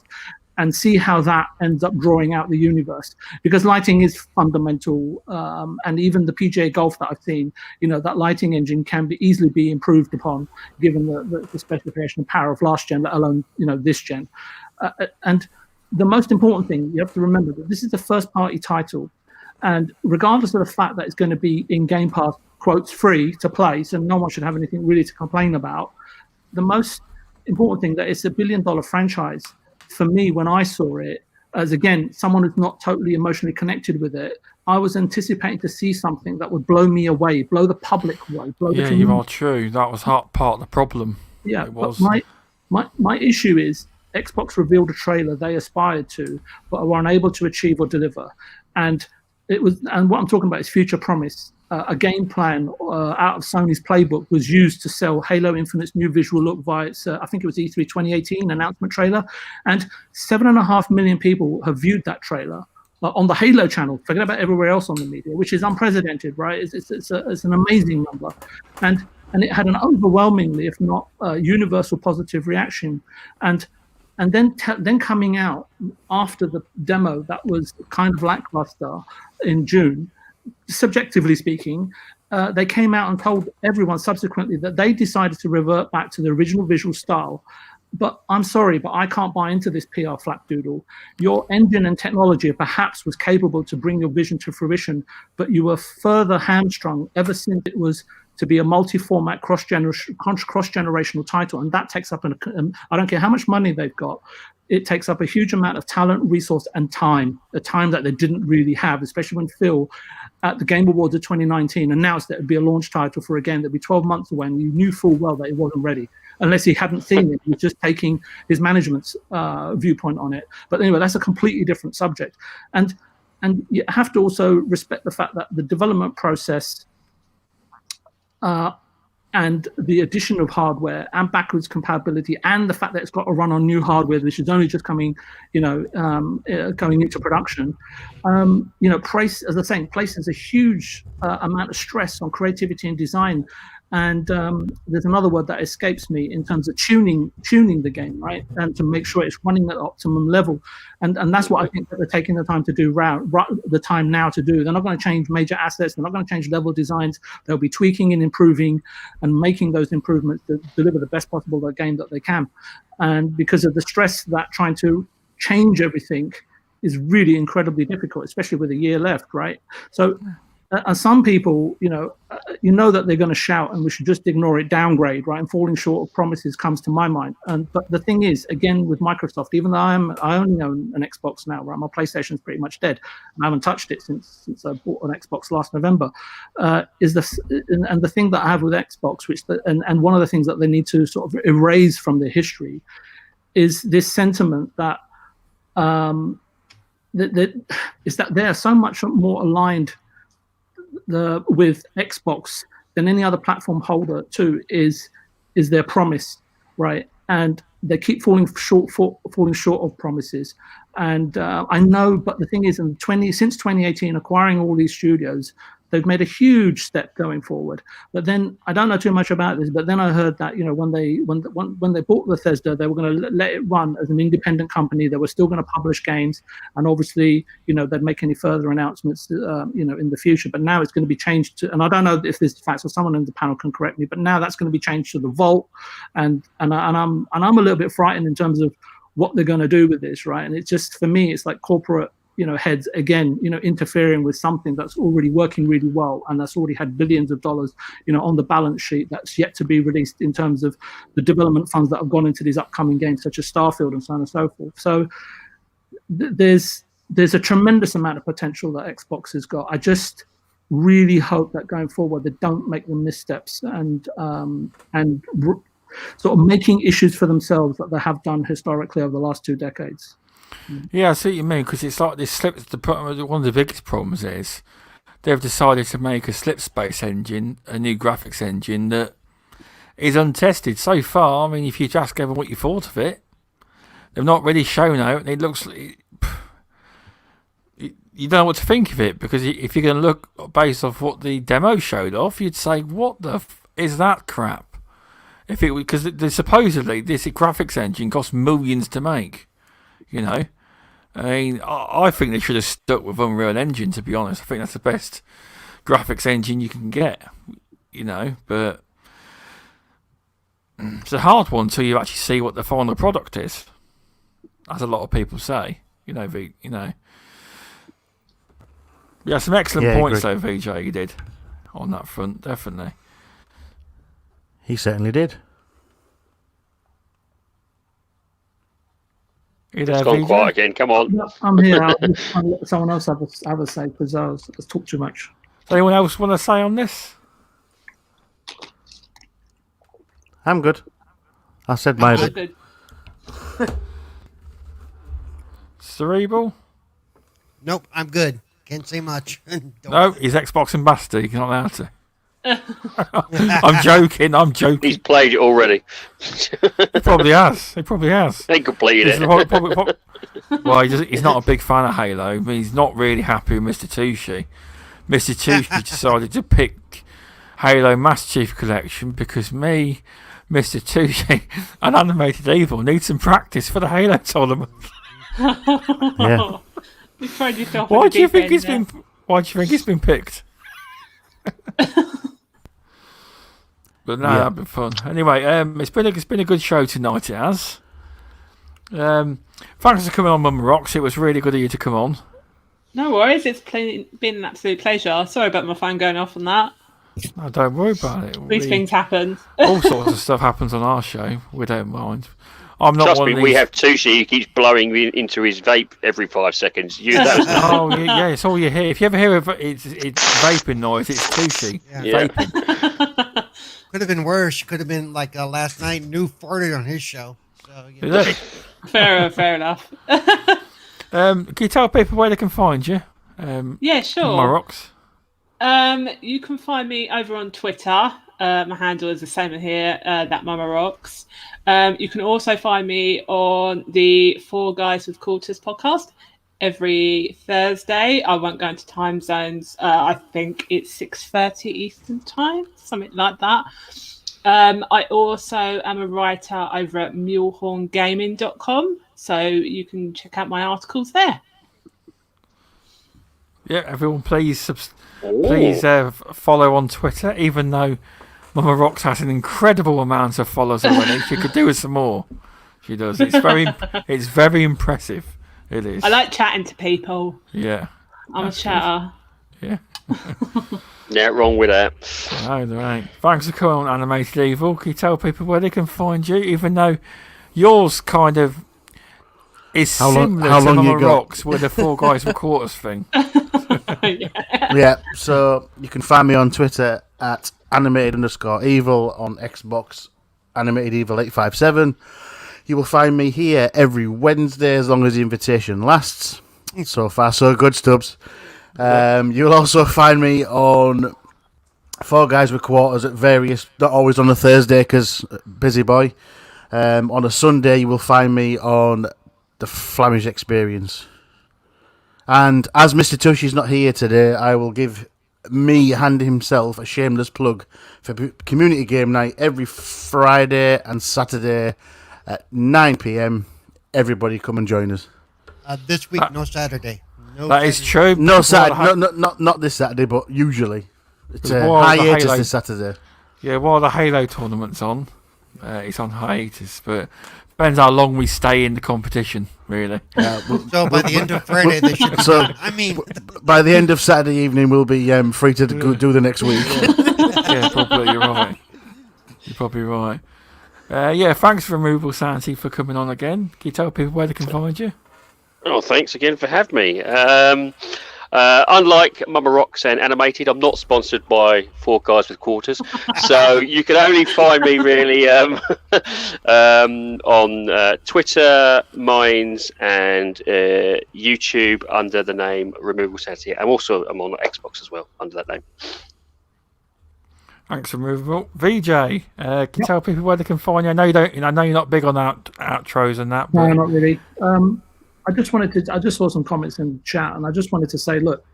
and see how that ends up drawing out the universe, because lighting is fundamental. And even the PGA Golf that I've seen, that lighting engine can easily be improved upon, given the specification and power of last gen, let alone this gen. And the most important thing, you have to remember that this is a first-party title, and regardless of the fact that it's going to be in Game Pass, quotes, free to play, so no one should have anything really to complain about, the most important thing that it's $1 billion franchise. For me, when I saw it, as again, someone who's not totally emotionally connected with it, I was anticipating to see something that would blow me away, blow the public away. Yeah, you are true. That was part of the problem. Yeah, it was. My issue is Xbox revealed a trailer they aspired to, but were unable to achieve or deliver. And what I'm talking about is future promise. A game plan out of Sony's playbook was used to sell Halo Infinite's new visual look via its, I think it was E3 2018 announcement trailer, and 7.5 million people have viewed that trailer on the Halo channel. Forget about everywhere else on the media, which is unprecedented, right? It's an amazing number, and it had an overwhelmingly, if not universal, positive reaction, and then coming out after the demo that was kind of lackluster in June. Subjectively speaking, they came out and told everyone subsequently that they decided to revert back to the original visual style. But I'm sorry, but I can't buy into this PR flapdoodle. Your engine and technology perhaps was capable to bring your vision to fruition, but you were further hamstrung ever since it was to be a multi-format cross-generational title, and that takes up I don't care how much money they've got, it takes up a huge amount of talent, resource, and time, a time that they didn't really have, especially when Phil, at the Game Awards of 2019, announced that it would be a launch title for a game that would be 12 months away, and you knew full well that it wasn't ready, unless he hadn't seen it. He was just taking his management's viewpoint on it. But anyway, that's a completely different subject. And you have to also respect the fact that the development process and the addition of hardware and backwards compatibility, and the fact that it's got to run on new hardware, which is only just coming into production, as I was saying, places a huge amount of stress on creativity and design. And there's another word that escapes me in terms of tuning the game, right? And to make sure it's running at optimum level. And that's what I think that they're taking the time to do the time now to do. They're not going to change major assets. They're not going to change level designs. They'll be tweaking and improving and making those improvements to deliver the best possible game that they can. And because of the stress that trying to change everything is really incredibly difficult, especially with a year left, right? So and some people, that they're going to shout and we should just ignore it, downgrade, right? And falling short of promises comes to my mind. But the thing is, again, with Microsoft, even though I only own an Xbox now, right? My PlayStation's pretty much dead. I haven't touched it since I bought an Xbox last November. And the thing that I have with Xbox, and one of the things that they need to sort of erase from their history, is this sentiment that is that they're so much more aligned with Xbox than any other platform holder too is their promise, right? And they keep falling short of promises. And I know, but the thing is, since 2018, acquiring all these studios, they've made a huge step going forward. But then I don't know too much about this. But then I heard that when they bought Bethesda, they were going to let it run as an independent company. They were still going to publish games, and obviously, they'd make any further announcements, in the future. But now it's going to be changed to, and I don't know if this is facts, or someone in the panel can correct me. But now that's going to be changed to the Vault, and I'm a little bit frightened in terms of what they're going to do with this, right? And it's just, for me, it's like corporate heads again, interfering with something that's already working really well and that's already had billions of dollars, on the balance sheet that's yet to be released in terms of the development funds that have gone into these upcoming games, such as Starfield and so on and so forth. So there's a tremendous amount of potential that Xbox has got. I just really hope that going forward they don't make the missteps and sort of making issues for themselves that they have done historically over the last 2 decades. Yeah, I see what you mean, because it's like this slip. One of the biggest problems is they've decided to make a slip space engine, a new graphics engine that is untested so far. I mean, if you ask everyone what you thought of it, they've not really shown out. It looks like you don't know what to think of it, because if you're going to look based off what the demo showed off, you'd say, "What the is that crap?" Because supposedly this graphics engine costs millions to make. I mean, I think they should have stuck with Unreal Engine, to be honest. I think that's the best graphics engine you can get, but it's a hard one until you actually see what the final product is, as a lot of people say, Yeah, some excellent points though, VJ, you did on that front, definitely. He certainly did. It's gone quiet again. Come on. No, I'm here. I'll let someone else have a say, because I was talk too much. Does anyone else want to say on this? I'm good. I said my bit. Cerebral? Nope, I'm good. Can't say much. No, he's Xbox ambassador. You're not allowed to. I'm joking. He's played it already. He probably has. He completed it. Well, he's not a big fan of Halo. I mean, he's not really happy with Mr. Tushi. Mr. Tushi decided to pick Halo Master Chief Collection because Mr. Tushi and Animated Evil need some practice for the Halo tournament. Yeah. Why do you think he's been picked? But no, that'd be fun. Anyway, it's been a good show tonight. It has. Thanks for coming on, Mum Rocks. It was really good of you to come on. No worries. It's been an absolute pleasure. Sorry about my phone going off on that. No, don't worry about it. These things happen. All sorts of stuff happens on our show. We don't mind. I'm not. Trust me, we have Tushi. He keeps blowing into his vape every 5 seconds. Oh yeah, it's all you hear. If you ever hear it's vaping noise, it's Tushi vaping. Could have been worse. Could have been like last night. New farted on his show. So, Fair enough. Can you tell people where they can find you? Yeah, sure. Marocks. You can find me over on Twitter. My handle is the same here, thatmummarocks. You can also find me on the Four Guys with Quarters podcast every Thursday. I won't go into time zones. I think it's 6:30 Eastern time, something like that. I also am a writer over at mulehorngaming.com, so you can check out my articles there. Yeah, everyone, please follow on Twitter, even though Mama Rocks has an incredible amount of followers already. She could do with some more. She does. It's very impressive. It is. I like chatting to people. Yeah. I'm a chatter. Yeah. Yeah, wrong with that. Right. Thanks for coming on, Animated Evil. Can you tell people where they can find you, even though yours kind of is similar to Mama Rocks with the Four Guys with Quarters thing? Yeah, so you can find me on Twitter at animated_evil, on Xbox animated evil 857. You will find me here every Wednesday as long as the invitation lasts. So far, so good, Stubbs. You'll also find me on Four Guys with Quarters at various, not always on a Thursday because busy boy. On a Sunday, you will find me on the Flemish Experience. And as Mr. Tushi's not here today, I will give me and himself a shameless plug for community game night every Friday and Saturday at 9 p.m. Everybody come and join us. This week, no Saturday. No That is true. No Saturday, not this Saturday, but usually. It's a hiatus this Saturday. Yeah, while the Halo tournament's on, it's on hiatus, but depends how long we stay in the competition, really. So by the end of Friday, they should be by the end of Saturday evening, we'll be free to do the next week. Yeah, probably, you're right. You're probably right. Thanks, Removal Sanity, for coming on again. Can you tell people where they can find you? Oh, thanks again for having me. Unlike Mumma Rocks and Animated, I'm not sponsored by Four Guys with Quarters, so you can only find me really on Twitter, Minds, and YouTube under the name Removal Sanity. I'm on Xbox as well under that name. Thanks, Removal. VJ, can you tell people where they can find you? I know you're not big on outros and that. But... No, not really. I just saw some comments in the chat, and I just wanted to say, look,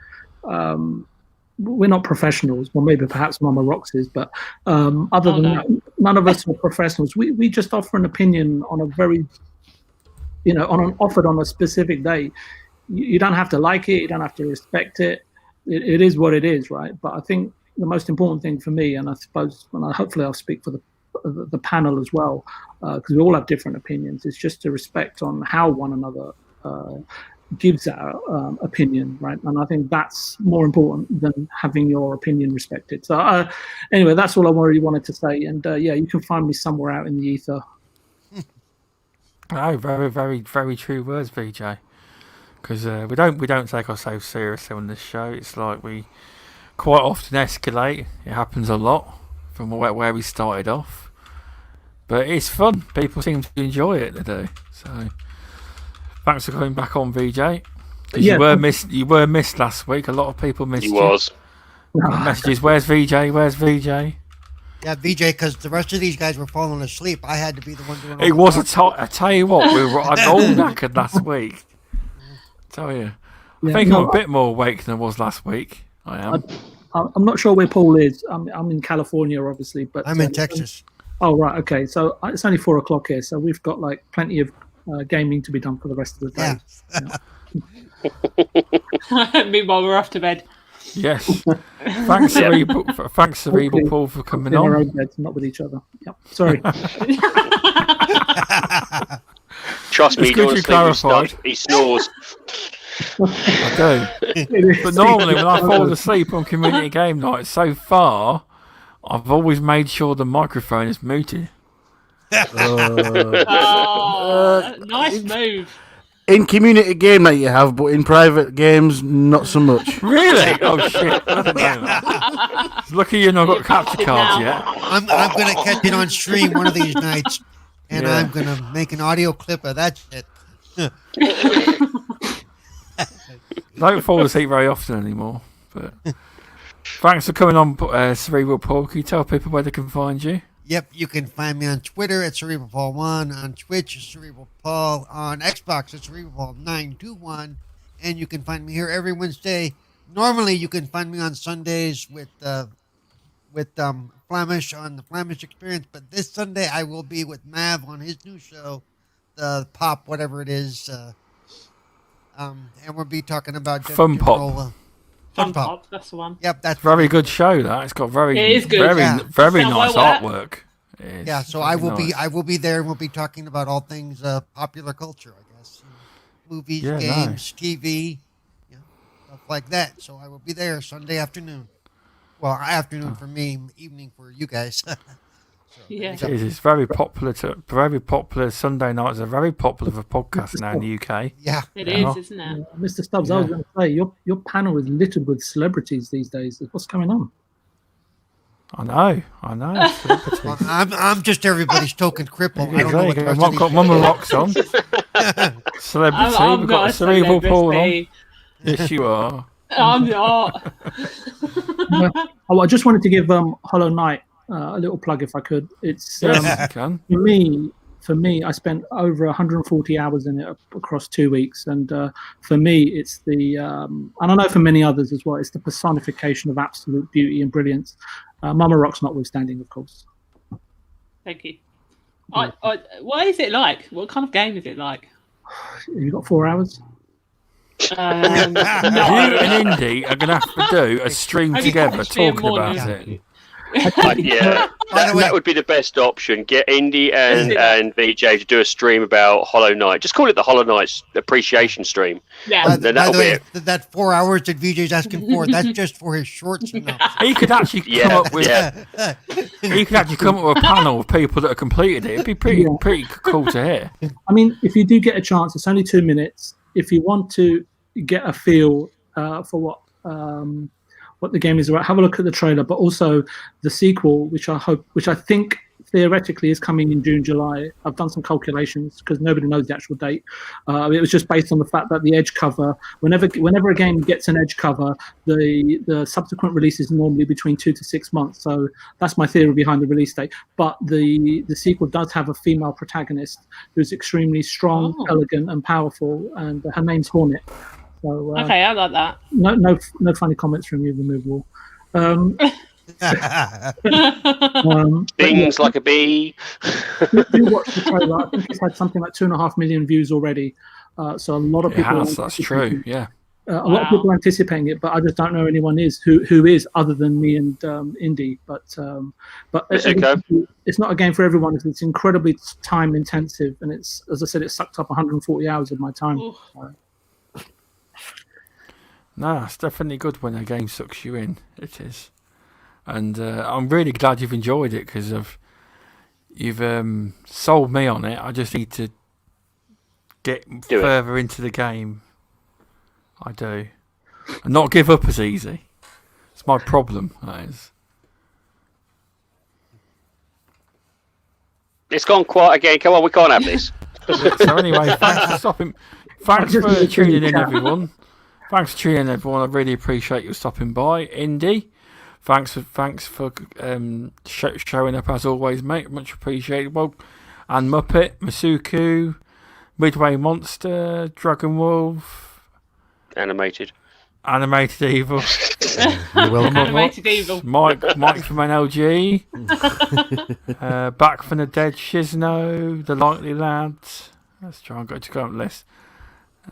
we're not professionals. Well, maybe perhaps Mumma Rocks is, but other than that, none of us are professionals. We just offer an opinion on a very, offered on a specific day. You don't have to like it. You don't have to respect it. It is what it is, right? But I think the most important thing for me, and I suppose, hopefully I'll speak for the panel as well, because we all have different opinions, is just to respect on how one another gives our opinion, right? And I think that's more important than having your opinion respected. So anyway, that's all I really wanted to say. And you can find me somewhere out in the ether. Oh, very, very, very true words, VJ. Because we don't take ourselves seriously on this show. It's like we quite often escalate. It happens a lot from where we started off. But it's fun. People seem to enjoy it today. So thanks for coming back on, VJ. You were missed last week. A lot of people missed you. Was. Messages. Where's VJ? Where's VJ? Yeah, VJ, because the rest of these guys were falling asleep. I had to be the one doing all it was I tell you what, we were all knackered last week. Tell you. I think I'm a bit more awake than I was last week. I am. I'm not sure where Paul is. I'm in California, obviously, but I'm in Texas. Oh, right. Okay. So it's only 4:00 here. So we've got plenty of gaming to be done for the rest of the day. Yeah. Meanwhile, we're off to bed. Yes. Thanks, Cerebral Paul, for coming on. In our own beds, not with each other. Yep. Sorry. Trust me, he snores. I do. But normally when I fall asleep on community game night, so far, I've always made sure the microphone is muted. Nice move. In community game night you have, but in private games, not so much. Really? Oh, shit. I didn't know that. Lucky you've not got capture cards yet. I'm going to catch it on stream one of these nights, and I'm going to make an audio clip of that shit. Don't fall asleep very often anymore. But thanks for coming on, Cerebral Paul. Can you tell people where they can find you? Yep, you can find me on Twitter at CerebralPaul1, on Twitch at CerebralPaul, on Xbox at CerebralPaul921, and you can find me here every Wednesday. Normally, you can find me on Sundays with Flemish on the Flemish Experience, but this Sunday I will be with Mav on his new show, the Pop, whatever it is, and we'll be talking about Fun Pop. Fun Pop, that's the one. Yep, that's very good show. That it's got very nice artwork. Yeah, so I will be there, and we'll be talking about all things popular culture, I guess, movies, games, TV, stuff like that. So I will be there Sunday afternoon. Well, afternoon for me, evening for you guys. It's very popular. Sunday nights are very popular for podcasts now in the UK. Yeah, it is, isn't it? Mr. Stubbs, I was going to say your panel is littered with celebrities these days. What's going on? I know. Celebrity. Well, I'm just everybody's token cripple. I don't know what the rest of I've these got Mumma Rocks on. Celebrity. I'm We've not got a Cerebral Paul on. celebrity. Yes, you are. I'm not. I just wanted to give Hollow Knight a little plug if I could. It's Yes, you can. for me, I spent over 140 hours in it across 2 weeks, and for me, it's the and I know for many others as well. It's the personification of absolute beauty and brilliance. Mama Rock's notwithstanding, of course. Thank you. What is it like? What kind of game is it like? Have you got 4 hours? You and Indy are going to have to do a stream together talking about it. Yeah, that would be the best option. Get Indy and VJ to do a stream about Hollow Knight. Just call it the Hollow Knight's appreciation stream. Yeah. Then By that'll the be way, it. that 4 hours that VJ's asking for, that's just for his shorts. He could actually come up with. He could actually come up with a panel of people that have completed it. It'd be pretty cool to hear. I mean, if you do get a chance, it's only 2 minutes. If you want to get a feel for what the game is about, have a look at the trailer, but also the sequel, which I think theoretically is coming in June, July. I've done some calculations because nobody knows the actual date. It was just based on the fact that the edge cover, whenever a game gets an edge cover, the subsequent release is normally between 2 to 6 months. So that's my theory behind the release date. But the sequel does have a female protagonist who's extremely strong, elegant, and powerful, and her name's Hornet. So, okay, I like that. No funny comments from you, removal. Things like a bee. Do watch the trailer. I think it's had something like 2.5 million views already. So a lot of people. That's true. Yeah. A lot of people are anticipating it, but I just don't know anyone who is other than me and Indy. But it's not a game for everyone. It's incredibly time intensive, and it's, as I said, it sucked up 140 hours of my time. No, it's definitely good when a game sucks you in. It is. And I'm really glad you've enjoyed it because you've sold me on it. I just need to get further into the game. I do. And not give up as easy. It's my problem, that is. It's gone quiet again. Come on, we can't have this. So anyway, thanks for stopping. Thanks for tuning in, everyone. Thanks for tuning in, everyone. I really appreciate you stopping by. Indy, thanks for showing up as always, mate. Much appreciated. Well, and Muppet, Masuku, Midway Monster, Dragon Wolf, Animated Evil. Animated Evil. Mike from NLG. Back from the Dead, Shizno, The Likely Lads. Let's try and go to the list.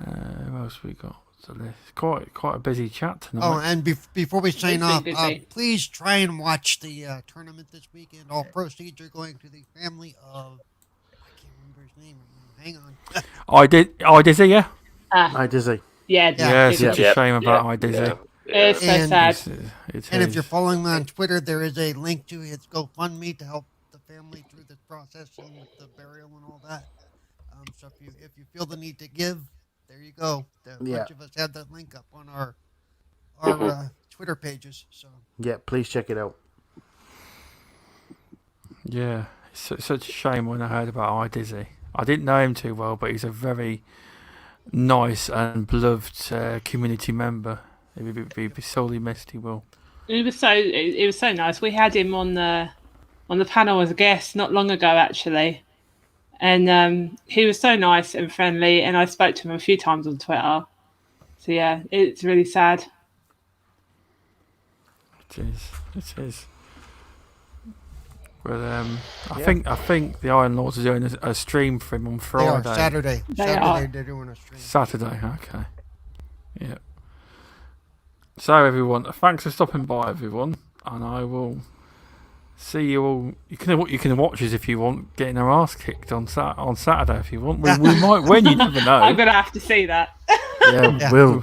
Who else we got? So it's quite a busy chat tonight. Oh, and before we sign off, please try and watch the tournament this weekend. All proceeds are going to the family of, I can't remember his name. Hang on. Dizzy, yeah. Dizzy. Yeah. It's a shame about Dizzy. It's so sad. And if you're following me on Twitter, there is a link to his GoFundMe to help the family through this process and with the burial and all that. So if you feel the need to give, there you go. A bunch of us have that link up on our Twitter pages. So yeah, please check it out. Yeah, it's such a shame when I heard about Dizzy. I didn't know him too well, but he's a very nice and beloved community member. He'll be sorely missed. He will. It was so nice. We had him on the panel as a guest not long ago, actually. And he was so nice and friendly, and I spoke to him a few times on Twitter. So yeah, it's really sad. It is. But I think the Iron Lords are doing a stream for him on Friday. They are Saturday. They're doing a stream. Saturday, okay. Yeah. So everyone, thanks for stopping by, everyone, and I will see you all. You can watch us if you want, getting our ass kicked on Saturday if you want. We might win. You never know. I'm gonna have to see that. Yeah. We'll.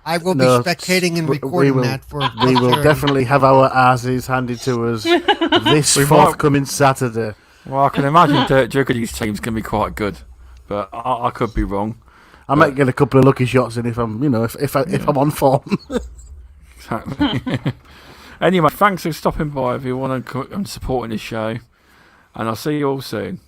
I will be spectating and recording that for. We will definitely have our asses handed to us this forthcoming Saturday. Well, I can imagine Dirt Juggerty's team's going to be quite good, but I could be wrong. I might get a couple of lucky shots in if I'm, if I'm on form. Exactly. Anyway, thanks for stopping by if you want to and supporting the show. And I'll see you all soon.